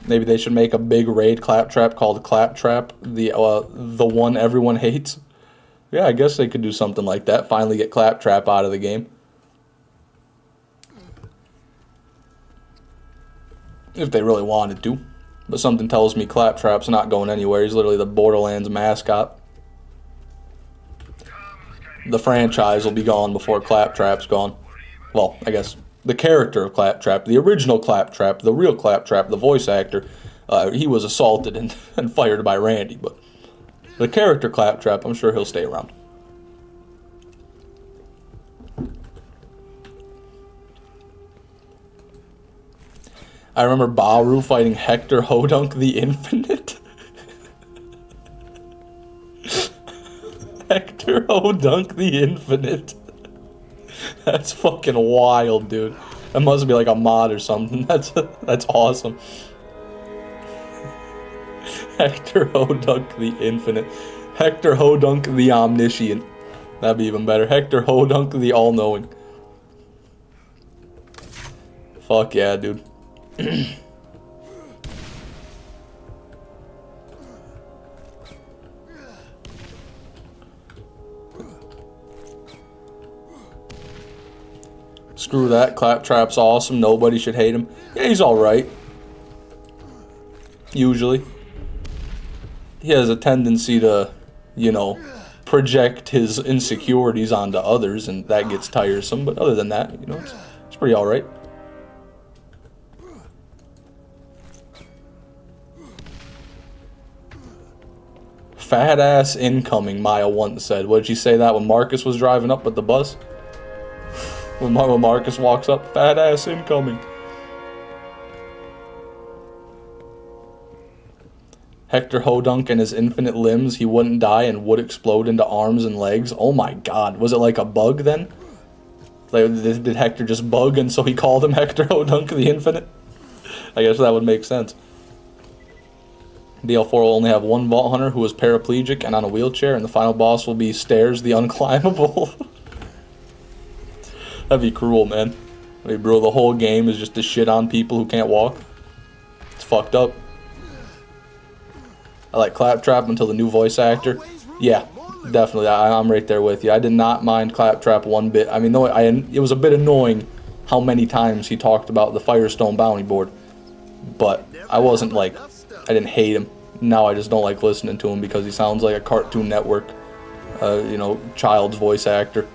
Maybe they should make a big raid claptrap called Claptrap, the one everyone hates. Yeah, I guess they could do something like that. Finally get Claptrap out of the game. If they really wanted to. But something tells me Claptrap's not going anywhere. He's literally the Borderlands mascot. The franchise will be gone before Claptrap's gone. Well, I guess the character of Claptrap, the original Claptrap, the real Claptrap, the voice actor, he was assaulted and fired by Randy. But the character Claptrap, I'm sure he'll stay around. I remember Baru fighting Hector Hodunk the Infinite. Hector Hodunk the Infinite. That's fucking wild, dude. That must be like a mod or something. That's awesome. Hector Hodunk the Infinite. Hector Hodunk the Omniscient. That'd be even better. Hector Hodunk the All-Knowing. Fuck yeah, dude. Screw that. Claptrap's awesome. Nobody should hate him. Yeah, he's alright. Usually. He has a tendency to, you know, project his insecurities onto others, and that gets tiresome. But other than that, you know, it's pretty alright. Fat ass incoming, Maya once said. What did she say that when Marcus was driving up with the bus? When Marcus walks up, fat ass incoming. Hector Hodunk and his infinite limbs, he wouldn't die and would explode into arms and legs. Oh my god, was it like a bug then? Like, did Hector just bug and so he called him Hector Hodunk the Infinite? I guess that would make sense. DL4 will only have one Vault Hunter who is paraplegic and on a wheelchair, and the final boss will be Stairs the Unclimbable. That'd be cruel, man. I mean, bro, the whole game is just to shit on people who can't walk. It's fucked up. I like Claptrap until the new voice actor. Yeah, definitely. I'm right there with you. I did not mind Claptrap one bit. I mean, though it was a bit annoying how many times he talked about the Firestone bounty board, but I wasn't like, I didn't hate him. Now I just don't like listening to him because he sounds like a Cartoon Network, you know, child's voice actor.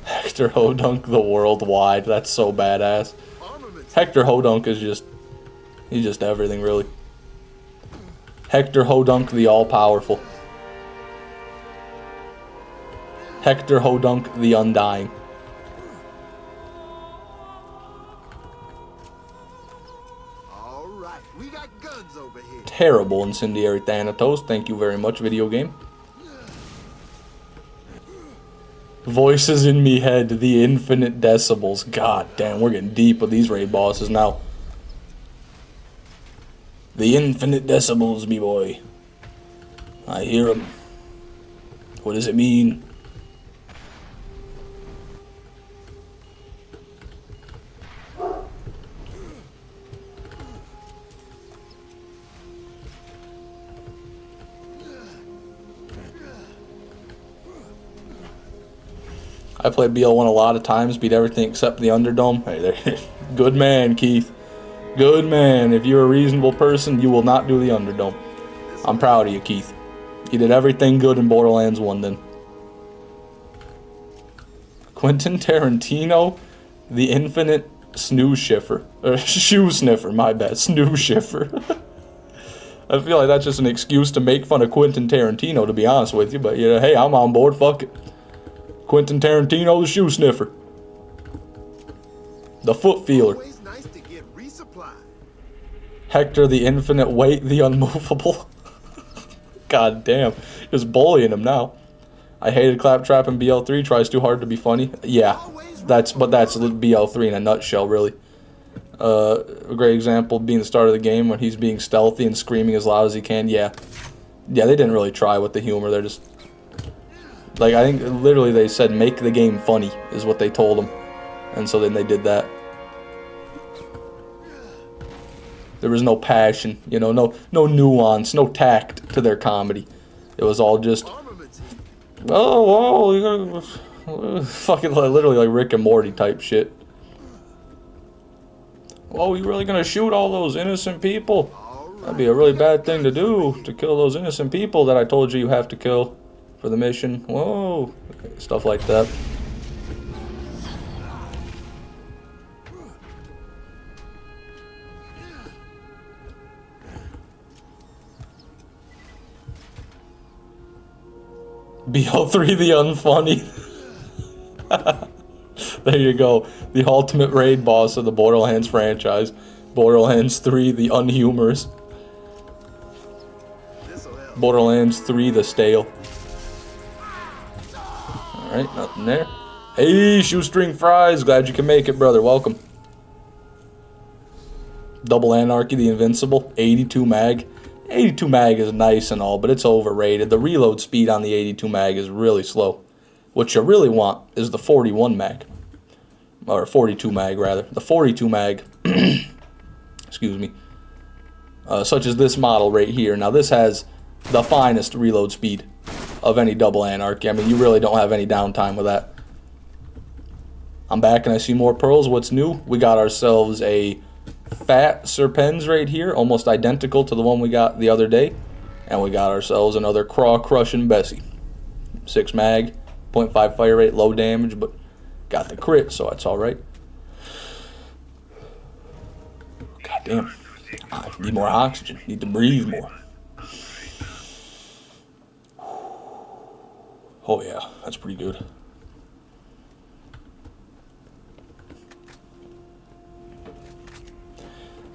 Hector Hodunk the worldwide. That's so badass. Hector Hodunk is just, he's just everything, really. Hector Hodunk the all-powerful. Hector Hodunk the undying. All right, we got guns over here. Terrible incendiary Thanatos. Thank you very much, video game. Voices in me head, the infinite decibels. God damn, we're getting deep with these raid bosses now. The infinite decibels, me boy. I hear them. What does it mean? I played BL1 a lot of times, beat everything except the Underdome. Hey there. Good man, Keith. Good man. If you're a reasonable person, you will not do the Underdome. I'm proud of you, Keith. You did everything good in Borderlands 1 then. Quentin Tarantino, the infinite snooze shiffer. Shoe sniffer, my bad. Snooze shiffer. I feel like that's just an excuse to make fun of Quentin Tarantino, to be honest with you. But, you know, hey, I'm on board. Fuck it. Quentin Tarantino, the shoe sniffer. The foot feeler. Always nice to get resupplied. Hector, the infinite weight, the unmovable. God damn. Just bullying him now. I hated Claptrap in BL3. Tries too hard to be funny. Yeah. That's BL3 in a nutshell, really. A great example being the start of the game when he's being stealthy and screaming as loud as he can. Yeah. Yeah, they didn't really try with the humor. They're just... Like, I think literally they said, make the game funny, is what they told them. And so then they did that. There was no passion, you know, no nuance, no tact to their comedy. It was all just, oh, you gotta, fucking literally like Rick and Morty type shit. Oh, you really gonna shoot all those innocent people? That'd be a really bad thing to do, to kill those innocent people that I told you have to kill for the mission. Whoa, stuff like that. BL3 the unfunny. There you go. The ultimate raid boss of the Borderlands franchise. Borderlands 3 the unhumorous. Borderlands 3 the stale. Alright, nothing there. Hey, Shoestring Fries. Glad you can make it, brother. Welcome. Double Anarchy the Invincible. 82 mag. 82 mag is nice and all, but it's overrated. The reload speed on the 82 mag is really slow. What you really want is the 41 mag. Or 42 mag, rather. The 42 mag, excuse me, such as this model right here. Now, this has the finest reload speed of any Double Anarchy. I mean, you really don't have any downtime with that. I'm back and I see more pearls. What's new? We got ourselves a fat Serpens right here, almost identical to the one we got the other day. And we got ourselves another crushing Bessie. 6 mag, 0.5 fire rate, low damage, but got the crit, so that's alright. God damn. I need more oxygen. Need to breathe more. Oh yeah, that's pretty good.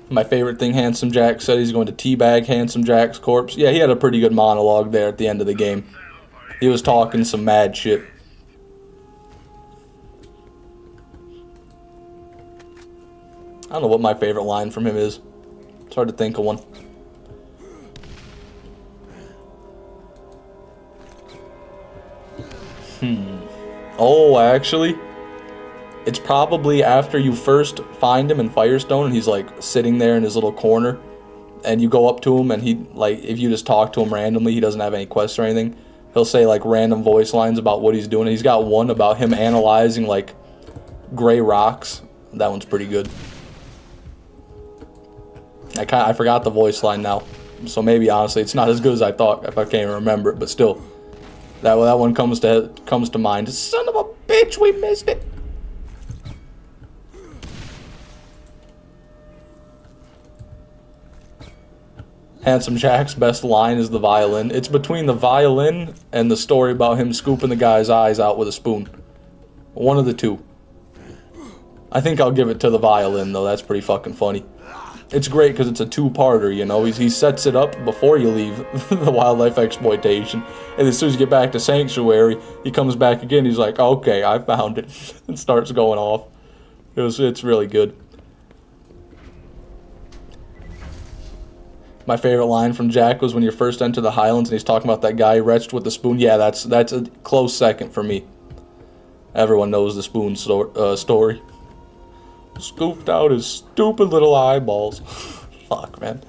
My favorite thing Handsome Jack said, he's going to teabag Handsome Jack's corpse. Yeah, he had a pretty good monologue there at the end of the game. He was talking some mad shit. I don't know what my favorite line from him is. It's hard to think of one. Oh, actually, It's probably after you first find him in Firestone and he's like sitting there in his little corner, and you go up to him and he, like, if you just talk to him randomly, he doesn't have any quests or anything, he'll say like random voice lines about what he's doing. And he's got one about him analyzing like gray rocks. That one's pretty good. I forgot the voice line now, so maybe honestly it's not as good as I thought if I can't even remember it, but still, that one comes to mind. Son of a bitch, we missed it. Handsome Jack's best line is the violin. It's between the violin and the story about him scooping the guy's eyes out with a spoon. One of the two. I think I'll give it to the violin, though. That's pretty fucking funny. It's great because it's a two-parter, you know. He sets it up before you leave the wildlife exploitation. And as soon as you get back to Sanctuary, he comes back again. He's like, okay, I found it. And starts going off. It's really good. My favorite line from Jack was when you first enter the Highlands and he's talking about that guy wretched with the spoon. Yeah, that's a close second for me. Everyone knows the spoon story. Scooped out his stupid little eyeballs. Fuck, man.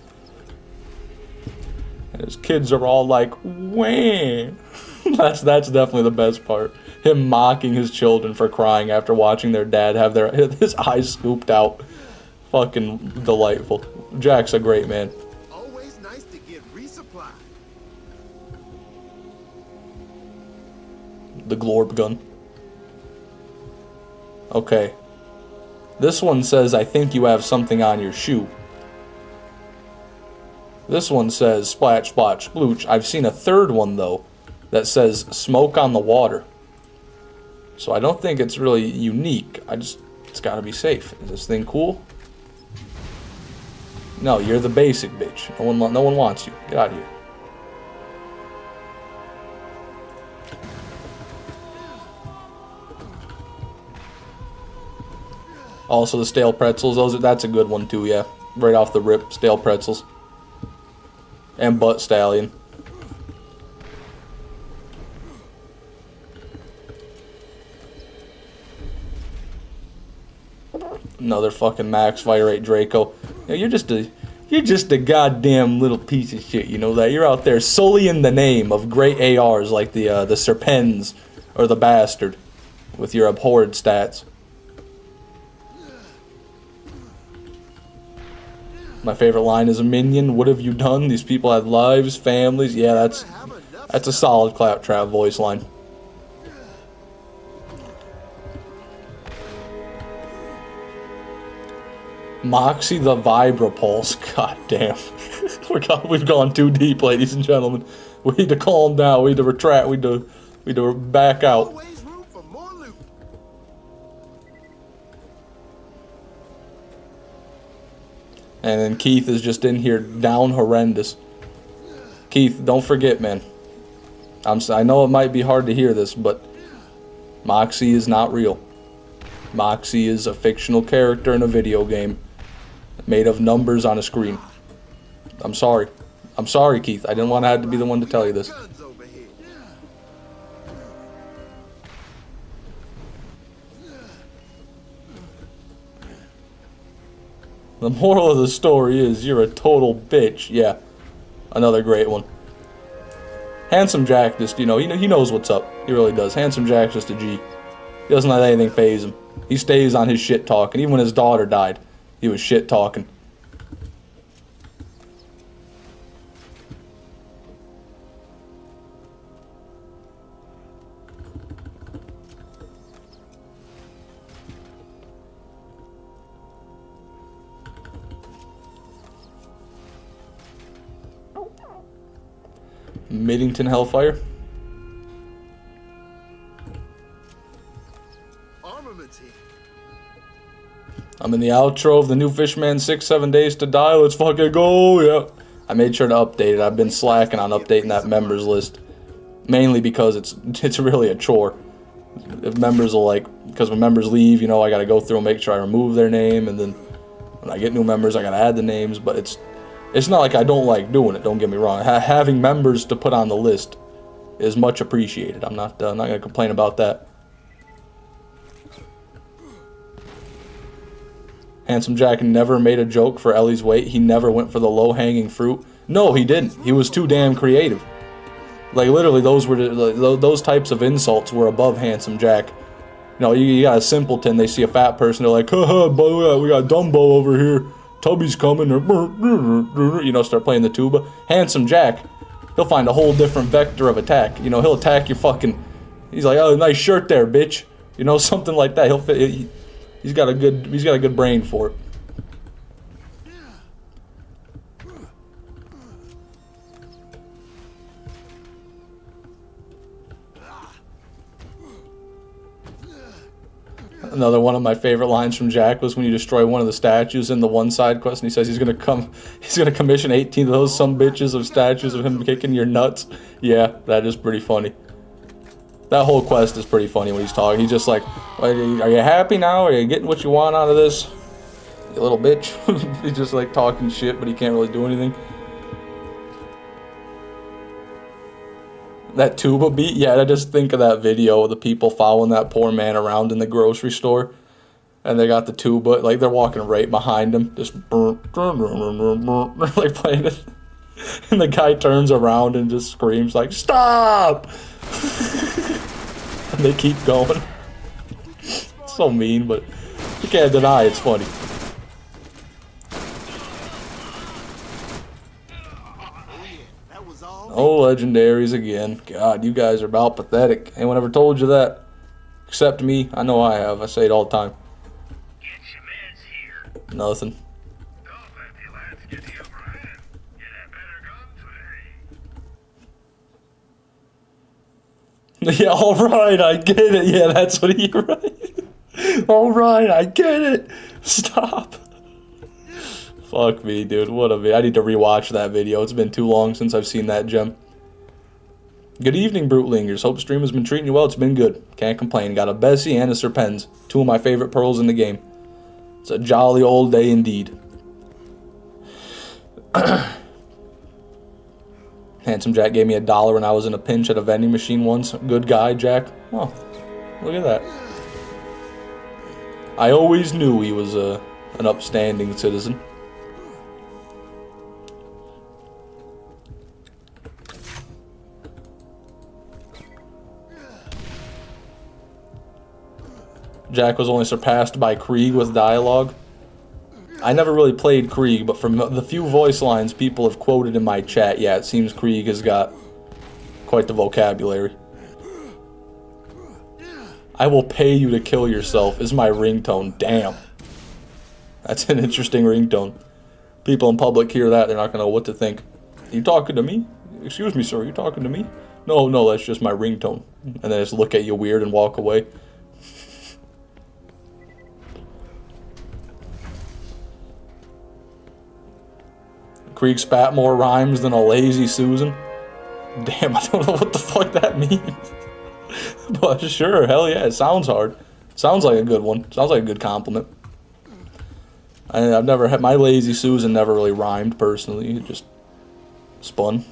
And his kids are all like, wham. That's definitely the best part. Him mocking his children for crying after watching their dad have his eyes scooped out. Fucking delightful. Jack's a great man. Always nice to get resupply. The Glorb gun. Okay. This one says, I think you have something on your shoe. This one says, splash, splash, splooch. I've seen a third one, though, that says, smoke on the water. So I don't think it's really unique. It's gotta be safe. Is this thing cool? No, you're the basic bitch. No one wants you. Get out of here. Also, the stale pretzels, that's a good one too, yeah. Right off the rip, stale pretzels. And butt stallion. Another fucking Max Fire 8 Draco. You know, you're just a goddamn little piece of shit, you know that? You're out there sullying the name of great ARs like the Serpens or the Bastard with your abhorred stats. My favorite line is a minion. What have you done? These people have lives, families. Yeah, that's a solid claptrap voice line. Moxie the Vibrapulse. God damn. We've gone too deep, ladies and gentlemen. We need to calm down. We need to retract. We need to back out. Always room for more loot. And then Keith is just in here down horrendous. Keith, don't forget, man. I know it might be hard to hear this, but Moxie is not real. Moxie is a fictional character in a video game made of numbers on a screen. I'm sorry. I'm sorry, Keith. I didn't want to have to be the one to tell you this. Guns over here. The moral of the story is you're a total bitch. Yeah, another great one. Handsome Jack just, you know, he knows what's up. He really does. Handsome Jack's just a G. He doesn't let anything faze him. He stays on his shit talking. Even when his daughter died, he was shit talking. Middington Hellfire. Armaments here. I'm in the outro of the new Fishman 6-7 Days to Die. Let's fucking go, yeah. I made sure to update it. I've been slacking on updating that members list. Mainly because it's really a chore. If members will because when members leave, you know, I gotta go through and make sure I remove their name, and then when I get new members, I gotta add the names, but it's not like I don't like doing it, don't get me wrong. Having members to put on the list is much appreciated. I'm not gonna complain about that. Handsome Jack never made a joke for Ellie's weight. He never went for the low-hanging fruit. No, he didn't. He was too damn creative. Like, literally, those types of insults were above Handsome Jack. You know, you got a simpleton, they see a fat person, they're like, haha, boy, we got Dumbo over here. Tubby's coming. You know, start playing the tuba. Handsome Jack, he'll find a whole different vector of attack. You know, he'll attack your fucking... He's like, oh, nice shirt there, bitch. You know, something like that. He'll fit... He's got a good brain for it. Another one of my favorite lines from Jack was when you destroy one of the statues in the one side quest, and he says he's gonna commission 18 of those some bitches of statues of him kicking your nuts. Yeah, that is pretty funny. That whole quest is pretty funny when he's talking. He's just like, are you happy now? Are you getting what you want out of this? You little bitch. He's just like talking shit, but he can't really do anything. That tuba beat, yeah, I just think of that video of the people following that poor man around in the grocery store. And they got the tuba, like they're walking right behind him, just like playing it. And the guy turns around and just screams like, stop! And they keep going. It's so mean, but you can't deny it's funny. Oh, legendaries again. God, you guys are about pathetic. Anyone ever told you that? Except me. I know I have. I say it all the time. Get your meds here. Nothing. Don't let the lads get the upper hand. Get a better gun today. Yeah, alright, I get it. Yeah, that's what he right. Alright, I get it. Stop. Fuck me, dude. What a video. I need to rewatch that video. It's been too long since I've seen that gem. Good evening, Brutelingers. Hope stream has been treating you well. It's been good. Can't complain. Got a Bessie and a Serpens. Two of my favorite pearls in the game. It's a jolly old day indeed. Handsome Jack gave me $1 when I was in a pinch at a vending machine once. Good guy, Jack. Oh, look at that. I always knew he was an upstanding citizen. Jack was only surpassed by Krieg with dialogue. I never really played Krieg, but from the few voice lines people have quoted in my chat, yeah, it seems Krieg has got quite the vocabulary. I will pay you to kill yourself is my ringtone. Damn. That's an interesting ringtone. People in public hear that, they're not going to know what to think. You talking to me? Excuse me, sir, you talking to me? No, that's just my ringtone. And then just look at you weird and walk away. Krieg spat more rhymes than a lazy Susan. Damn, I don't know what the fuck that means. But sure, hell yeah, it sounds hard. Sounds like a good one. Sounds like a good compliment. I've never had... My lazy Susan never really rhymed, personally. It just spun.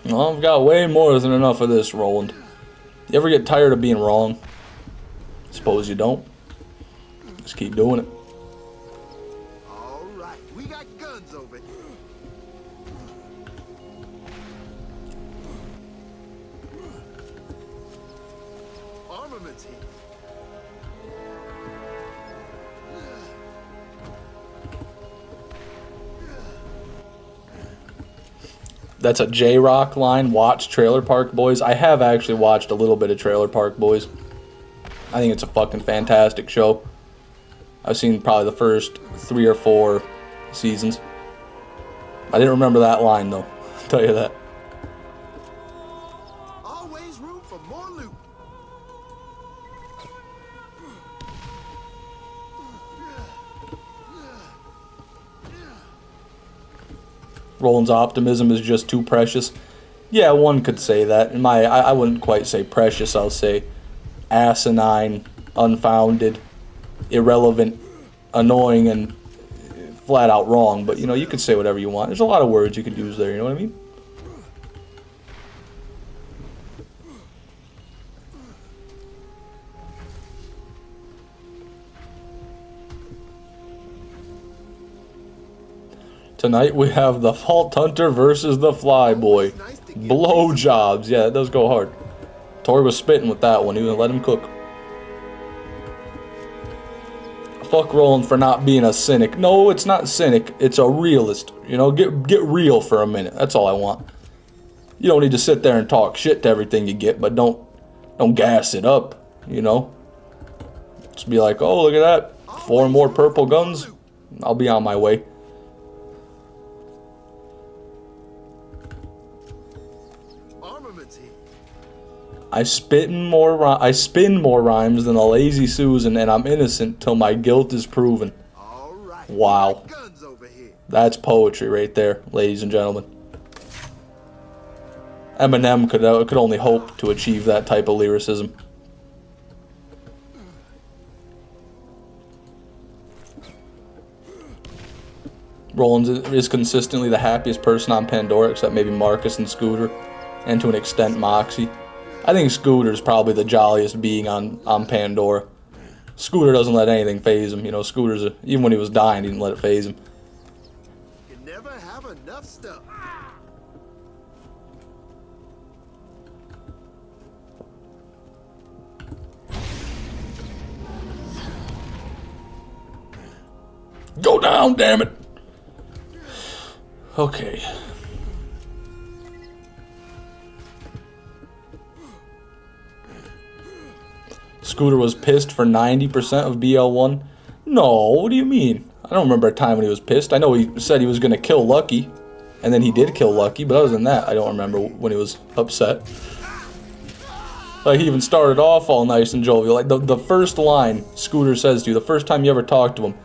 Well, I've got way more than enough of this, Roland. You ever get tired of being wrong? Suppose you don't. Just keep doing it. All right, we got guns over here. Armaments here. That's a J-Rock line. Watch Trailer Park Boys. I have actually watched a little bit of Trailer Park Boys. I think it's a fucking fantastic show. I've seen probably the first 3 or 4 seasons. I didn't remember that line though. I'll tell you that. Always room for more loot. Roland's optimism is just too precious. Yeah, one could say that. I wouldn't quite say precious. I'll say asinine, unfounded, irrelevant, annoying, and flat out wrong. But, you know, you could say whatever you want. There's a lot of words you could use there, you know what I mean? Tonight we have the Vault Hunter versus the Flyboy. Blowjobs. Yeah, it does go hard. Tori was spitting with that one. He would let him cook. Fuck Roland for not being a cynic. No, it's not cynic. It's a realist. You know, get real for a minute. That's all I want. You don't need to sit there and talk shit to everything you get, but don't gas it up, you know? Just be like, oh, look at that. 4 more purple guns. I'll be on my way. I spin more rhymes than a lazy Susan, and I'm innocent till my guilt is proven. Wow. That's poetry right there, ladies and gentlemen. Eminem could only hope to achieve that type of lyricism. Rollins is consistently the happiest person on Pandora, except maybe Marcus and Scooter, and to an extent Moxie. I think Scooter's probably the jolliest being on Pandora. Scooter doesn't let anything faze him. You know, Scooter's even when he was dying, he didn't let it faze him. You never have enough stuff. Go down, damn it. Okay. Scooter was pissed for 90% of BL1. No, what do you mean? I don't remember a time when he was pissed. I know he said he was going to kill Lucky, and then he did kill Lucky, but other than that, I don't remember when he was upset. Like, he even started off all nice and jovial. Like, the first line Scooter says to you, the first time you ever talk to him,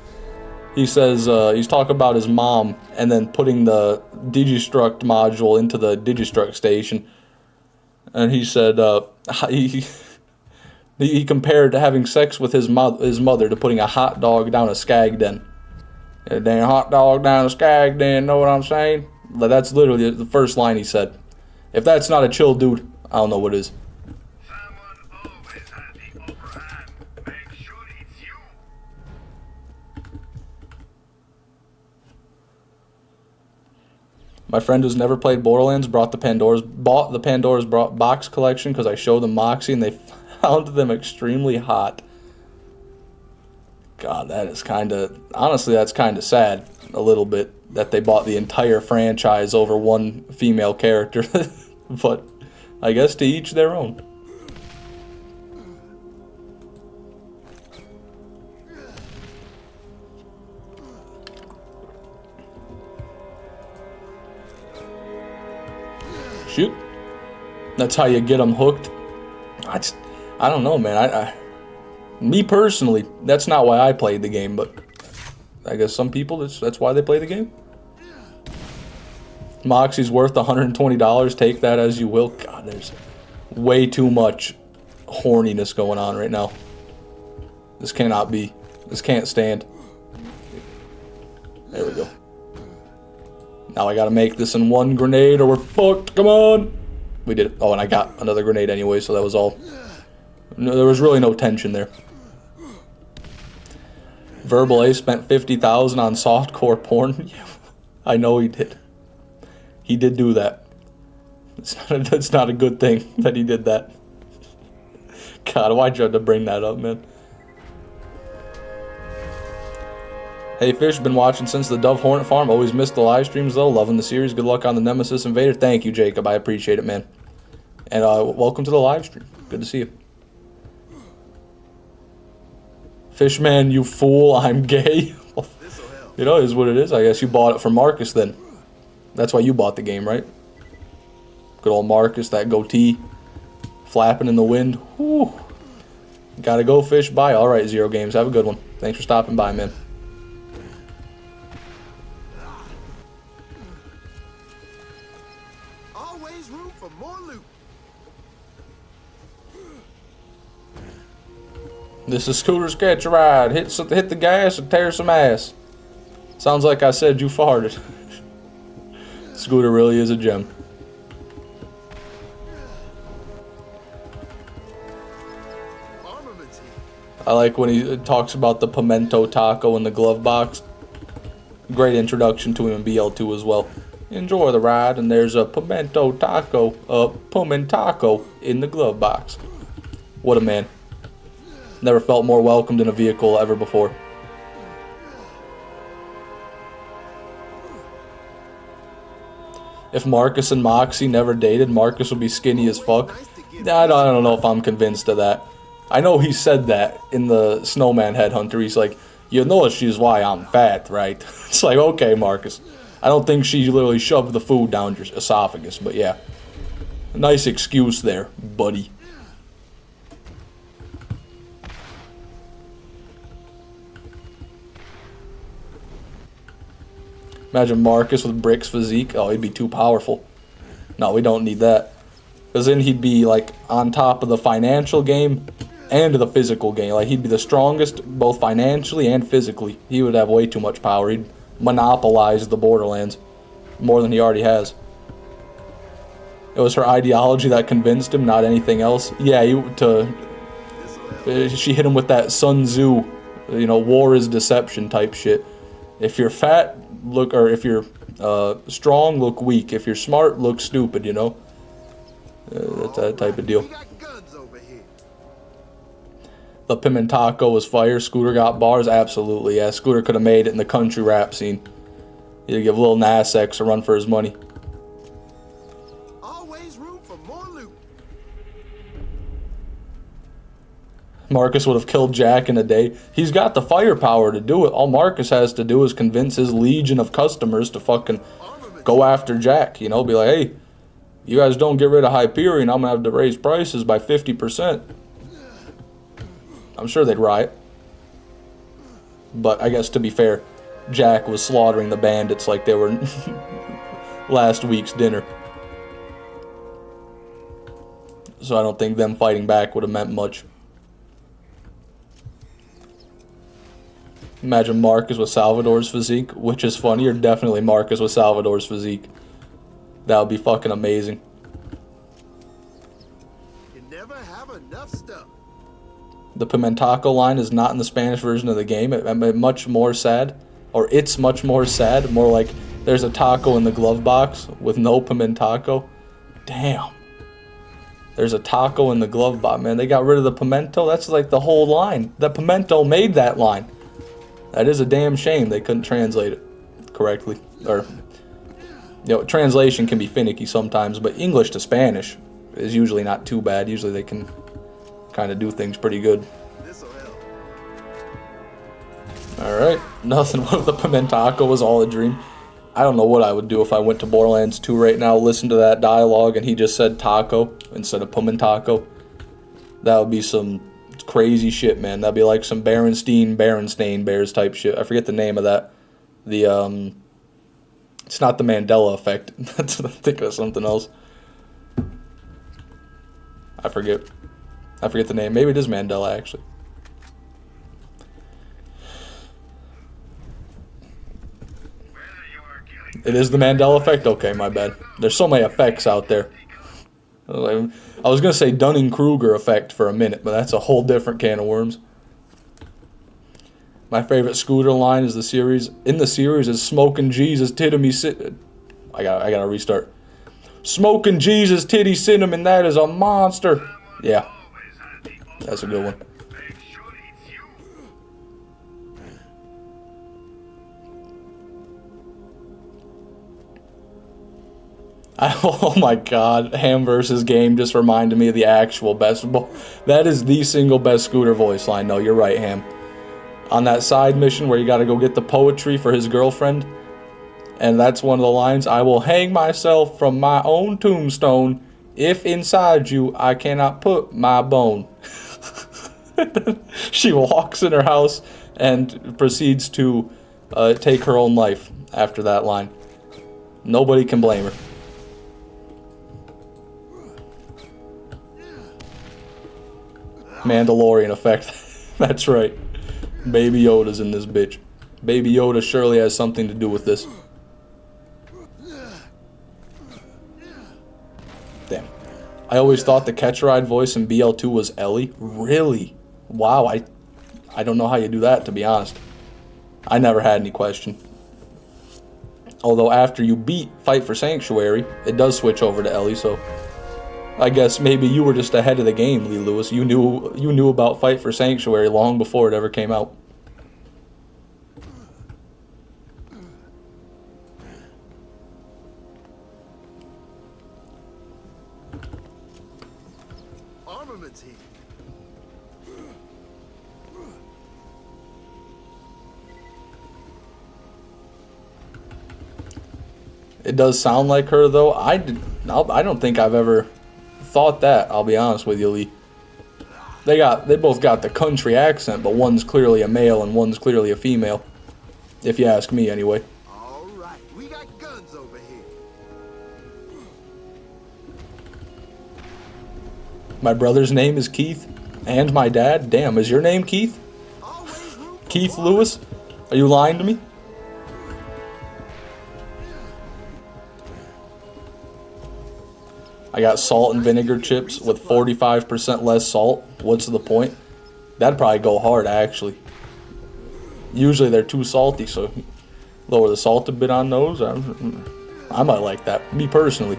he says, he's talking about his mom, and then putting the Digistruct module into the Digistruct station. And he said, he compared to having sex with his mother to putting a hot dog down a skag den. A damn hot dog down a skag den, know what I'm saying? That's literally the first line he said. If that's not a chill dude, I don't know what is. Someone always has the upper hand. Make sure it's you. My friend who's never played Borderlands bought the Pandora's box collection because I showed them Moxie and they found them extremely hot. God, that is honestly, that's kind of sad a little bit that they bought the entire franchise over one female character. But I guess to each their own. Shoot. That's how you get them hooked. I don't know, man. Me personally, that's not why I played the game, but I guess some people, that's why they play the game. Moxie's worth $120. Take that as you will. God, there's way too much horniness going on right now. This cannot be. This can't stand. There we go. Now I gotta make this in one grenade or we're fucked. Come on. We did it. Oh, and I got another grenade anyway, so that was all. No, there was really no tension there. Verbal A spent $50,000 on softcore porn. I know he did. He did do that. It's not a good thing that he did that. God, why'd you have to bring that up, man? Hey Fish, been watching since the Dove Hornet Farm. Always missed the live streams though. Loving the series. Good luck on the Nemesis Invader. Thank you, Jacob. I appreciate it, man. And welcome to the live stream. Good to see you. Fishman, you fool. I'm gay. You know, it is what it is. I guess you bought it for Marcus then. That's why you bought the game, right? Good old Marcus, that goatee flapping in the wind. Whew. Gotta go, Fish. Bye. All right, Zero Games. Have a good one. Thanks for stopping by, man. Always room for more loot. This is Scooter's Catch a Ride. Hit the gas and tear some ass. Sounds like I said you farted. Scooter really is a gem. Armaments here. I like when he talks about the pimento taco in the glove box. Great introduction to him in BL2 as well. Enjoy the ride, and there's a pimento taco in the glove box. What a man. Never felt more welcomed in a vehicle ever before. If Marcus and Moxie never dated, Marcus would be skinny as fuck. I don't know if I'm convinced of that. I know he said that in the Snowman Headhunter. He's like, you know she's why I'm fat, right? It's like, okay, Marcus. I don't think she literally shoved the food down your esophagus, but yeah. Nice excuse there, buddy. Imagine Marcus with Brick's physique. Oh, he'd be too powerful. No, we don't need that. Because then he'd be, like, on top of the financial game and the physical game. Like, he'd be the strongest both financially and physically. He would have way too much power. He'd monopolize the Borderlands more than he already has. It was her ideology that convinced him, not anything else. Yeah, she hit him with that Sun Tzu, war is deception type shit. If you're fat, if you're strong, look weak. If you're smart, look stupid, That's that type of deal. We got guns over here. The Pimentaco was fire. Scooter got bars? Absolutely, yeah. Scooter could have made it in the country rap scene. He'd give Lil Nas X a run for his money. Always room for more loot. Marcus would have killed Jack in a day. He's got the firepower to do it. All Marcus has to do is convince his legion of customers to fucking go after Jack. Be like, hey, you guys don't get rid of Hyperion, I'm going to have to raise prices by 50%. I'm sure they'd riot. But I guess to be fair, Jack was slaughtering the bandits like they were last week's dinner. So I don't think them fighting back would have meant much. Imagine Marcus with Salvador's physique, which is funny, or definitely Marcus with Salvador's physique. That would be fucking amazing. You never have enough stuff. The Pimentaco line is not in the Spanish version of the game. It's much more sad. More like there's a taco in the glove box with no Pimentaco. Damn. There's a taco in the glove box, man. They got rid of the pimento. That's like the whole line. The pimento made that line. That is a damn shame they couldn't translate it correctly. Or, translation can be finicky sometimes, but English to Spanish is usually not too bad. Usually they can kind of do things pretty good. This'll help. Alright, nothing. What if the Pimentaco was all a dream? I don't know what I would do if I went to Borderlands 2 right now, listened to that dialogue, and he just said taco instead of Pimentaco. That would be some crazy shit, man. That'd be like some Berenstain Bears type shit. I forget the name of that. It's not the Mandela effect. That's what I think of something else. I forget the name. Maybe it is Mandela, actually. It is the Mandela effect? Okay, my bad. There's so many effects out there. I was going to say Dunning-Kruger effect for a minute, but that's a whole different can of worms. My favorite Scooter line is in the series is Smoking Jesus Titty Me I gotta restart. Smoking Jesus Titty Cinnamon, that is a monster. Yeah, that's a good one. Oh my god, Ham versus Game just reminded me of the actual best. That is the single best Scooter voice line. No, you're right, Ham. On that side mission where you gotta go get the poetry for his girlfriend, and that's one of the lines, I will hang myself from my own tombstone if inside you I cannot put my bone. She walks in her house and proceeds to take her own life after that line. Nobody can blame her. Mandalorian effect. That's right. Baby Yoda's in this bitch. Baby Yoda surely has something to do with this. Damn. I always thought the Catch-A-Ride voice in BL2 was Ellie. Really? Wow, I don't know how you do that, to be honest. I never had any question. Although after you beat Fight for Sanctuary, it does switch over to Ellie, so I guess maybe you were just ahead of the game, Lee Lewis. You knew about Fight for Sanctuary long before it ever came out. Armaments here. It does sound like her, though. I don't think I've ever thought that, I'll be honest with you, Lee. They both got the country accent, but one's clearly a male and one's clearly a female. If you ask me, anyway. All right, we got guns over here. My brother's name is Keith, and my dad. Damn, is your name Keith? Always room for Keith more. Lewis? Are you lying to me? I got salt and vinegar chips with 45% less salt. What's the point? That'd probably go hard, actually. Usually they're too salty, so lower the salt a bit on those. I might like that, me personally.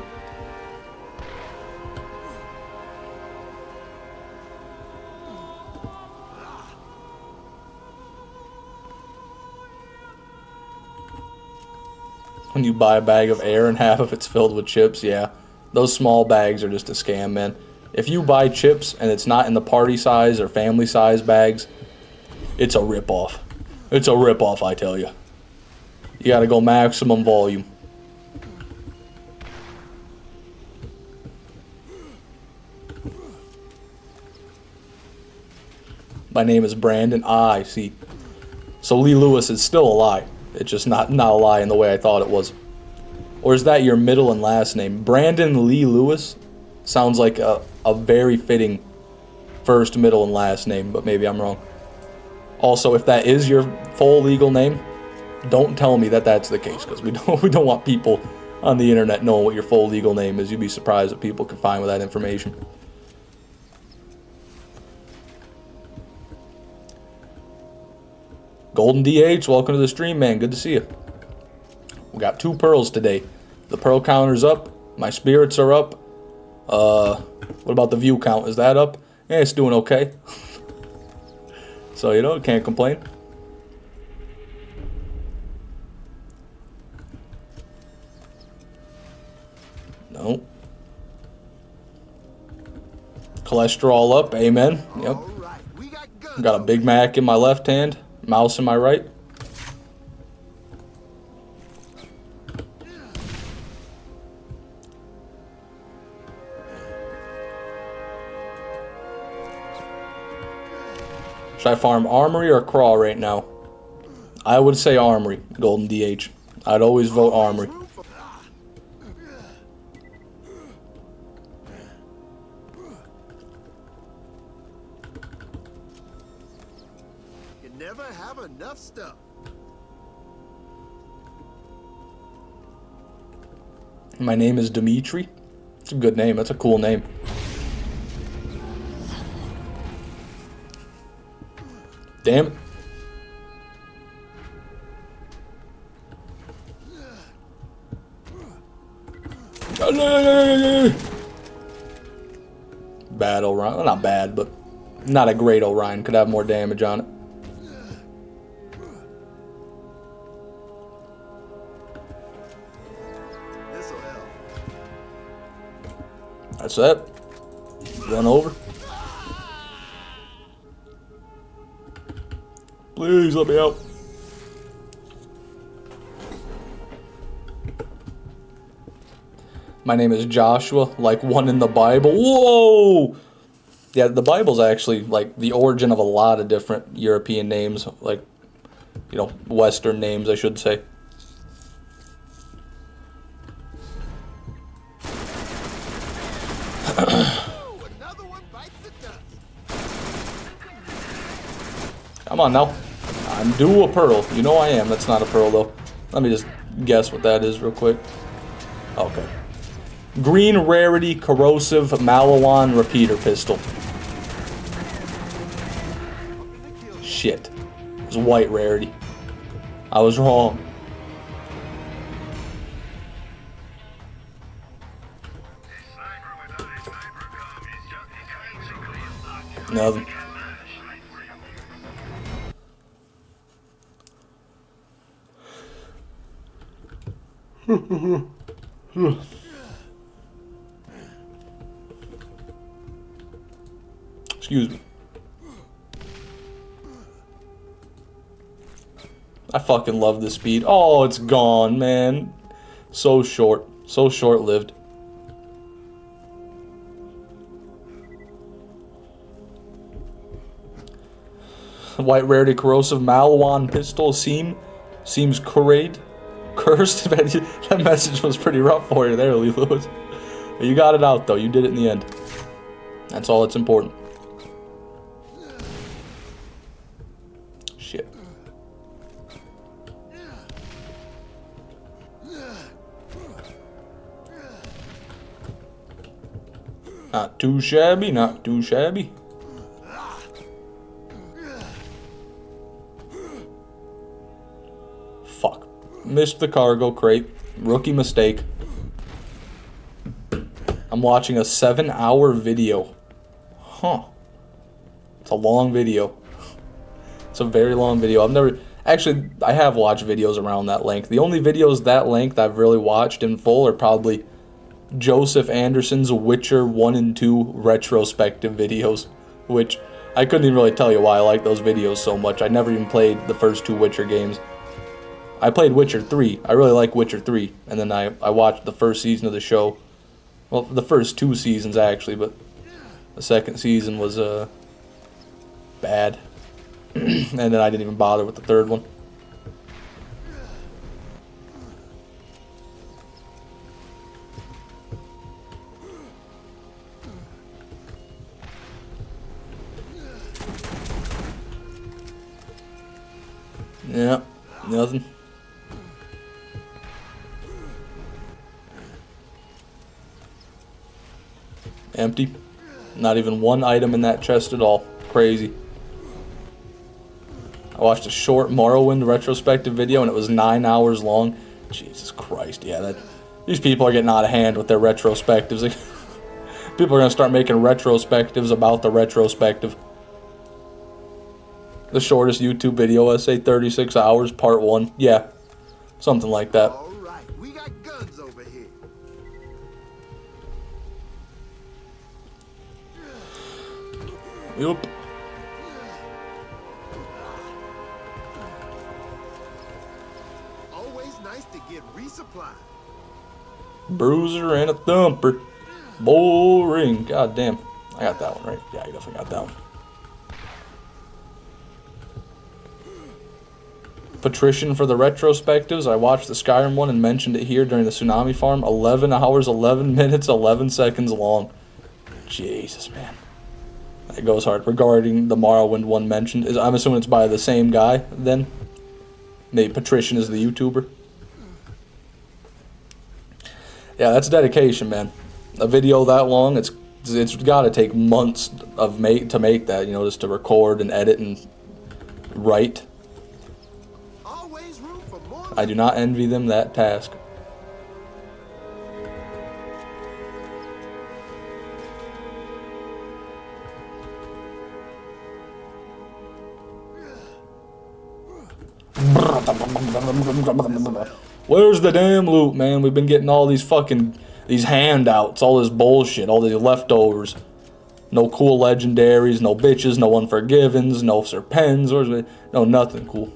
When you buy a bag of air and half of it's filled with chips, yeah. Those small bags are just a scam, man. If you buy chips and it's not in the party size or family size bags, it's a ripoff. It's a ripoff, I tell you. You gotta go maximum volume. My name is Brandon. I see. So Lee Lewis is still a lie. It's just not a lie in the way I thought it was. Or is that your middle and last name? Brandon Lee Lewis sounds like a very fitting first, middle, and last name, but maybe I'm wrong. Also, if that is your full legal name, don't tell me that that's the case, because we don't want people on the internet knowing what your full legal name is. You'd be surprised what people can find with that information. Golden DH, welcome to the stream, man. Good to see you. We got 2 pearls today. The pearl counter's up. My spirits are up. What about the view count? Is that up? Yeah, it's doing okay. So, you know, can't complain. No. Cholesterol up. Amen. Yep. All right, we got guns. Got a Big Mac in my left hand. Mouse in my right. Should I farm Armory or Craw right now? I would say Armory, Golden DH. I'd always vote Armory. Room for- You never have enough stuff. My name is Dimitri. It's a good name. That's a cool name. Damn it. Bad Orion. Well, not bad, but not a great Orion. Could have more damage on it. This'll help. That's it. Run over. Please let me out. My name is Joshua, like one in the Bible. Whoa! Yeah, the Bible's actually like the origin of a lot of different European names, like, you know, Western names, I should say. Ooh, another one bites the dust. Come on now. I'm due a pearl. You know I am. That's not a pearl, though. Let me just guess what that is real quick. Okay. Green Rarity Corrosive Malawan Repeater Pistol. Shit. It was white rarity. I was wrong. Nothing. Excuse me. I fucking love this speed. Oh, it's gone, man. So short. So short-lived. White Rarity Corrosive Malawan Pistol seems cursed. That message was pretty rough for you there, Lee Lewis. You got it out, though. You did it in the end. That's all that's important. Shit. Not too shabby, not too shabby. Fuck. Missed the cargo crate. Rookie mistake. I'm watching a 7-hour video. Huh. It's a long video. It's a very long video. Actually, I have watched videos around that length. The only videos that length I've really watched in full are probably Joseph Anderson's Witcher 1 and 2 retrospective videos, which I couldn't even really tell you why I like those videos so much. I never even played the first 2 Witcher games. I played Witcher 3. I really like Witcher 3. And then I watched the first season of the show. Well, the first 2 seasons, actually, but the second season was bad. And then I didn't even bother with the third one. Yeah, nothing. Empty. Not even one item in that chest at all. Crazy. I watched a short Morrowind retrospective video and it was 9 hours long. Jesus Christ, yeah, these people are getting out of hand with their retrospectives. Like, people are going to start making retrospectives about the retrospective. The shortest YouTube video essay, 36 hours, part 1. Yeah, something like that. All right, we got guns over here. Yup. Always nice to get resupplied. Bruiser and a thumper. Boring. God damn. I got that one, right? Yeah, I definitely got that one. Patrician for the retrospectives. I watched the Skyrim one and mentioned it here during the Tsunami Farm. 11 hours, 11 minutes, 11 seconds long. Jesus, man. That goes hard. Regarding the Morrowind one mentioned, I'm assuming it's by the same guy then. Maybe Patrician is the YouTuber. Yeah, that's dedication, man. A video that long, it's got to take months to make that, you know, just to record and edit and write. Always room for more. I do not envy them that task. Where's the damn loot, man? We've been getting all these handouts, all this bullshit, all these leftovers. No cool legendaries, no bitches, no unforgivens, no serpens, no nothing cool.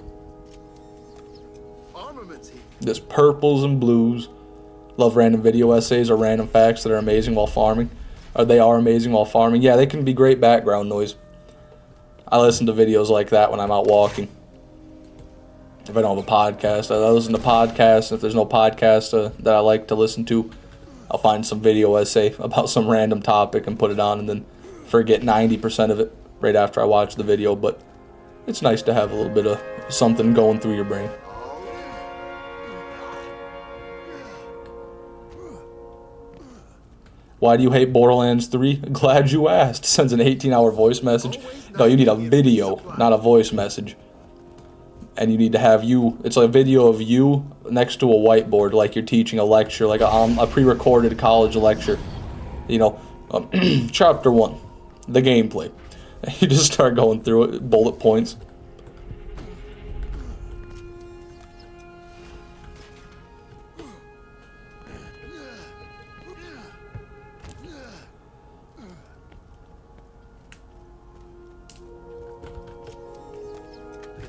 Armaments here. Just purples and blues. Love random video essays or random facts that are amazing while farming. Or they are amazing while farming. Yeah, they can be great background noise. I listen to videos like that when I'm out walking. If I don't have a podcast, I listen to podcasts. If there's no podcast that I like to listen to, I'll find some video essay about some random topic and put it on and then forget 90% of it right after I watch the video. But It's nice to have a little bit of something going through your brain. Why do you hate Borderlands 3? Glad you asked. Sends an 18-hour voice message. No, you need a video, not a voice message. And you need to have you, it's a video of you next to a whiteboard like you're teaching a lecture, like a pre-recorded college lecture. You know, chapter 1, the gameplay. You just start going through it, bullet points.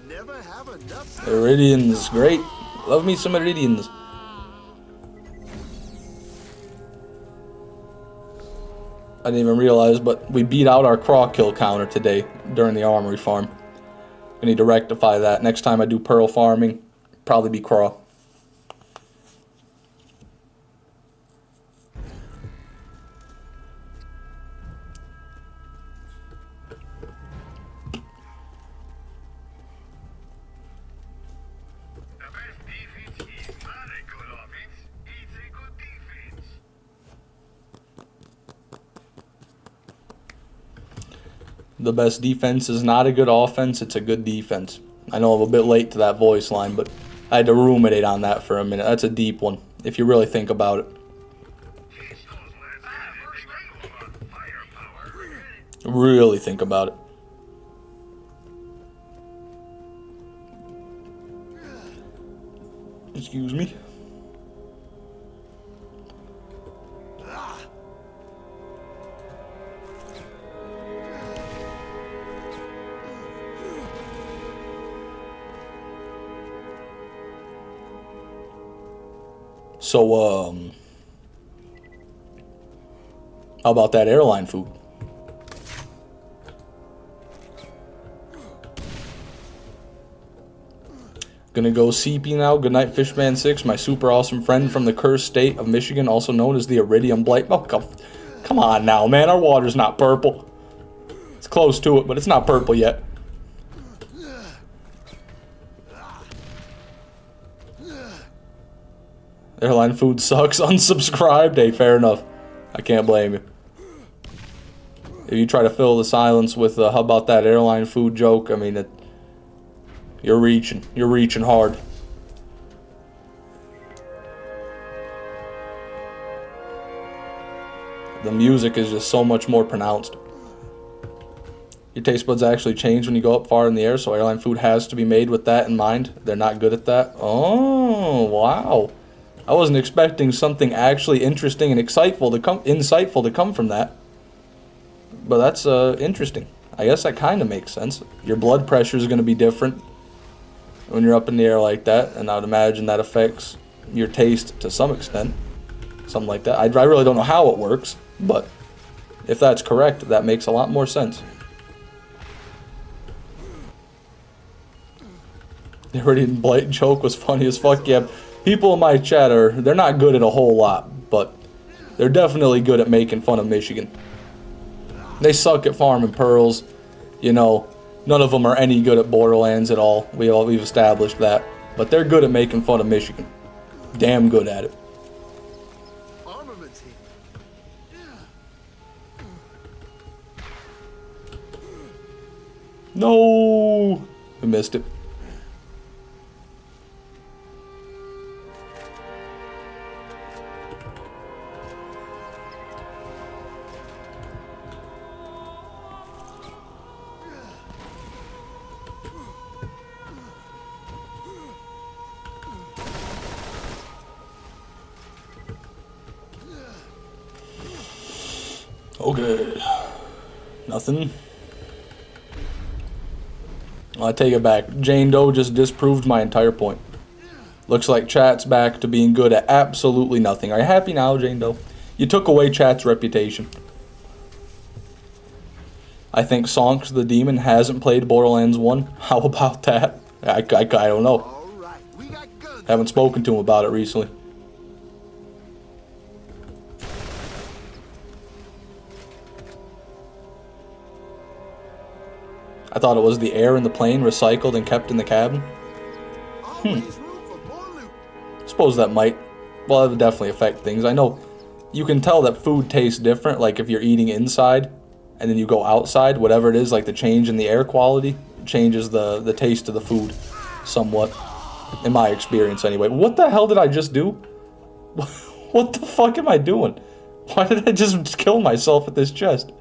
Never have enough. Iridians, great. Love me some Iridians. I didn't even realize, but we beat out our craw kill counter today during the Armory farm. I need to rectify that. Next time I do pearl farming, probably be craw. The best defense is not a good offense, it's a good defense. The best defense is not a good offense, it's a good defense. I know I'm a bit late to that voice line, but I had to ruminate on that for a minute. That's a deep one, if you really think about it. Teach those lads anything about firepower. Really think about it. Excuse me. So, how about that airline food? Gonna go CP now. Good night, Fishman6, my super awesome friend from the cursed state of Michigan, also known as the Iridium Blight. Oh, come on now, man. Our water's not purple. It's close to it, but it's not purple yet. Airline food sucks. Unsubscribed. Hey, fair enough. I can't blame you. If you try to fill the silence with how about that airline food joke, I mean, you're reaching. You're reaching hard. The music is just so much more pronounced. Your taste buds actually change when you go up far in the air, so airline food has to be made with that in mind. They're not good at that. Oh, wow. I wasn't expecting something actually interesting and insightful to come from that. But that's interesting. I guess that kind of makes sense. Your blood pressure is going to be different when you're up in the air like that, and I would imagine that affects your taste to some extent. Something like that. I really don't know how it works, but if that's correct, that makes a lot more sense. The Iridium Blight joke was funny as fuck. Yeah, people in my chat they're not good at a whole lot, but they're definitely good at making fun of Michigan. They suck at farming pearls. You know, none of them are any good at Borderlands at all. We've established that. But they're good at making fun of Michigan. Damn good at it. Armaments here. No! We missed it. Okay. Nothing. I take it back. Jane Doe just disproved my entire point. Looks like chat's back to being good at absolutely nothing. Are you happy now, Jane Doe? You took away chat's reputation. I think Sonks the Demon hasn't played Borderlands 1. How about that? I don't know. All right, we got guns. Haven't spoken to him about it recently. I thought it was the air in the plane recycled and kept in the cabin. Always room for more loot. Suppose that might, well, it would definitely affect things. I know you can tell that food tastes different, like if you're eating inside and then you go outside, whatever it is, like the change in the air quality changes the taste of the food somewhat, in my experience anyway. What the hell did I just do? What the fuck am I doing? Why did I just kill myself at this chest?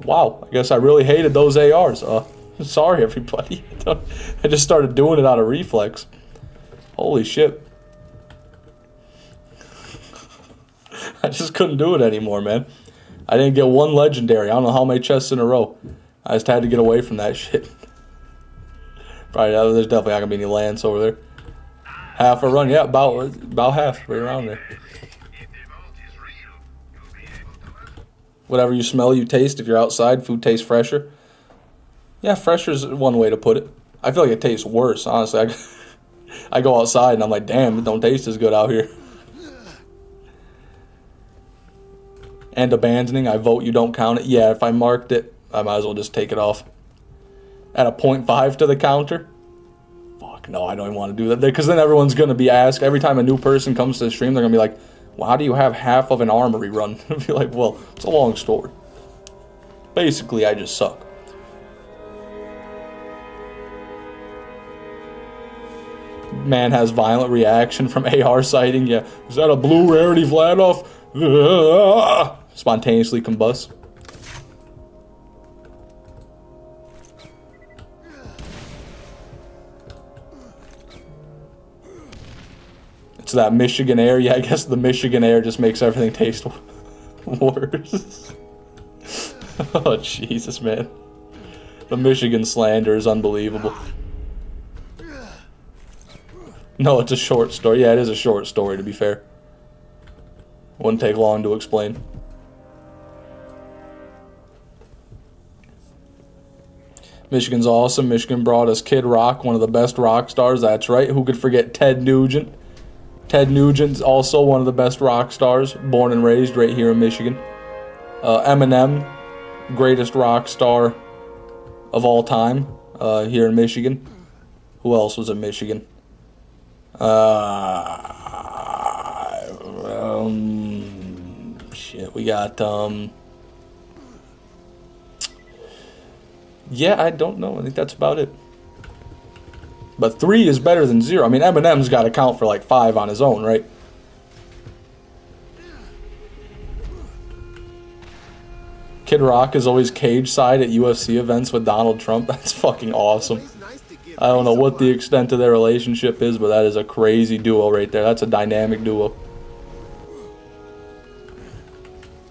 Wow, I guess I really hated those ARs. Sorry everybody. I just started doing it out of reflex. Holy shit. I just couldn't do it anymore, man. I didn't get one legendary. I don't know how many chests in a row. I just had to get away from that shit. Probably, there's definitely not gonna be any lance over there. Half a run, yeah, about half, right around there. Whatever you smell, you taste. If you're outside, food tastes fresher. Yeah, fresher is one way to put it. I feel like it tastes worse, honestly. I go outside and I'm like, damn, it don't taste as good out here. And abandoning, I vote you don't count it. Yeah, if I marked it, I might as well just take it off. At a 0.5 to the counter? Fuck, no, I don't even want to do that. Because then everyone's going to be asked, every time a new person comes to the stream, they're going to be like, well, how do you have half of an armory run? I'd be like, well, it's a long story. Basically, I just suck. Man has violent reaction from AR sighting. Yeah, is that a blue rarity Vladov? Spontaneously combust. It's that Michigan air. Yeah, I guess the Michigan air just makes everything taste worse. Oh, Jesus, man. The Michigan slander is unbelievable. No, it's a short story. Yeah, it is a short story, to be fair. Wouldn't take long to explain. Michigan's awesome. Michigan brought us Kid Rock, one of the best rock stars. That's right. Who could forget Ted Nugent? Ted Nugent's also one of the best rock stars, born and raised right here in Michigan. Eminem, greatest rock star of all time here in Michigan. Who else was in Michigan? Shit, we got, yeah, I don't know. I think that's about it. But 3 is better than 0. I mean, Eminem's got to count for like 5 on his own, right? Kid Rock is always cage side at UFC events with Donald Trump. That's fucking awesome. I don't know what the extent of their relationship is, but that is a crazy duo right there. That's a dynamic duo.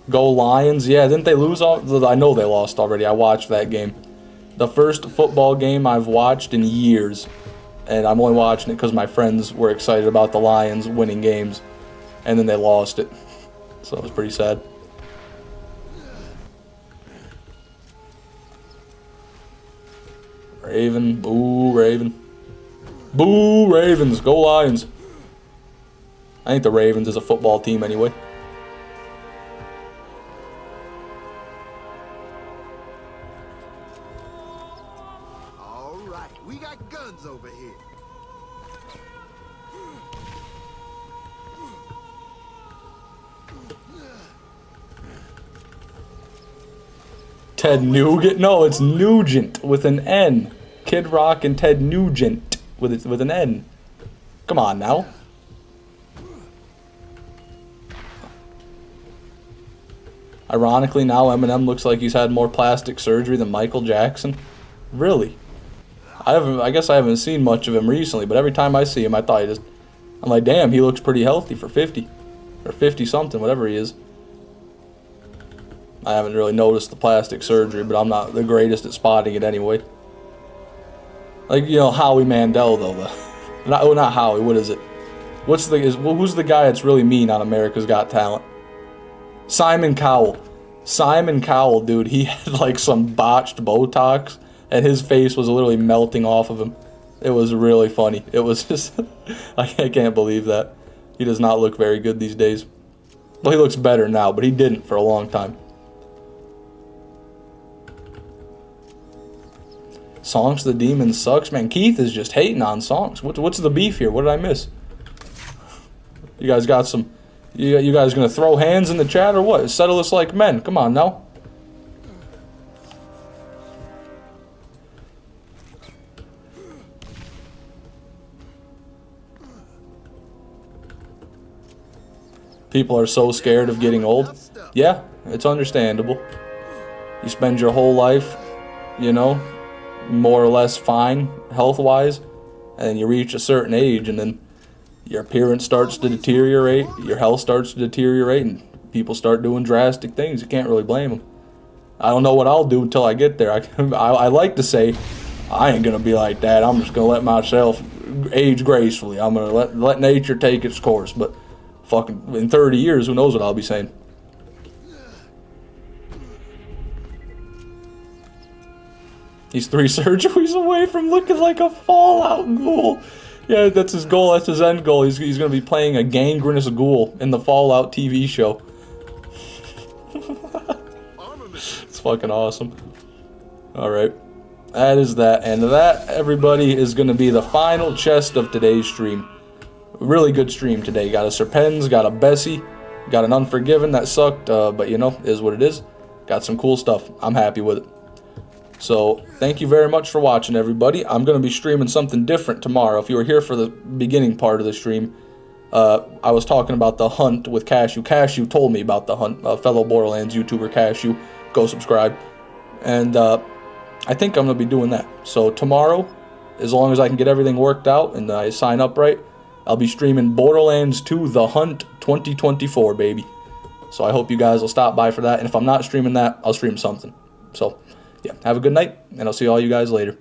Go Lions. Yeah, didn't they lose all? I know they lost already. I watched that game. The first football game I've watched in years. And I'm only watching it because my friends were excited about the Lions winning games. And then they lost it. So it was pretty sad. Raven. Boo, Raven. Boo, Ravens. Go Lions. I think the Ravens is a football team anyway. All right, we got guns over here. Ted Nugent? No, it's Nugent with an N. Kid Rock and Ted Nugent with an N. Come on now. Ironically, now Eminem looks like he's had more plastic surgery than Michael Jackson. Really? I guess I haven't seen much of him recently, but every time I see him, I'm like, damn, he looks pretty healthy for 50. Or 50 something, whatever he is. I haven't really noticed the plastic surgery, but I'm not the greatest at spotting it anyway. Like, you know, Howie Mandel, though. Not Howie, what is it? Who's the guy that's really mean on America's Got Talent? Simon Cowell. Simon Cowell, dude, he had like some botched Botox, and his face was literally melting off of him. It was really funny. It was just, I can't believe that. He does not look very good these days. Well, he looks better now, but he didn't for a long time. Songs to the Demon sucks. Man, Keith is just hating on songs. What's the beef here? What did I miss? You guys got some... You guys gonna throw hands in the chat or what? Settle this like men. Come on now. People are so scared of getting old. Yeah, it's understandable. You spend your whole life, you know, more or less fine, health-wise, and you reach a certain age, and then your appearance starts to deteriorate, your health starts to deteriorate, and people start doing drastic things. You can't really blame them. I don't know what I'll do until I get there. I like to say, I ain't gonna be like that. I'm just gonna let myself age gracefully. I'm gonna let nature take its course, but fucking in 30 years, who knows what I'll be saying. He's 3 surgeries away from looking like a Fallout ghoul. Yeah, that's his goal. That's his end goal. He's going to be playing a gangrenous ghoul in the Fallout TV show. It's fucking awesome. Alright. That is that. And that, everybody, is going to be the final chest of today's stream. Really good stream today. Got a Serpens, got a Bessie, got an Unforgiven that sucked, but you know, is what it is. Got some cool stuff. I'm happy with it. So, thank you very much for watching, everybody. I'm going to be streaming something different tomorrow. If you were here for the beginning part of the stream, I was talking about the hunt with Cashew. Cashew told me about the hunt, fellow Borderlands YouTuber Cashew. Go subscribe. And I think I'm going to be doing that. So, tomorrow, as long as I can get everything worked out and I sign up right, I'll be streaming Borderlands 2 The Hunt 2024, baby. So, I hope you guys will stop by for that. And if I'm not streaming that, I'll stream something. So, yeah, have a good night, and I'll see all you guys later.